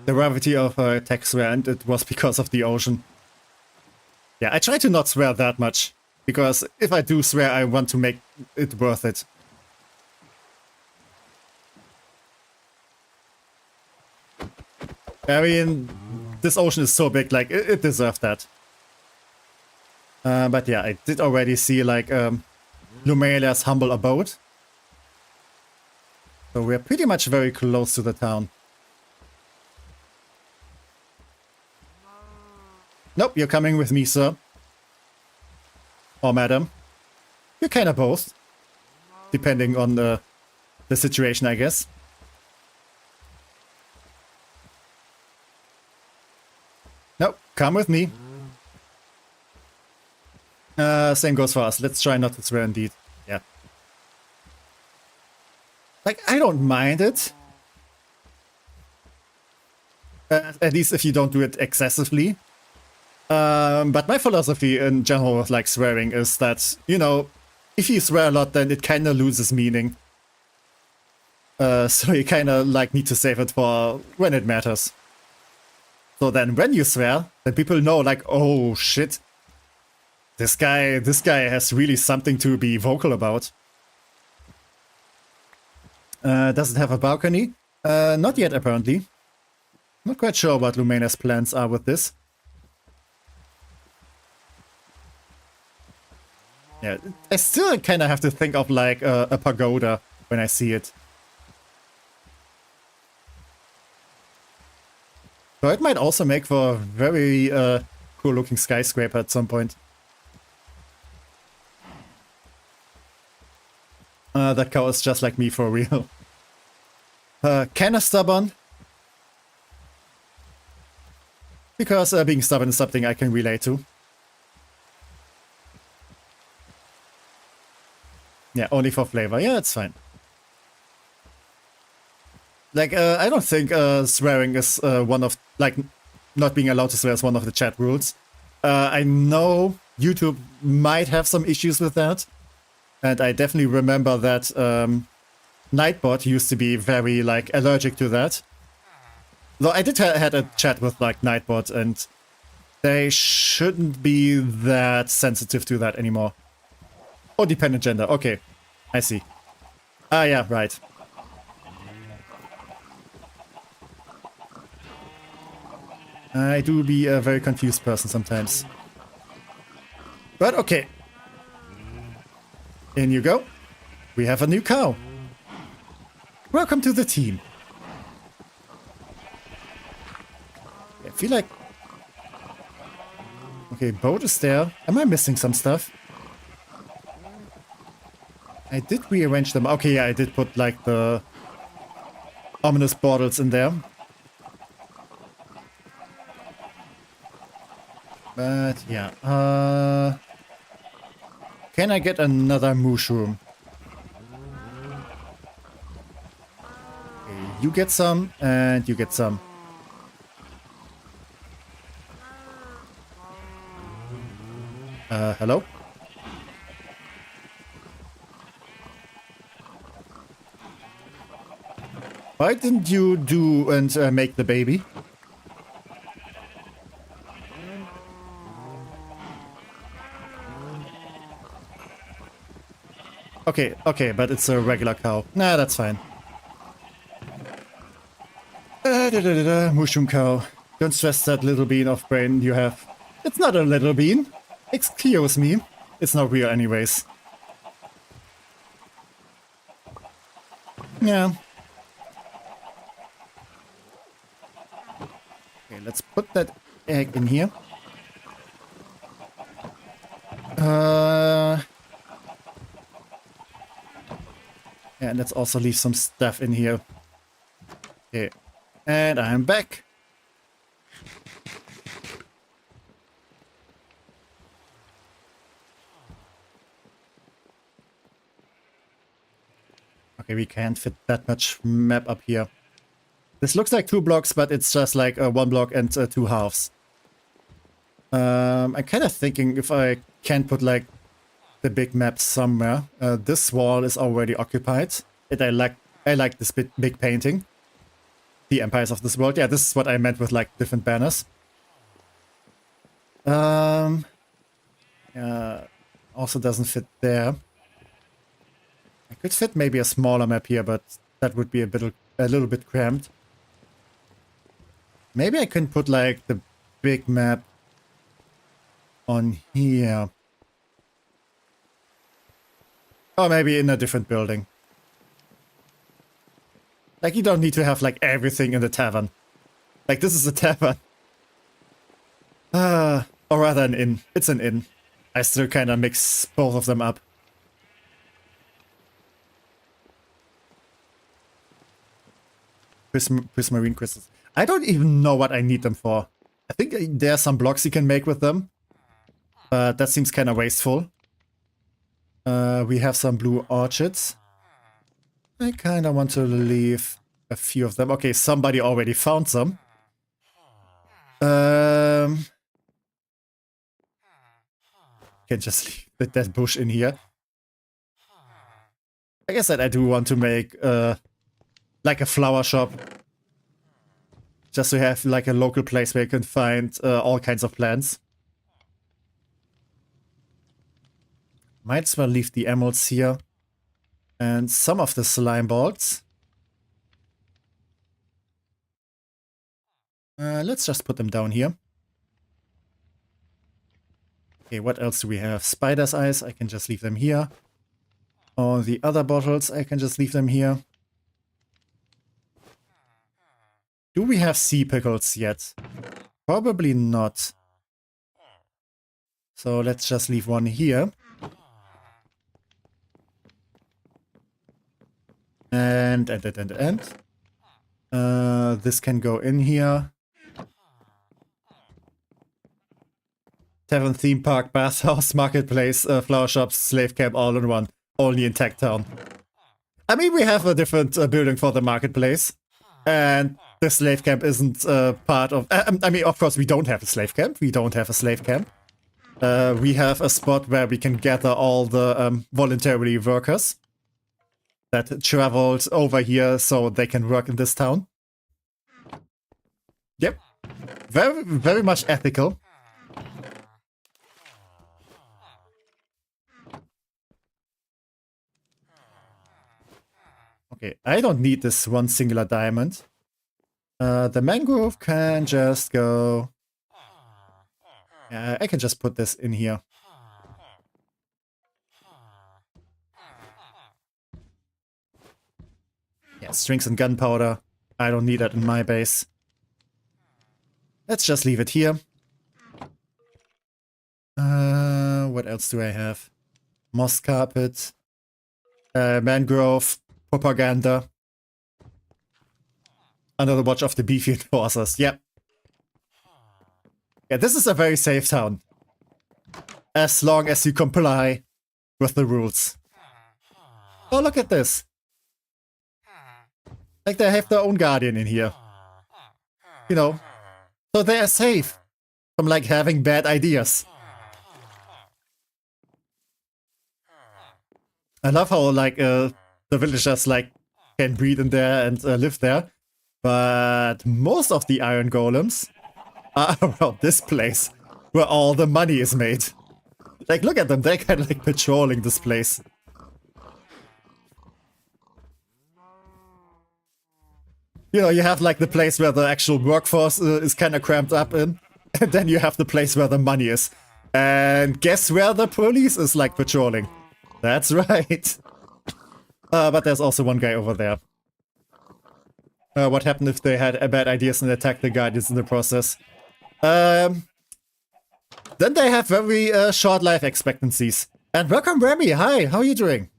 The gravity of text swear, and it was because of the ocean. Yeah, I try to not swear that much, because if I do swear, I want to make it worth it. I mean, this ocean is so big, like, it deserved that. But yeah, I did already see, like, Lumelia's humble abode. So we're pretty much very close to the town. Nope, you're coming with me, sir. Or madam. You're kind of both. Depending on the situation, I guess. Nope, come with me. Same goes for us. Let's try not to swear indeed. Yeah. Like, I don't mind it. At least if you don't do it excessively. But my philosophy in general with like swearing is that, you know, if you swear a lot, then it kind of loses meaning. So you kind of like need to save it for when it matters. So then when you swear, then people know like, oh shit, this guy has really something to be vocal about. Does it have a balcony? Not yet, apparently. Not quite sure what Lumelia's plans are with this. Yeah, I still kind of have to think of like a pagoda when I see it. So it might also make for a very cool looking skyscraper at some point. That cow is just like me for real. Kinda stubborn. Because being stubborn is something I can relate to. Yeah, only for flavor. Yeah, it's fine. Like, I don't think swearing is one of, like, not being allowed to swear is one of the chat rules. I know YouTube might have some issues with that. And I definitely remember that Nightbot used to be very, like, allergic to that. Though I did had a chat with, like, Nightbot, and they shouldn't be that sensitive to that anymore. Oh, dependent gender. Okay, I see. Ah, yeah, right. I do be a very confused person sometimes. But okay. In you go. We have a new cow. Welcome to the team. I feel like... Okay, boat is there. Am I missing some stuff? I did rearrange them. Okay, yeah, I did put like the ominous bottles in there. But yeah, can I get another mushroom? Okay, you get some, and you get some. Hello? Why didn't you do and make the baby? Okay, okay, but it's a regular cow. Nah, that's fine. Mushroom cow. Don't stress that little bean of brain you have. It's not a little bean. Excuse me. It's not real anyways. Yeah. Okay, let's put that egg in here. Yeah, let's also leave some stuff in here. Okay. And I'm back. Okay, we can't fit that much map up here. This looks like 2 blocks, but it's just like 1 block and 2 halves. I'm kind of thinking if I can put like the big map somewhere. This wall is already occupied. I like this big painting. The empires of this world. Yeah, this is what I meant with like different banners. Also doesn't fit there. I could fit maybe a smaller map here, but that would be a little bit cramped. Maybe I can put like the big map on here. Or maybe in a different building. Like, you don't need to have, like, everything in the tavern. Like, this is a tavern. Or rather an inn. It's an inn. I still kind of mix both of them up. Prismarine crystals. I don't even know what I need them for. I think there are some blocks you can make with them. But that seems kind of wasteful. We have some blue orchids. I kind of want to leave a few of them. Okay, somebody already found some. Can just leave that bush in here. Like I said, I do want to make like a flower shop. Just to have like a local place where you can find all kinds of plants. Might as well leave the emeralds here. And some of the slime balls. Let's just put them down here. Okay, what else do we have? Spider's eyes, I can just leave them here. All the other bottles, I can just leave them here. Do we have sea pickles yet? Probably not. So let's just leave one here. And. This can go in here. Tavern, theme park, bathhouse, marketplace, flower shops, slave camp, all in one. Only in Tech Town. I mean, we have a different building for the marketplace. And the slave camp isn't part of... I mean, of course, we don't have a slave camp. We don't have a slave camp. We have a spot where we can gather all the voluntary workers that traveled over here so they can work in this town. Yep. Very, very much ethical. Okay, I don't need this one singular diamond. The mangrove can just go... I can just put this in here. Yeah, strings and gunpowder. I don't need that in my base. Let's just leave it here. What else do I have? Moss carpet. Mangrove. Propaganda. Under the watch of the beefy enforcers. Yep. Yeah, this is a very safe town. As long as you comply with the rules. Oh, look at this. Like, they have their own guardian in here. You know. So they are safe from, like, having bad ideas. I love how, like, the villagers, like, can breathe in there and live there. But most of the iron golems are around this place, where all the money is made. Like, look at them, they're kind of, like, patrolling this place. You know, you have, like, the place where the actual workforce is kind of cramped up in. And then you have the place where the money is. And guess where the police is, like, patrolling? That's right. But there's also one guy over there. What happened if they had bad ideas and attacked the guardians in the process? Then they have very short life expectancies. And welcome, Remy. Hi, how are you doing?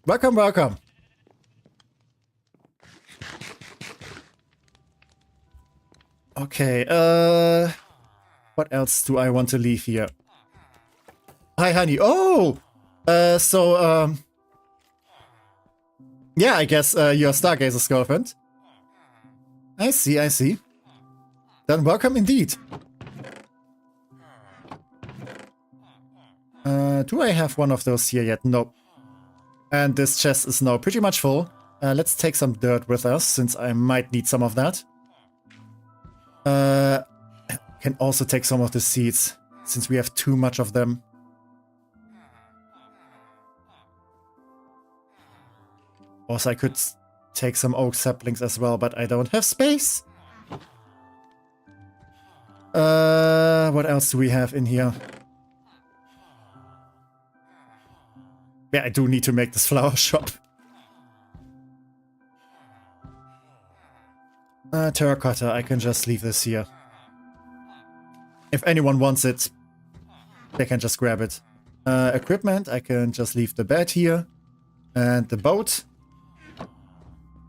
Welcome, welcome. Okay, what else do I want to leave here? Hi, honey. Oh! Yeah, I guess you're Stargazer's girlfriend. I see, I see. Then welcome indeed. Do I have one of those here yet? Nope. And this chest is now pretty much full. Let's take some dirt with us, since I might need some of that. Can also take some of the seeds, since we have too much of them. Also, I could take some oak saplings as well, but I don't have space. What else do we have in here? Yeah, I do need to make this flower shop. Terracotta, I can just leave this here. If anyone wants it, they can just grab it. Equipment, I can just leave the bed here. And the boat.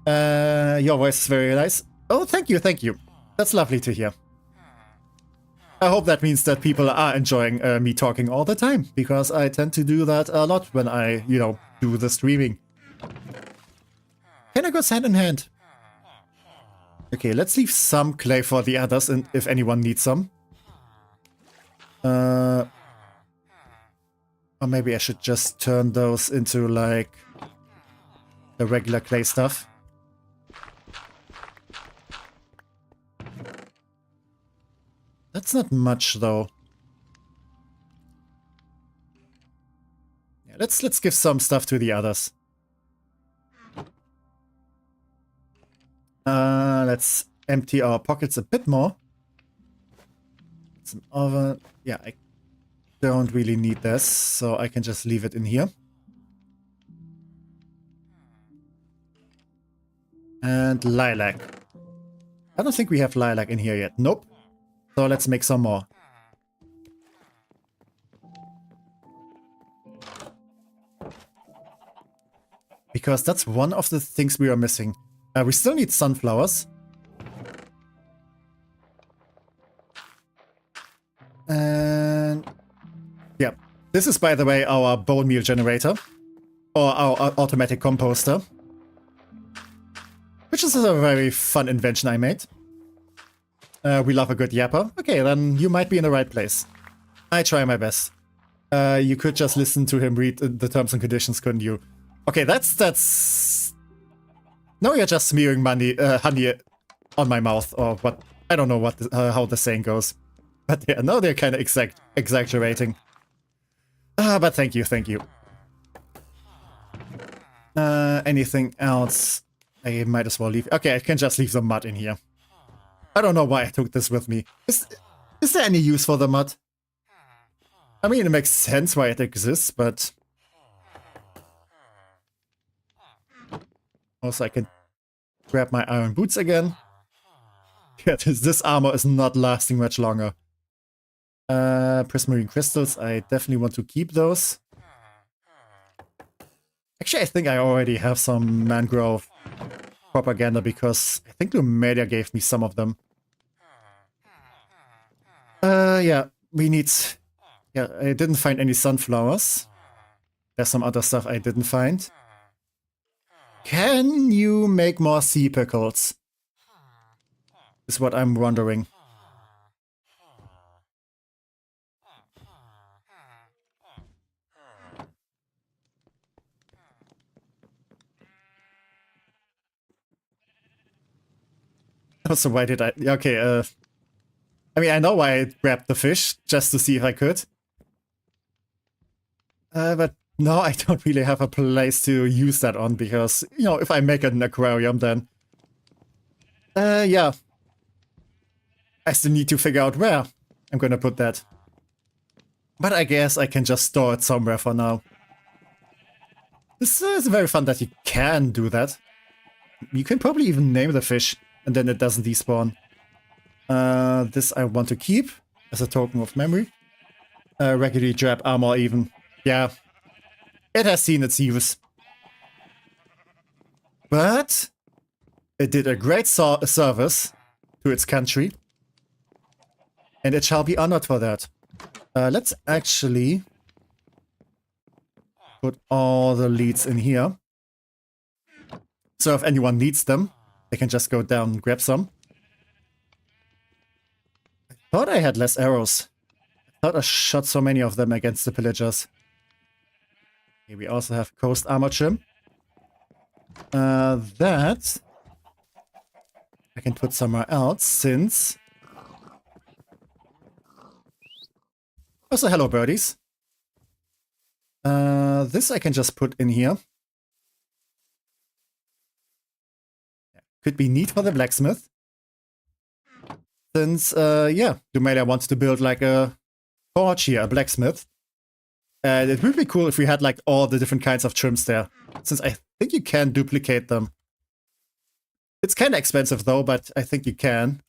Your voice is very nice. Oh, thank you, thank you. That's lovely to hear. I hope that means that people are enjoying me talking all the time, because I tend to do that a lot when I, you know, do the streaming. Can I go hand in hand? Okay, let's leave some clay for the others, and if anyone needs some. Or maybe I should just turn those into, like, the regular clay stuff. That's not much, though. Yeah, let's give some stuff to the others. Let's empty our pockets a bit more. Some oven. Yeah, I don't really need this, so I can just leave it in here. And lilac. I don't think we have lilac in here yet. Nope. So let's make some more. Because that's one of the things we are missing. We still need sunflowers. And yeah, this is, by the way, our bone meal generator. Or our automatic composter. Which is a very fun invention I made. We love a good yapper. Okay, then you might be in the right place. I try my best. You could just listen to him read the terms and conditions, couldn't you? Okay, that's... No, you're just smearing honey on my mouth, or what? I don't know what how the saying goes. But yeah, no, they're kind of exaggerating. But thank you, thank you. Anything else? I might as well leave. Okay, I can just leave the mud in here. I don't know why I took this with me. Is there any use for the mud? I mean, it makes sense why it exists, but... Also, I can grab my iron boots again. Yeah, this armor is not lasting much longer. Prismarine crystals, I definitely want to keep those. Actually, I think I already have some mangrove propaganda, because I think Lumelia gave me some of them. Yeah, we need... Yeah, I didn't find any sunflowers. There's some other stuff I didn't find. Can you make more sea pickles? Is what I'm wondering. Also, why did I... Okay, I mean, I know why I grabbed the fish, just to see if I could. But no, I don't really have a place to use that on, because, you know, if I make an aquarium, then... yeah. I still need to figure out where I'm gonna put that. But I guess I can just store it somewhere for now. This is very fun that you can do that. You can probably even name the fish, and then it doesn't despawn. This I want to keep as a token of memory. Regularly drab armor even. Yeah. It has seen its use. But it did a great service to its country. And it shall be honored for that. Let's actually put all the leads in here. So if anyone needs them, they can just go down and grab some. I thought I had less arrows. I thought I shot so many of them against the pillagers. Okay, we also have coast armor trim. That I can put somewhere else, since... Also, hello birdies. This I can just put in here. Could be neat for the blacksmith. Since, yeah, Dumelia wants to build like a forge here, a blacksmith. And it would be cool if we had like all the different kinds of trims there, since I think you can duplicate them. It's kind of expensive though, but I think you can.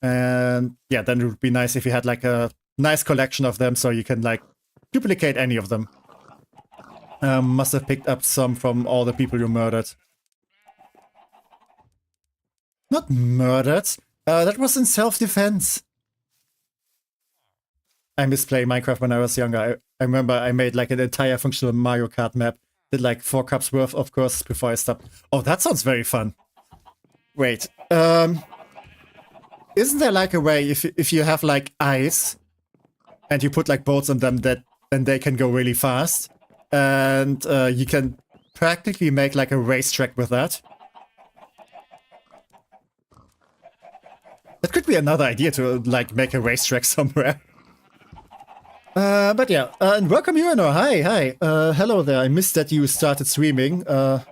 And yeah, then it would be nice if you had like a nice collection of them so you can like duplicate any of them. Must have picked up some from all the people you murdered. Not murdered. That was in self-defense. I miss playing Minecraft when I was younger. I remember I made like an entire functional Mario Kart map. Did like 4 cups worth of courses before I stopped. Oh, that sounds very fun. Wait. Isn't there like a way if you have like ice and you put like boats on them that then they can go really fast? And you can practically make like a racetrack with that. That could be another idea to like make a racetrack somewhere. But yeah, and welcome Ueno. Hi. Hello there. I missed that you started streaming. Yeah,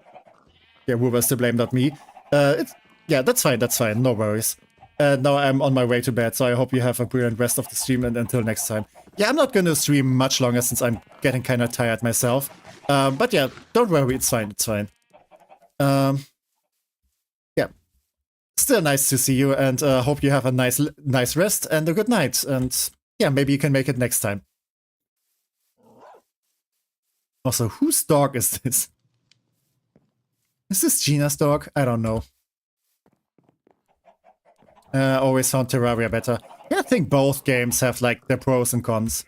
Woover's to blame, not me. Yeah, that's fine. No worries. Now I'm on my way to bed, so I hope you have a brilliant rest of the stream, and until next time. Yeah, I'm not gonna stream much longer since I'm getting kind of tired myself. But yeah, don't worry, it's fine. Yeah, still nice to see you, and hope you have a nice rest and a good night. And yeah, maybe you can make it next time. Also, whose dog is this? Is this Gina's dog? I don't know. Always found Terraria better. Yeah, I think both games have like their pros and cons.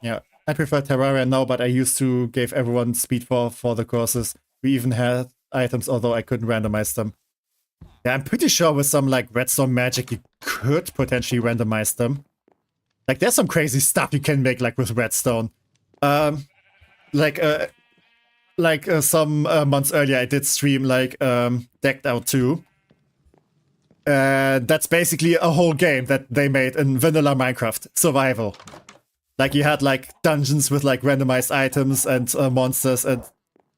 Yeah, I prefer Terraria now, but I used to give everyone speed for the courses. We even had items, although I couldn't randomize them. Yeah, I'm pretty sure with some like redstone magic you could potentially randomize them. Like there's some crazy stuff you can make like with redstone. Some months earlier I did stream like Decked Out 2. That's basically a whole game that they made in vanilla Minecraft survival. Like you had like dungeons with like randomized items and monsters and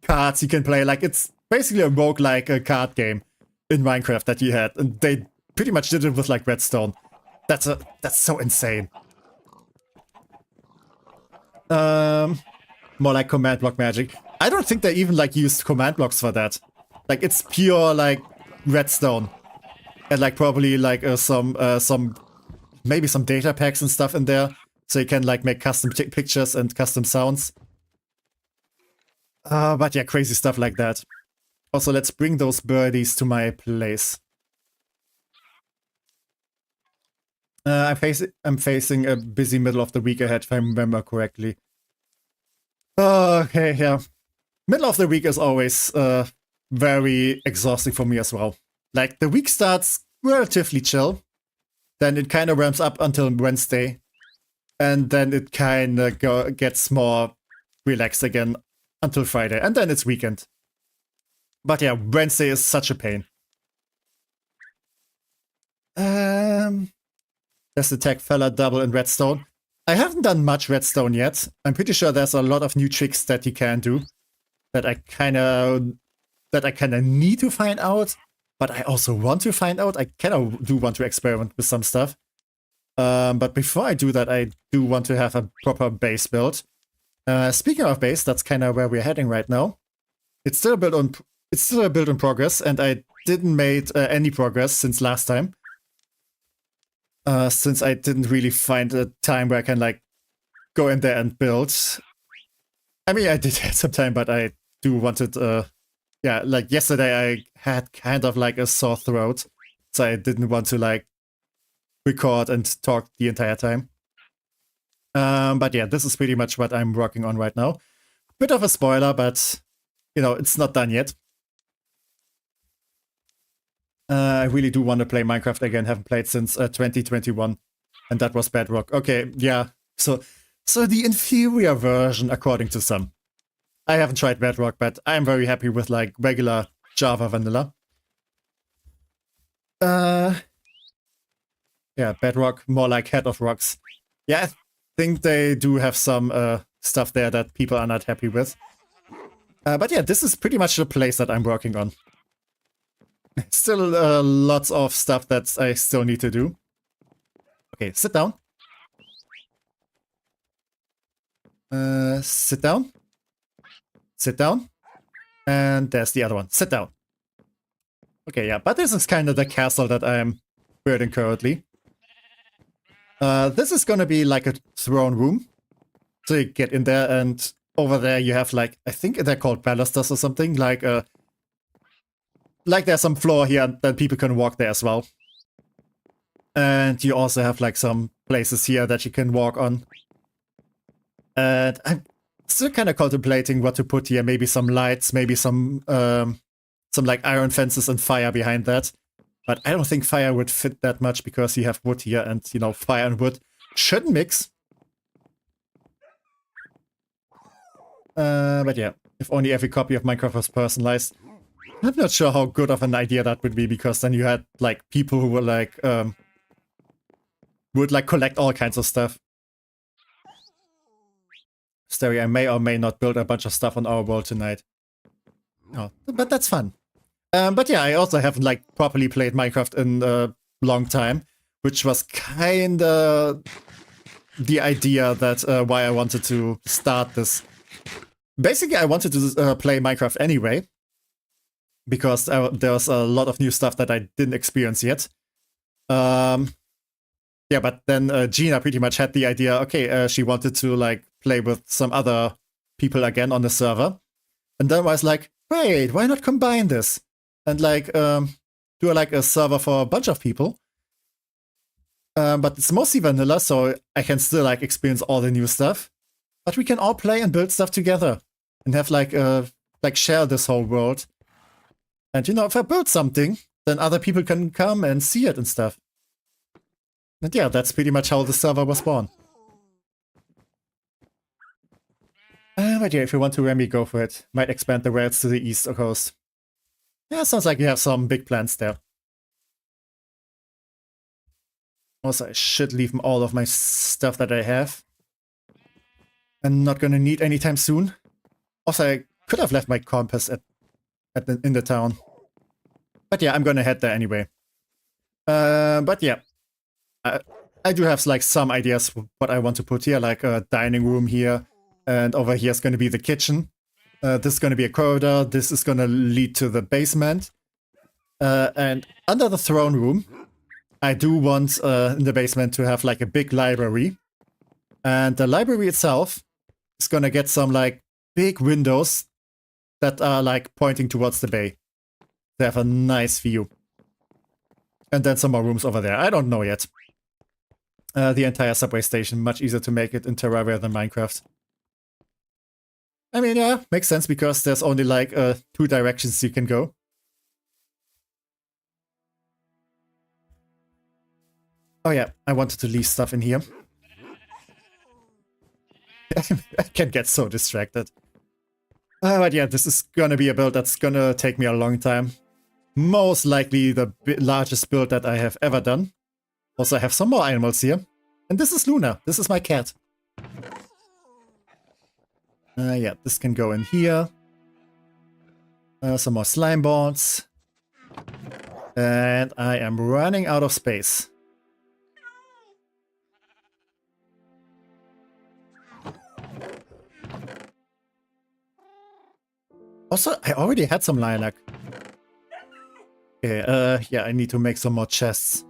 cards you can play. Like it's basically a roguelike card game in Minecraft that you had, and they pretty much did it with like redstone. That's so insane. More like command block magic. I don't think they even like used command blocks for that. Like it's pure like redstone, and like probably like maybe some data packs and stuff in there, so you can like make custom pictures and custom sounds. But yeah, crazy stuff like that. Also, let's bring those birdies to my place. I'm facing a busy middle of the week ahead, if I remember correctly. Okay, yeah. Middle of the week is always very exhausting for me as well. Like, the week starts relatively chill, then it kind of ramps up until Wednesday, and then it kind of gets more relaxed again until Friday, and then it's weekend. But yeah, Wednesday is such a pain. There's the tech fella double in redstone. I haven't done much redstone yet. I'm pretty sure there's a lot of new tricks that you can do that I kind of need to find out, but I also want to find out. I kind of do want to experiment with some stuff. But before I do that, I do want to have a proper base build. Speaking of base, that's kind of where we're heading right now. It's still a build in progress, and I didn't make any progress since last time. Since I didn't really find a time where I can like go in there and build. I mean, I did have some time, but I do wanted, yeah, like yesterday I had kind of like a sore throat, so I didn't want to like record and talk the entire time. But yeah, this is pretty much what I'm working on right now. Bit of a spoiler, but you know, it's not done yet. I really do want to play Minecraft again. Haven't played since 2021, and that was Bedrock. Okay, yeah. So the inferior version, according to some. I haven't tried Bedrock, but I'm very happy with like regular Java vanilla. Yeah, Bedrock, more like Head of Rocks. Yeah, I think they do have some stuff there that people are not happy with. But yeah, this is pretty much the place that I'm working on. Still lots of stuff that I still need to do. Okay, sit down. Sit down. Sit down. And there's the other one. Sit down. Okay, yeah, but this is kind of the castle that I'm building currently. This is gonna be like a throne room. So you get in there, and over there you have like, I think they're called balusters or something. Like there's some floor here, and then people can walk there as well. And you also have like some places here that you can walk on. And I'm still kind of contemplating what to put here. Maybe some lights, maybe some like iron fences and fire behind that. But I don't think fire would fit that much because you have wood here, and, you know, fire and wood shouldn't mix. But yeah, if only every copy of Minecraft was personalized. I'm not sure how good of an idea that would be, because then you had like people who were like would like collect all kinds of stuff. Story, I may or may not build a bunch of stuff on our world tonight. Oh, but that's fun. But yeah, I also haven't like properly played Minecraft in a long time, which was kinda the idea that why I wanted to start this. Basically, I wanted to play Minecraft anyway, because there was a lot of new stuff that I didn't experience yet. Yeah, but then Gina pretty much had the idea, okay, she wanted to like play with some other people again on the server. And then I was like, wait, why not combine this? And like do like a server for a bunch of people. But it's mostly vanilla, so I can still like experience all the new stuff. But we can all play and build stuff together. And have like share this whole world. And you know, if I build something, then other people can come and see it and stuff. And yeah, that's pretty much how the server was born. But yeah, if you want to Remy, go for it. Might expand the worlds to the east coast. Yeah, sounds like you have some big plans there. Also, I should leave all of my stuff that I have. I'm not gonna need anytime soon. Also, I could have left my compass in the town. But yeah, I'm gonna head there anyway. But yeah. I do have like some ideas what I want to put here, like a dining room here, and over here is going to be the kitchen. This is going to be a corridor. This is going to lead to the basement. And under the throne room, I do want in the basement to have like a big library. And the library itself is going to get some like big windows that are like pointing towards the bay. They have a nice view. And then some more rooms over there. I don't know yet. The entire subway station, much easier to make it in Terraria than Minecraft. I mean, yeah, makes sense because there's only like 2 directions you can go. Oh yeah, I wanted to leave stuff in here. I can get so distracted. But yeah, this is gonna be a build that's gonna take me a long time. Most likely the largest build that I have ever done. Also, I have some more animals here. And this is Luna. This is my cat. Yeah, this can go in here. Some more slime boards. And I am running out of space. Also, I already had some lilac. Okay, yeah, I need to make some more chests.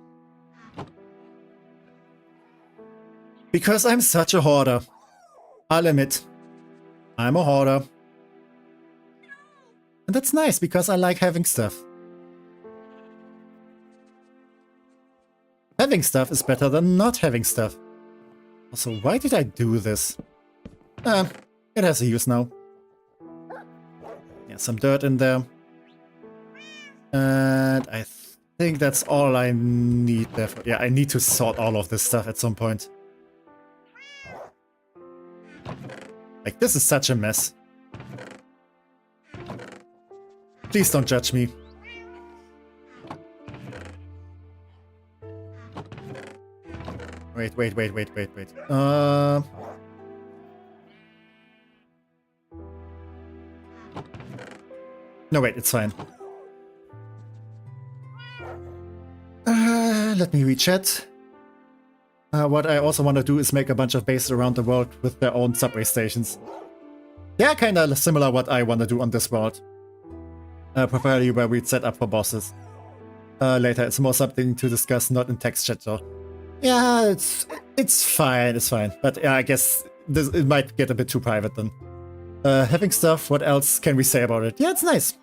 Because I'm such a hoarder. I'll admit. I'm a hoarder. And that's nice, because I like having stuff. Having stuff is better than not having stuff. Also, why did I do this? It has a use now. Yeah, some dirt in there. And I think that's all I need there. Yeah, I need to sort all of this stuff at some point. Like, this is such a mess. Please don't judge me. Wait. No, wait, it's fine. Let me read chat. What I also want to do is make a bunch of bases around the world with their own subway stations. Yeah, kind of similar what I want to do on this world. Preferably where we'd set up for bosses. Later, it's more something to discuss, not in text chat though. Yeah, it's fine, it's fine. But yeah, I guess it might get a bit too private then. Having stuff, what else can we say about it? Yeah, it's nice.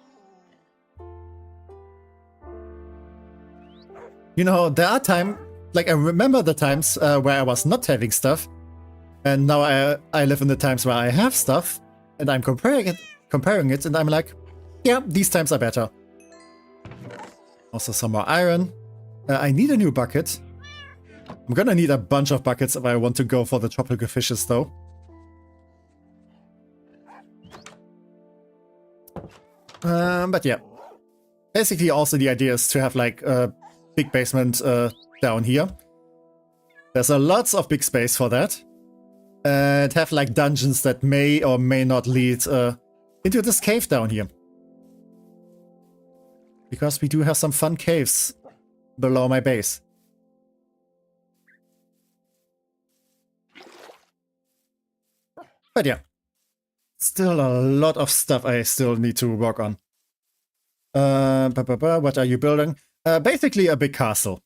You know, there are times, like I remember the times where I was not having stuff. And now I live in the times where I have stuff. And I'm comparing it, and I'm like, yeah, these times are better. Also some more iron. I need a new bucket. I'm gonna need a bunch of buckets if I want to go for the tropical fishes though. But yeah. Basically also the idea is to have like a big basement down here. There's a lots of big space for that. And have like dungeons that may or may not lead into this cave down here. Because we do have some fun caves below my base. But yeah, still a lot of stuff I still need to work on. What are you building? Basically a big castle.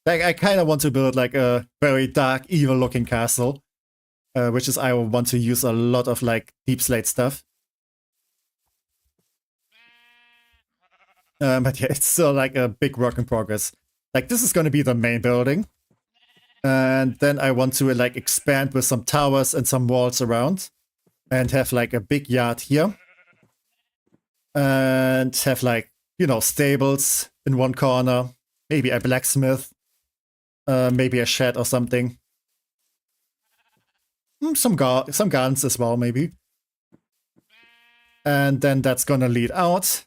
Like I kind of want to build like a very dark, evil-looking castle, which is I want to use a lot of like deep slate stuff. But yeah, it's still like a big work in progress. Like this is going to be the main building. And then I want to like expand with some towers and some walls around. And have like a big yard here. And have like, you know, stables in one corner. Maybe a blacksmith. Maybe a shed or something. Some gardens as well, maybe. And then that's gonna lead out.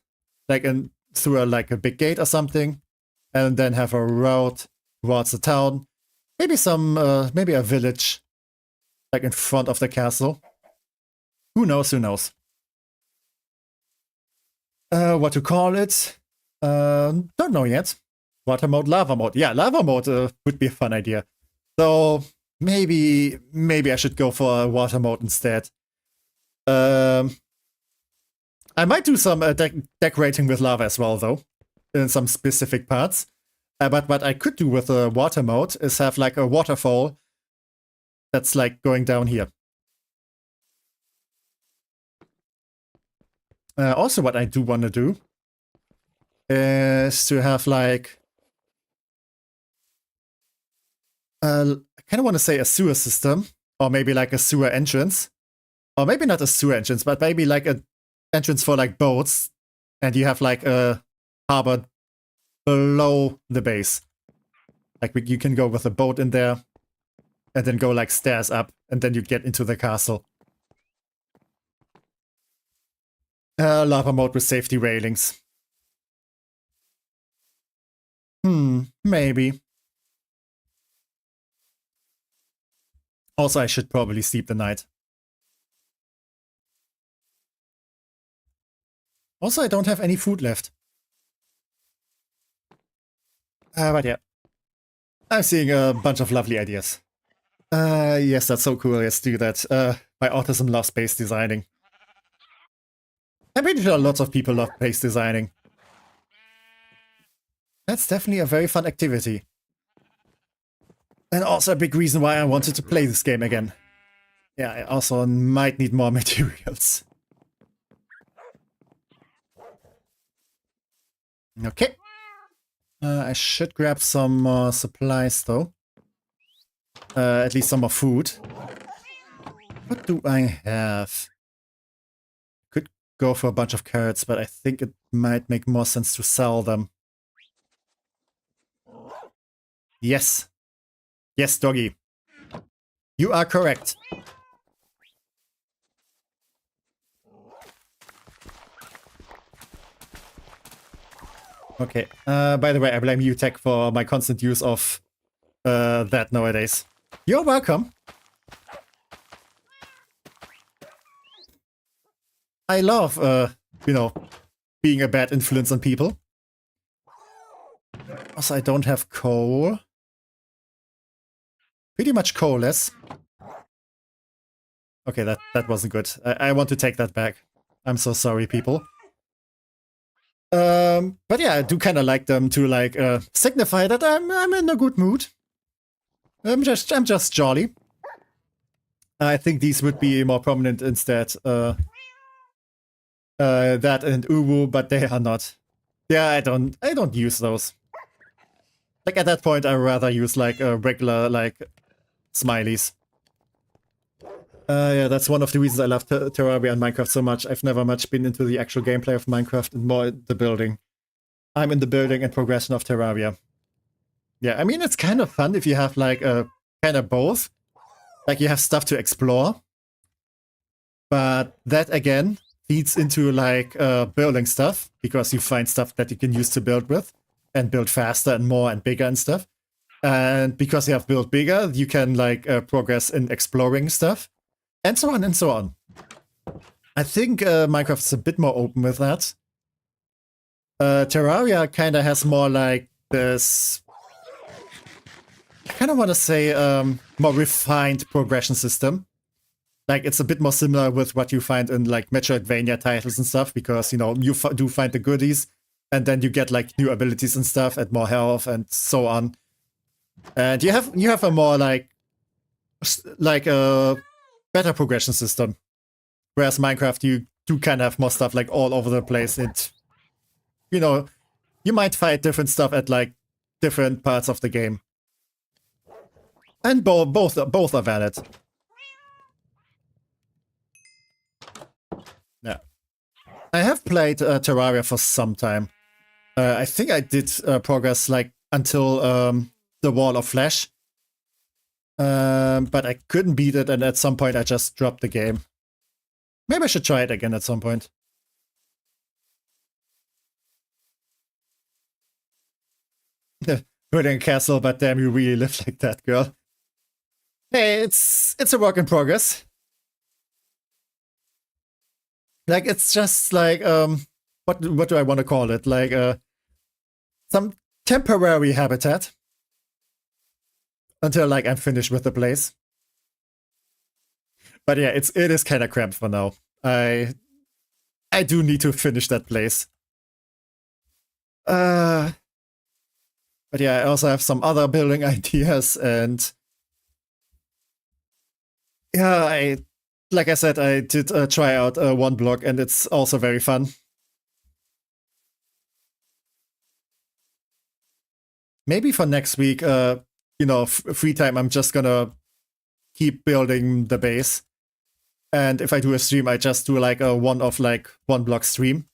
Like through like a big gate or something, and then have a road towards the town. Maybe maybe a village, like in front of the castle. Who knows? Who knows? What to call it? Don't know yet. Water mode, lava mode. Yeah, lava mode would be a fun idea. So maybe I should go for a water mode instead. I might do some decorating with lava as well, though, in some specific parts. But what I could do with a water mode is have like a waterfall that's like going down here. Also, what I do want to do is to have like I kind of want to say a sewer system, or maybe like a sewer entrance, or maybe not a sewer entrance, but maybe like a entrance for like boats, and you have like a harbor below the base. Like you can go with a boat in there, and then go like stairs up, and then you get into the castle. Lava mode with safety railings. Maybe. Also, I should probably sleep the night. Also, I don't have any food left. But yeah. I'm seeing a bunch of lovely ideas. Yes, that's so cool. Let's do that. My autism loves base designing. I'm pretty sure lots of people love base designing. That's definitely a very fun activity. And also a big reason why I wanted to play this game again. Yeah, I also might need more materials. Okay. I should grab some more supplies though. At least some more food. What do I have? Could go for a bunch of carrots, but I think it might make more sense to sell them. Yes. Yes, doggy. You are correct. Okay. By the way, I blame you, Tech, for my constant use of that nowadays. You're welcome. I love, you know, being a bad influence on people. Also, I don't have coal. pretty much coalesce. Okay, that wasn't good. I want to take that back. I'm so sorry, people. But yeah, I do kind of like them to like signify that I'm in a good mood. I'm just jolly. I think these would be more prominent instead. That and Uwu, but they are not. Yeah, I don't use those. Like at that point, I rather use like regular like smileys. Yeah, that's one of the reasons I love Terraria and Minecraft so much. I've never much been into the actual gameplay of Minecraft and more the building. I'm in the building and progression of Terraria. Yeah, I mean, it's kind of fun if you have like a kind of both. Like you have stuff to explore. But that again feeds into like building stuff because you find stuff that you can use to build with and build faster and more and bigger and stuff. And because you have built bigger, you can like progress in exploring stuff and so on and so on. I think Minecraft is a bit more open with that. Terraria kind of has more like this, I kind of want to say more refined progression system. Like it's a bit more similar with what you find in like Metroidvania titles and stuff, because you know you do find the goodies, and then you get like new abilities and stuff and more health and so on. And you have a more like a better progression system, whereas Minecraft you do kind of have more stuff like all over the place. And you know you might find different stuff at like different parts of the game, and both are valid. Yeah, I have played Terraria for some time. I think I did progress like until the Wall of Flesh. But I couldn't beat it, and at some point I just dropped the game. Maybe I should try it again at some point. Building a castle, but damn, you really live like that, girl. Hey, it's a work in progress. Like it's just like what do I want to call it? Like some temporary habitat until like I'm finished with the place. But yeah, it is kind of cramped for now. I do need to finish that place. But yeah, I also have some other building ideas, and yeah, like I said, I did try out one block, and it's also very fun. Maybe for next week, you know, free time, I'm just gonna keep building the base. And if I do a stream, I just do like a one block stream.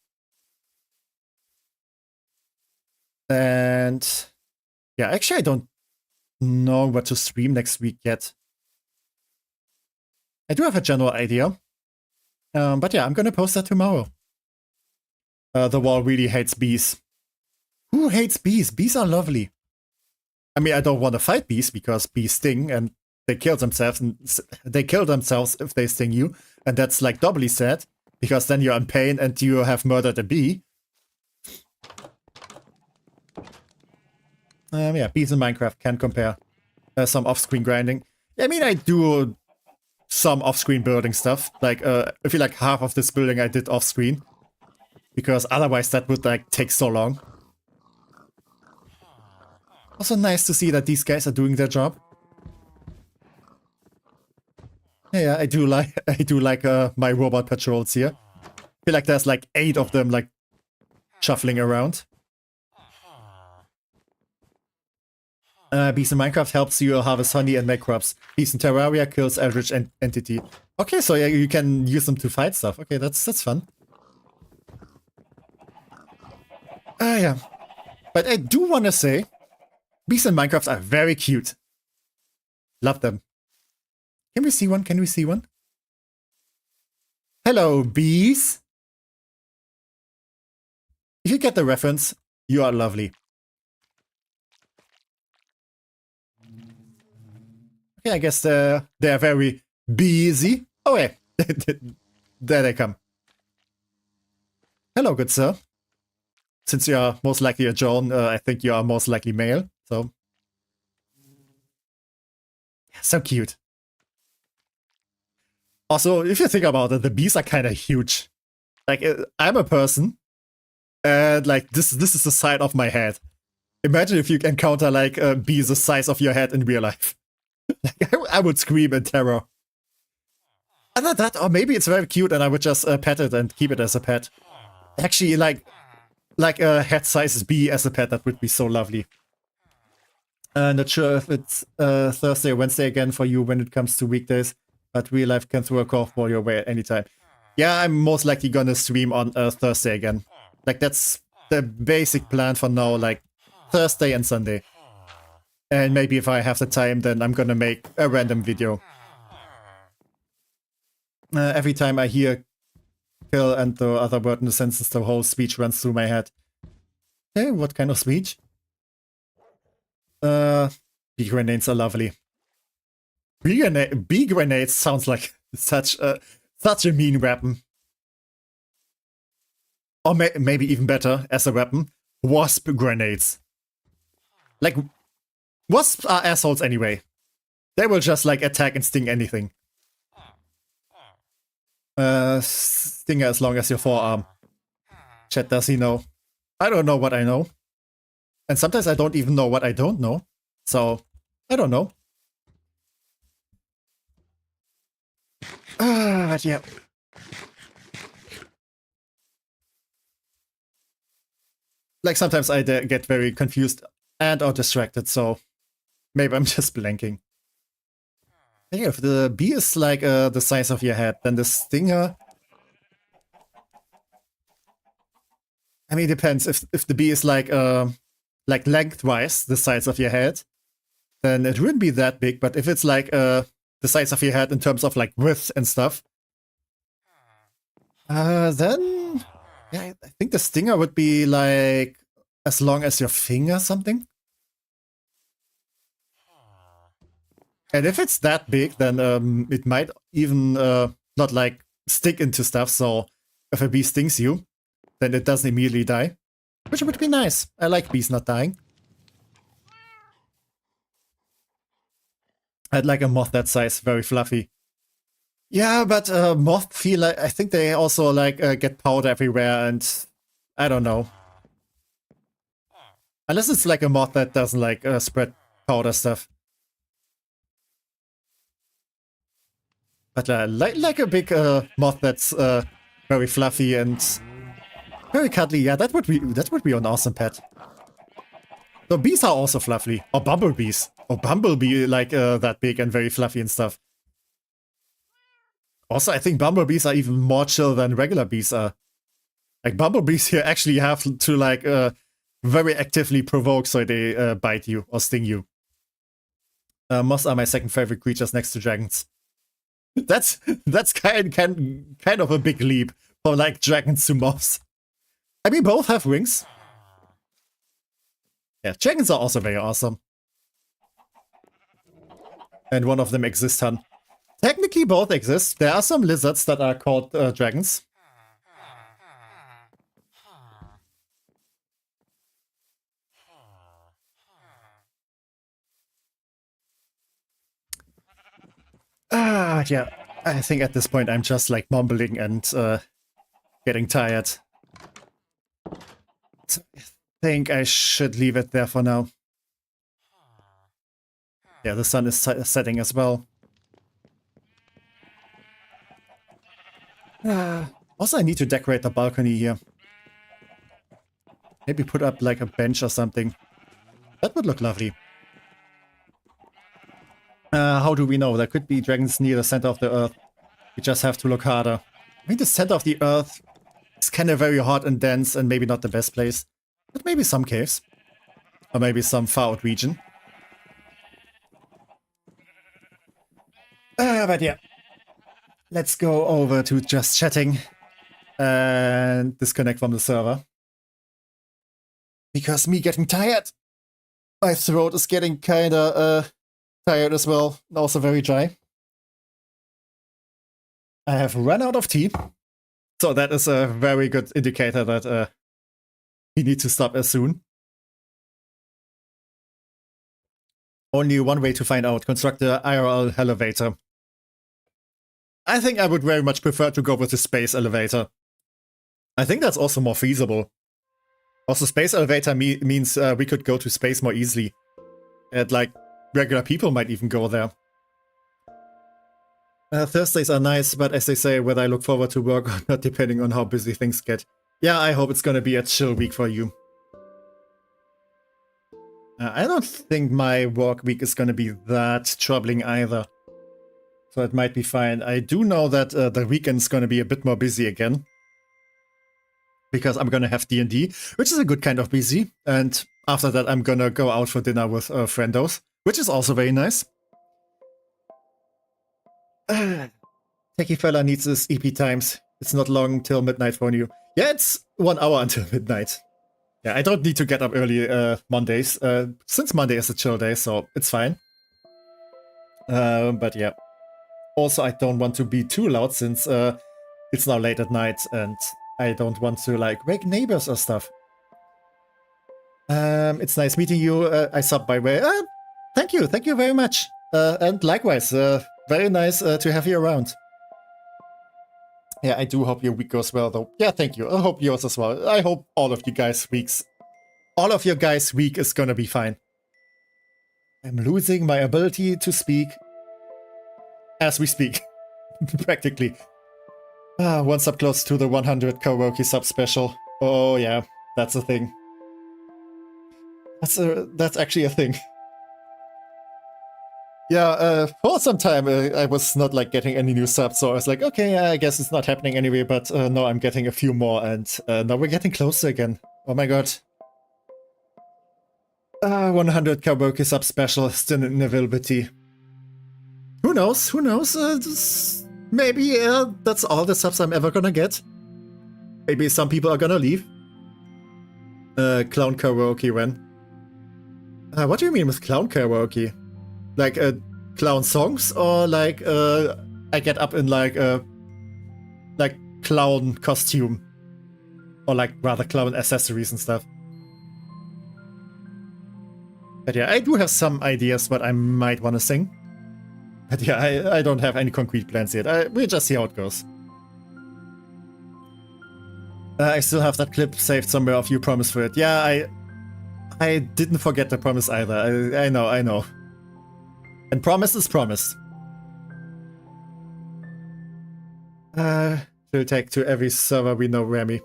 And yeah, actually, I don't know what to stream next week yet. I do have a general idea. But yeah, I'm gonna post that tomorrow. The wall really hates bees. Who hates bees? Bees are lovely. I mean, I don't want to fight bees because bees sting and they kill themselves, and they kill themselves if they sting you, and that's like doubly sad because then you're in pain and you have murdered a bee. Yeah, bees in Minecraft can compare. Some off-screen grinding. I mean, I do some off-screen building stuff. Like, I feel like half of this building I did off-screen, because otherwise that would like take so long. Also nice to see that these guys are doing their job. Yeah, I do like my robot patrols here. I feel like there's like 8 of them like shuffling around. Bees in Minecraft helps you harvest honey and make crops. Bees in Terraria kills average entity. Okay, so yeah, you can use them to fight stuff. Okay, that's fun. Yeah. But I do want to say, bees in Minecraft are very cute. Love them. Can we see one? Can we see one? Hello, bees. If you get the reference, you are lovely. Okay, I guess they're very busy. Oh, yeah. There they come. Hello, good sir. Since you are most likely a drone, I think you are most likely male, so... So cute. Also, if you think about it, the bees are kind of huge. Like, I'm a person, and like this is the side of my head. Imagine if you encounter like a bee the size of your head in real life. Like, I would scream in terror. Either that, or maybe it's very cute, and I would just pet it and keep it as a pet. Actually, like a head sizes bee as a pet, that would be so lovely. Not sure if it's Thursday or Wednesday again for you when it comes to weekdays, but real life can throw a curveball your way at any time. Yeah, I'm most likely gonna stream on Thursday again. Like, that's the basic plan for now, like Thursday and Sunday. And maybe if I have the time, then I'm gonna make a random video. Every time I hear kill and the other word in the sentence, the whole speech runs through my head. Hey, what kind of speech? Bee grenades are lovely. Bee grenades sounds like such a mean weapon. Or maybe even better as a weapon, wasp grenades. Like, wasps are assholes anyway. They will just like attack and sting anything. Stinger as long as your forearm. Chat, does he know? I don't know what I know. And sometimes I don't even know what I don't know. So, I don't know. But yeah. Like, sometimes I get very confused and or distracted, so maybe I'm just blanking. Yeah, if the bee is like the size of your head, then the stinger... I mean, it depends. If the bee is like lengthwise the size of your head, then it wouldn't be that big. But if it's like the size of your head in terms of like width and stuff, then yeah, I think the stinger would be like as long as your finger, something. And if it's that big, then it might even not like stick into stuff. So if a bee stings you, then it doesn't immediately die, which would be nice. I like bees not dying. I'd like a moth that size, very fluffy. Yeah, but moth feel like, I think they also like get powder everywhere, and I don't know. Unless it's like a moth that doesn't like spread powder stuff. But like a big moth that's very fluffy and very cuddly. Yeah, that would be an awesome pet. So bees are also fluffy, or bumblebees, or bumblebee like that big and very fluffy and stuff. Also, I think bumblebees are even more chill than regular bees are. Like, bumblebees here actually have to like very actively provoke so they bite you or sting you. Moths are my second favorite creatures next to dragons. That's kind of a big leap from like dragons to moths. I mean, both have wings. Yeah, dragons are also very awesome. And one of them exists, hun. Technically, both exist. There are some lizards that are called dragons. Yeah. I think at this point I'm just like mumbling and getting tired. So I think I should leave it there for now. Yeah, the sun is setting as well. Also, I need to decorate the balcony here. Maybe put up like a bench or something. That would look lovely. How do we know? There could be dragons near the center of the earth. We just have to look harder. I mean, the center of the earth is kind of very hot and dense and maybe not the best place. But maybe some caves. Or maybe some far out region. But yeah. Let's go over to just chatting. And disconnect from the server. Because me getting tired. My throat is getting kinda tired as well. Also very dry. I have run out of tea. So that is a very good indicator that we need to stop as soon. Only one way to find out. Construct the IRL elevator. I think I would very much prefer to go with the space elevator. I think that's also more feasible. Also, space elevator means we could go to space more easily. And like, regular people might even go there. Thursdays are nice, but as they say, whether I look forward to work or not, depending on how busy things get. Yeah, I hope it's gonna be a chill week for you. I don't think my work week is gonna be that troubling either. So it might be fine. I do know that the weekend's gonna be a bit more busy again. Because I'm gonna have D&D, which is a good kind of busy. And after that I'm gonna go out for dinner with friendos, which is also very nice. Techie fella needs his EP times. It's not long till midnight for you. Yeah, it's 1 hour until midnight. Yeah, I don't need to get up early Mondays, since Monday is a chill day, so it's fine. But yeah. Also, I don't want to be too loud since it's now late at night and I don't want to, like, wake neighbors or stuff. It's nice meeting you. I stopped by way. Thank you very much. And likewise, very nice to have you around. Yeah, I do hope your week goes well, though. Yeah, thank you. I hope yours as well. I hope all of your guys' week is gonna be fine. I'm losing my ability to speak as we speak, practically. One sub close to the 100 karaoke sub special. Oh yeah, that's a thing. That's actually a thing. Yeah, for some time I was not like getting any new subs, so I was like, okay, I guess it's not happening anyway, but no, I'm getting a few more, and now we're getting closer again. Oh my god. 100 karaoke sub special, still in availability. Who knows? Who knows? Maybe that's all the subs I'm ever gonna get. Maybe some people are gonna leave. Clown karaoke when? What do you mean with clown karaoke? Like clown songs, or like I get up in like clown costume, or like rather clown accessories and stuff. But yeah, I do have some ideas what I might want to sing. But yeah, I don't have any concrete plans yet. We'll just see how it goes. I still have that clip saved somewhere of you promise for it. Yeah, I didn't forget the promise either. I know. And promise is promised. We'll take to every server we know, Remy.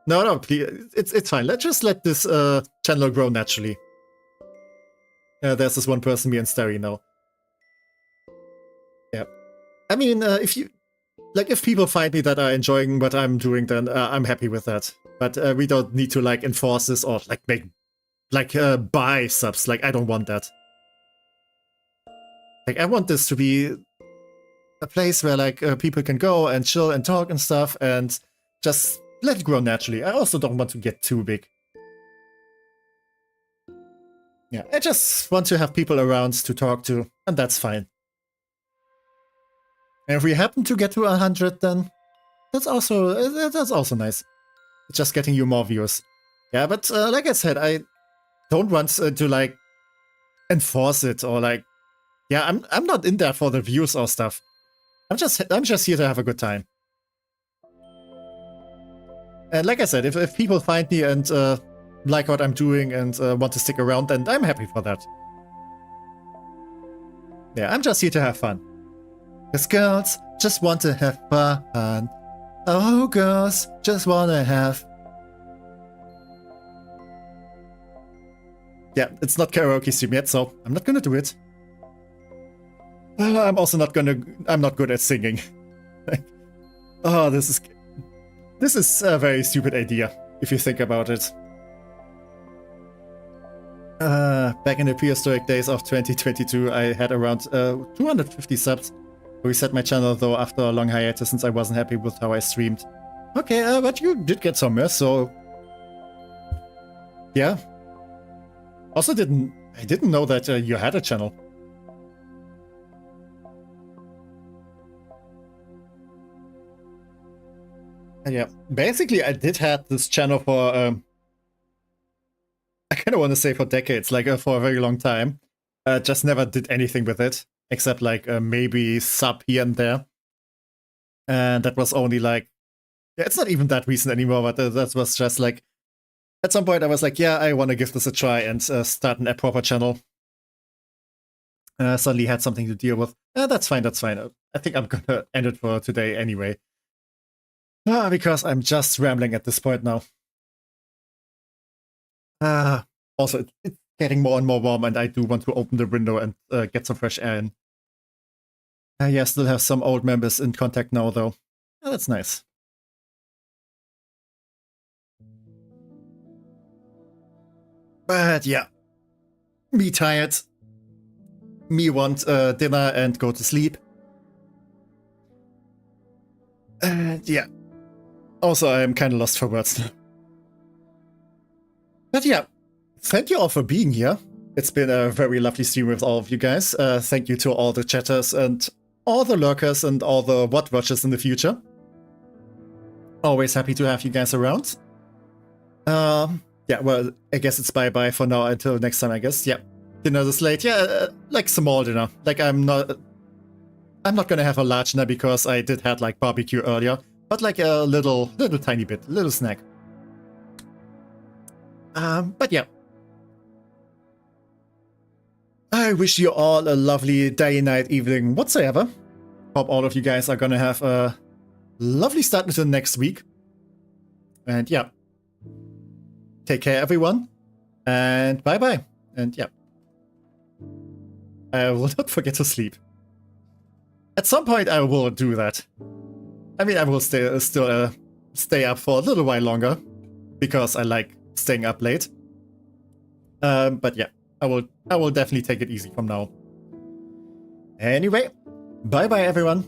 No, please, it's fine. Let's just let this channel grow naturally. There's this one person, me and Starry now. Yeah. I mean, if people find me that are enjoying what I'm doing, then I'm happy with that. But we don't need to like enforce this or like make buy subs. Like, I don't want that. Like, I want this to be a place where like people can go and chill and talk and stuff and just let it grow naturally. I also don't want to get too big. Yeah, I just want to have people around to talk to, and that's fine. And if we happen to get to 100, then that's also nice. It's just getting you more viewers. Yeah, but like I said, I don't want to like enforce it or like. Yeah, I'm not in there for the views or stuff. I'm just here to have a good time. And like I said, if people find me and like what I'm doing and want to stick around, then I'm happy for that. Yeah, I'm just here to have fun. Because girls just want to have fun. Oh, girls just want to have. Yeah, it's not karaoke stream yet, so I'm not gonna do it. I'm also not good at singing. Oh, this is a very stupid idea, if you think about it. Back in the prehistoric days of 2022, I had around 250 subs. I reset my channel though after a long hiatus since I wasn't happy with how I streamed. Okay, but you did get somewhere, so yeah. Also, I didn't know that you had a channel. Yeah, basically I did have this channel for, I kind of want to say for decades, like for a very long time. Just never did anything with it, except like maybe sub here and there. And that was only like, yeah, it's not even that recent anymore, but that was just like, at some point I was like, yeah, I want to give this a try and start a proper channel. Suddenly had something to deal with. That's fine, that's fine. I think I'm gonna end it for today anyway. Because I'm just rambling at this point now. Also, it's getting more and more warm, and I do want to open the window and get some fresh air in. Yeah, still have some old members in contact now, though. That's nice. But yeah, me tired. Me want dinner and go to sleep. And yeah. Also, I'm kind of lost for words now. But yeah, thank you all for being here. It's been a very lovely stream with all of you guys. Thank you to all the chatters and all the lurkers and all the watchers in the future. Always happy to have you guys around. Yeah, well, I guess it's bye-bye for now until next time, I guess. Yeah, dinner this late. Yeah, like small dinner. Like I'm not gonna have a large dinner because I did had like barbecue earlier, but like a little tiny bit, little snack. But yeah. I wish you all a lovely day, night, evening, whatsoever. Hope all of you guys are gonna have a lovely start into the next week. And yeah. Take care, everyone. And bye-bye. And yeah. I will not forget to sleep. At some point, I will do that. I mean, I will still stay up for a little while longer. Because I like staying up late. But yeah. I will definitely take it easy from now. Anyway, bye-bye everyone.